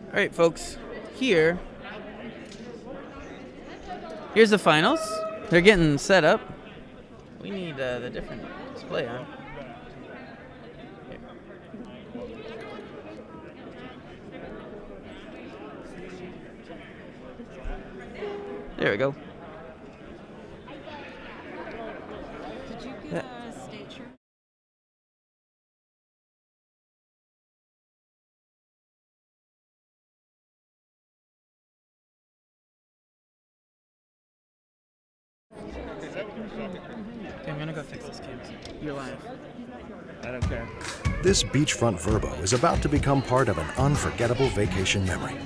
All right, folks. Here's the finals. They're getting set up. We need the different display on. Here. There we go. Did you get a state shirt? Okay, I'm gonna go fix this camera. You're live. I don't care. This beachfront Verbo is about to become part of an unforgettable vacation memory.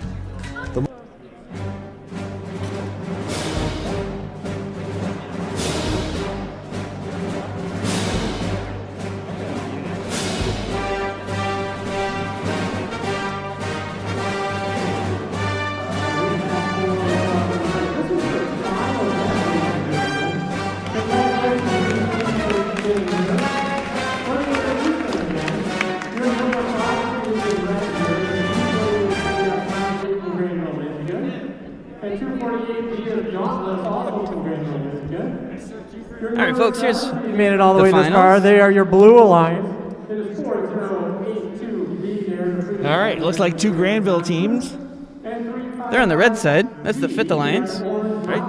All right, folks. Here's You made it all the way this finals. far. They are your blue Alliance. All right, looks like two Grandville teams. They're on the red side. That's the 5th Alliance. Right.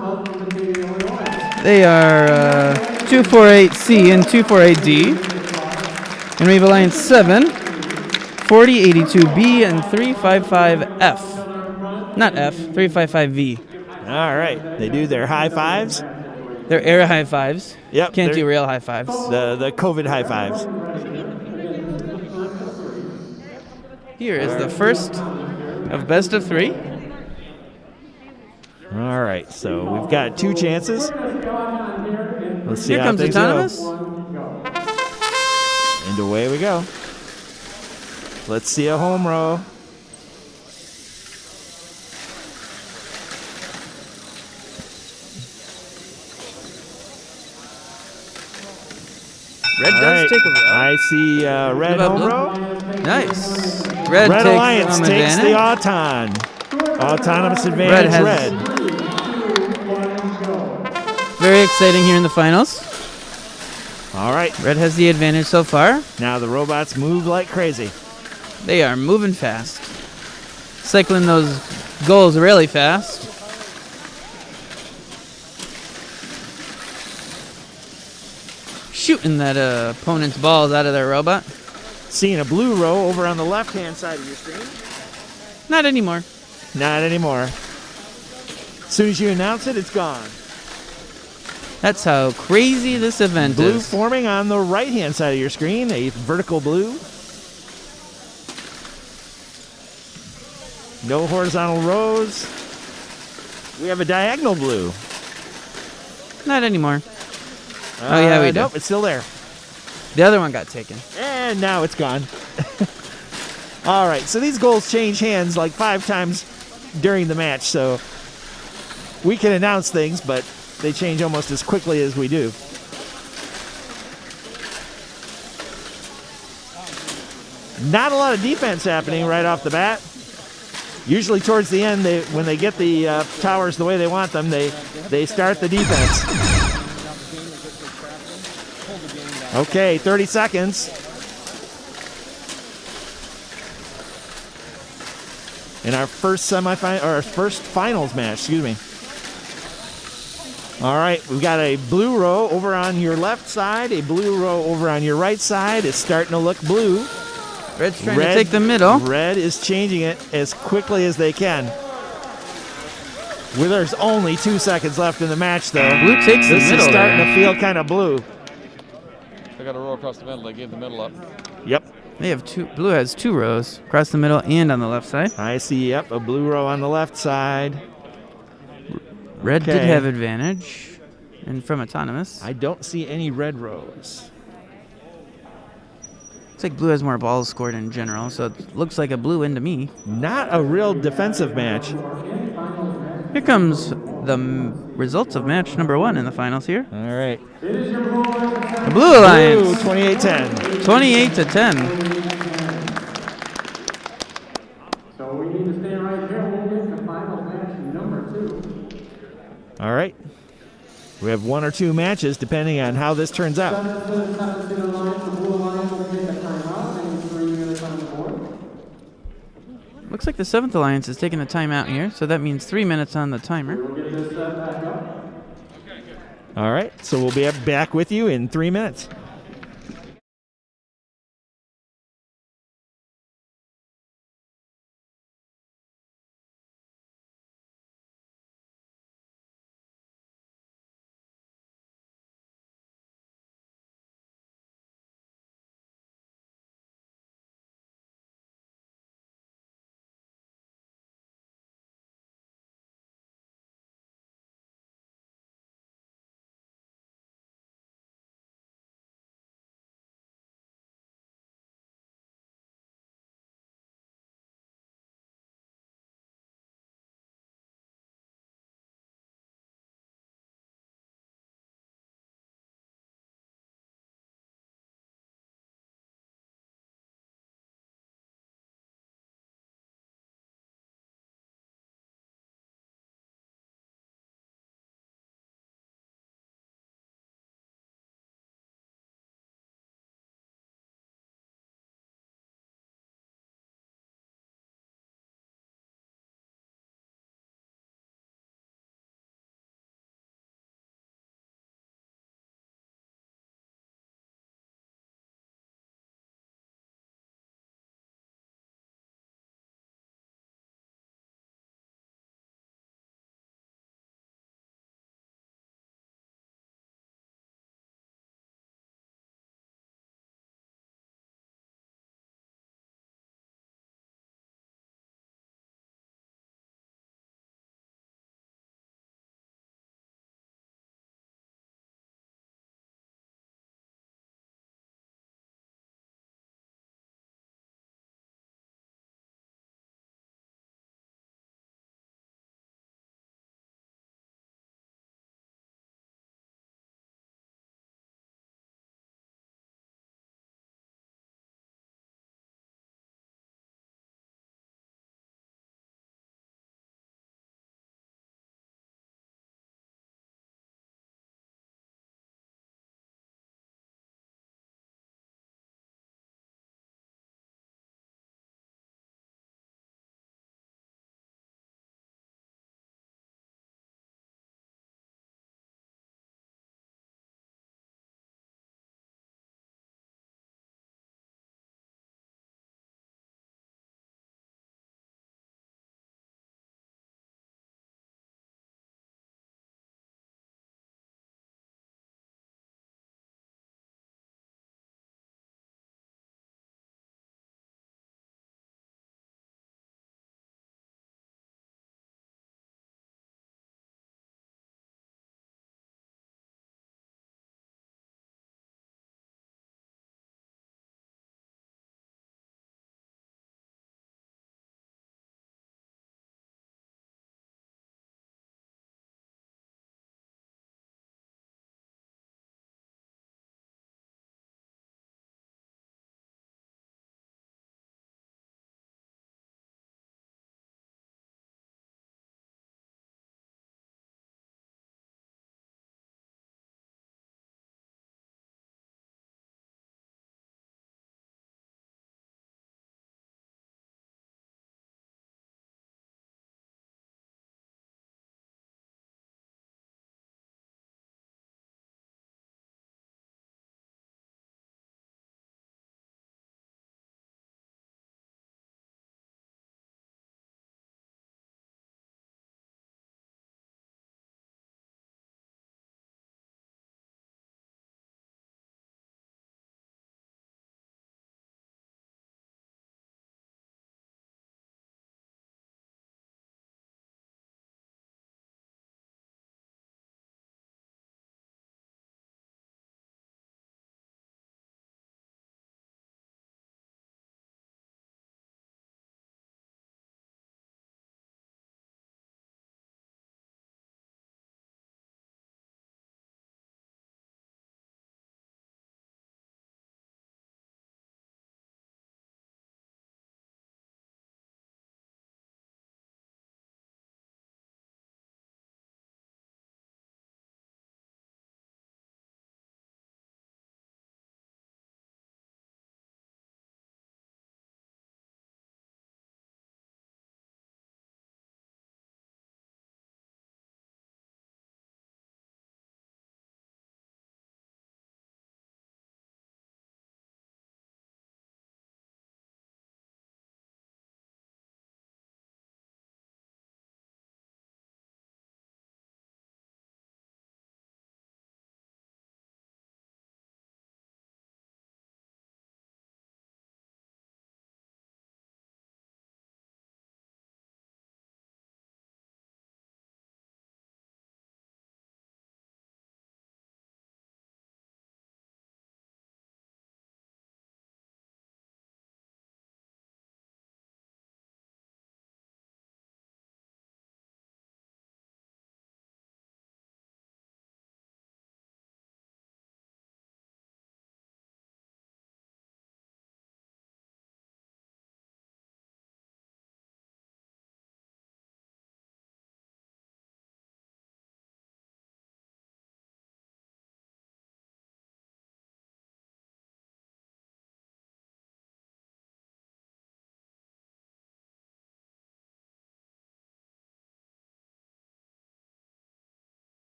They are 248C and 248D. And we have Alliance 7, 4082B, and 355F. Not F, 355V. All right, they do their high fives. They're air high fives. Yep, Can't they're- do real high fives. The COVID high fives. Here is the first of best of 3. All right, so we've got 2 chances. Let's see Here how comes things Autonomous. go. And away we go. Let's see a home row. Red All does right, take a row. I see red about home blue? row. Nice. Red Red takes Alliance some takes the advantage. autonomous advantage. has- Red. Very exciting here in the finals. All right, Red has the advantage so far. now the robots move like crazy. They are moving fast. Cycling those goals really fast. Shooting that opponent's balls out of their robot. Seeing a blue row over on the left-hand side of your screen. Not anymore. Not anymore. As soon as you announce it, it's gone. That's how crazy this event Blue is. forming on the right-hand side of your screen, a vertical blue. No horizontal rows. We have a diagonal blue. Not anymore. Oh, yeah, we do. Nope, it's still there. The other one got taken. And now it's gone. All right, so these goals change hands like 5 times during the match, so we can announce things, but they change almost as quickly as we do. Not a lot of defense happening right off the bat. Usually towards the end, when they get the towers the way they want them, they start the defense. Okay, 30 seconds. In our first semifinal, or our first finals match, excuse me. All right, we've got a blue row over on your left side, a blue row over on your right side. It's starting to look blue. Red's trying to take the middle. Red is changing it as quickly as they can. Well, there's only 2 seconds left in the match, though. Blue takes the This middle is starting there. to feel kind of blue. They got a row across the middle. They gave the middle up. Yep. They have two. Blue has 2 rows across the middle and on the left side. I see, yep, a blue row on the left side. Red did Okay. have advantage, and from autonomous. I don't see any red rows. Looks like blue has more balls scored in general, so it looks like a blue win to me. Not a real defensive match. Here comes the results of match number 1 in the finals here. All right. The Blue Alliance. 28-10. 28 to 10. So we need to stay right here. We'll get to final match number 2. All right. We have 1 or 2 matches depending on how this turns out. Looks like the 7th Alliance is taking a timeout here, so that means 3 minutes on the timer. All right. So we'll be back with you in 3 minutes.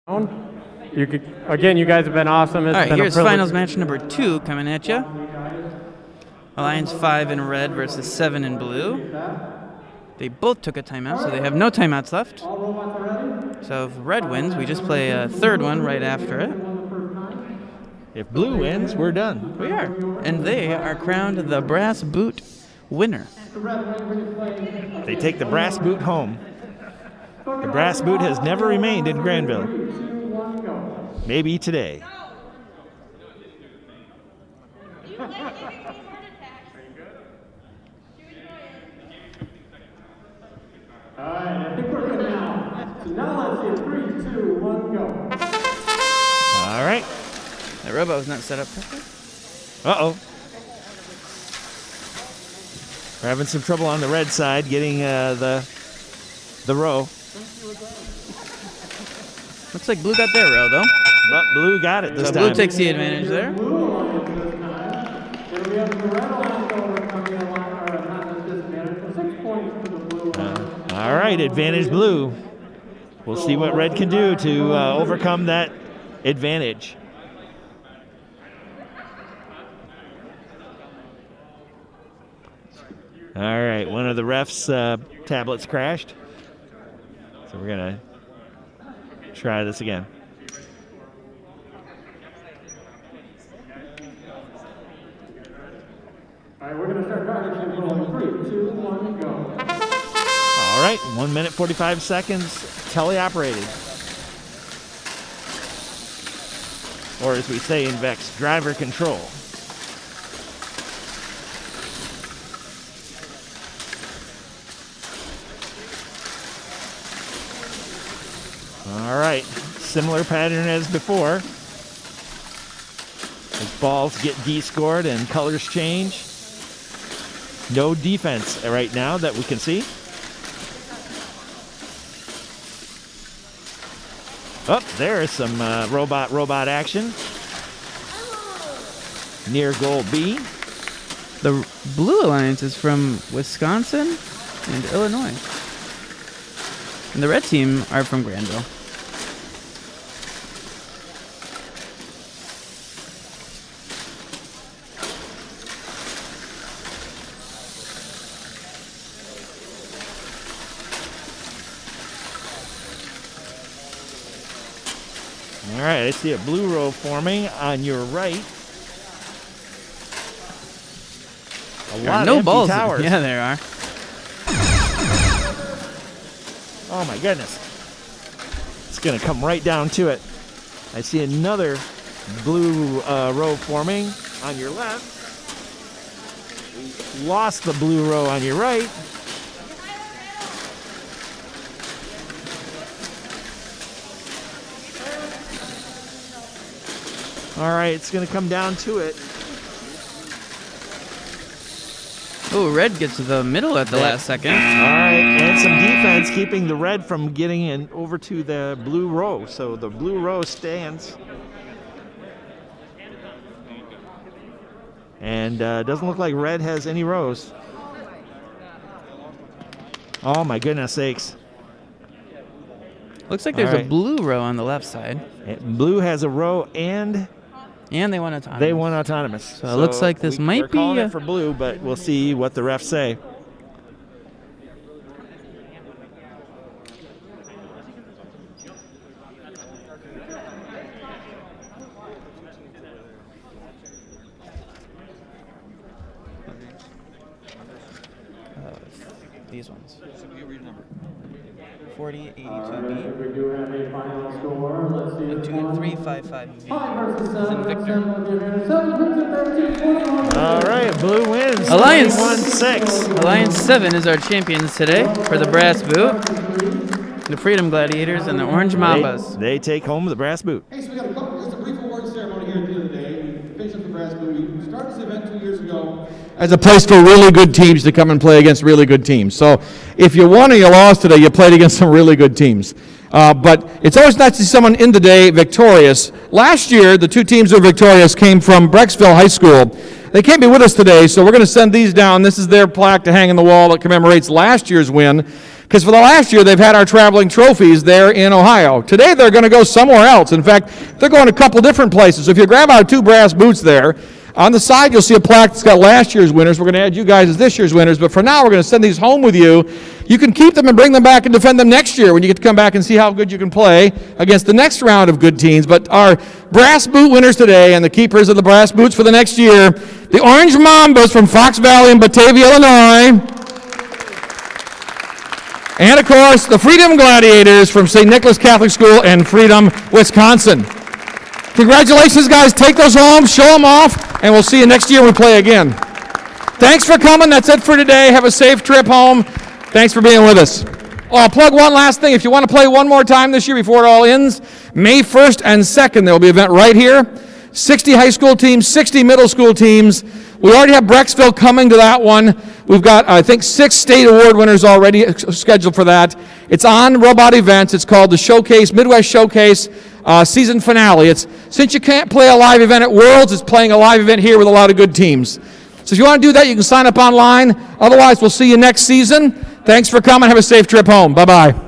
You could, again, you guys have been awesome. It's All right, been here's a privilege. finals match number 2 coming at you. Alliance 5 in red versus 7 in blue. They both took a timeout, so they have no timeouts left. So if red wins, we just play a third one right after it. If blue wins, we're done. We are. And they are crowned the brass boot winner. They take the brass boot home. The brass boot has never remained in Grandville. Maybe today. All right, I think we're good now. So now let's see, 3, 2, 1, go. All right. The robot was not set up properly. Uh-oh. We're having some trouble on the red side getting the row. Looks like blue got their row, though. But blue got it this So time. blue takes the advantage there. Blue alliance this time. It'll be up to the red alliance overcoming the alliance, or not at disadvantage, for 6 points to the blue alliance. All right, advantage blue. We'll see what red can do to overcome that advantage. All right, one of the refs' tablets crashed. So we're going to try this again. All right, we're going to start garbage rolling. 3, 2, 1, go. All right, 1 minute 45 seconds, teleoperated. Or as we say in VEX, driver control. All right, similar pattern as before. As balls get D-scored and colors change. No defense right now that we can see. Oh, there's some robot action. Near goal B. The blue alliance is from Wisconsin and Illinois. And the red team are from Grandville. All right, I see a blue row forming on your right. There are no empty balls. towers. Yeah, there are. Oh my goodness. It's gonna come right down to it. I see another blue row forming on your left. We lost the blue row on your right. All right, it's gonna come down to it. Oh, red gets to the middle at the last second. All right, and some defense keeping the red from getting in over to the blue row. So the blue row stands. And doesn't look like red has any rows. Oh my goodness sakes. Looks like there's All right. a blue row on the left side. Blue has a row and they won autonomous. they won autonomous. So it looks like this might we're calling be it for blue, but we'll see what the refs say. These ones. 40, 82B. We do have a final score. Let's see. 2355V. 5 versus 7. Victor. 13. All right, blue wins. Alliance 21-6. Alliance 7 is our champions today for the brass boot. The Freedom Gladiators and the Orange Mambas. They take home the brass boot. Hey, so we got a couple, just a brief award ceremony here at the end of the day. We finished up the brass boot. We started this event 2 years ago. As a place for really good teams to come and play against really good teams. So if you won or you lost today, you played against some really good teams. But it's always nice to see someone in the day victorious. Last year, the two teams that were victorious came from Grandville High School. They can't be with us today, so we're going to send these down. This is their plaque to hang on the wall that commemorates last year's win. Because for the last year, they've had our traveling trophies there in Ohio. Today, they're going to go somewhere else. In fact, they're going a couple different places. So if you grab out 2 brass boots there, on the side, you'll see a plaque that's got last year's winners. We're going to add you guys as this year's winners. But for now, we're going to send these home with you. You can keep them and bring them back and defend them next year when you get to come back and see how good you can play against the next round of good teams. But our brass boot winners today and the keepers of the brass boots for the next year, the Orange Mambas from Fox Valley and Batavia, Illinois. And, of course, the Freedom Gladiators from St. Nicholas Catholic School in Freedom, Wisconsin. Congratulations, guys. Take those home, show them off, and we'll see you next year when we play again. Thanks for coming. That's it for today. Have a safe trip home. Thanks for being with us. Oh, I'll plug one last thing. If you want to play one more time this year before it all ends, May 1st and 2nd, there will be an event right here. 60 high school teams, 60 middle school teams. We already have Brecksville coming to that one. We've got, I think, 6 state award winners already scheduled for that. It's on Robot Events. It's called the Showcase, Midwest Showcase season finale. It's, since you can't play a live event at Worlds, it's playing a live event here with a lot of good teams. So if you want to do that, you can sign up online. Otherwise, we'll see you next season. Thanks for coming. Have a safe trip home. Bye-bye.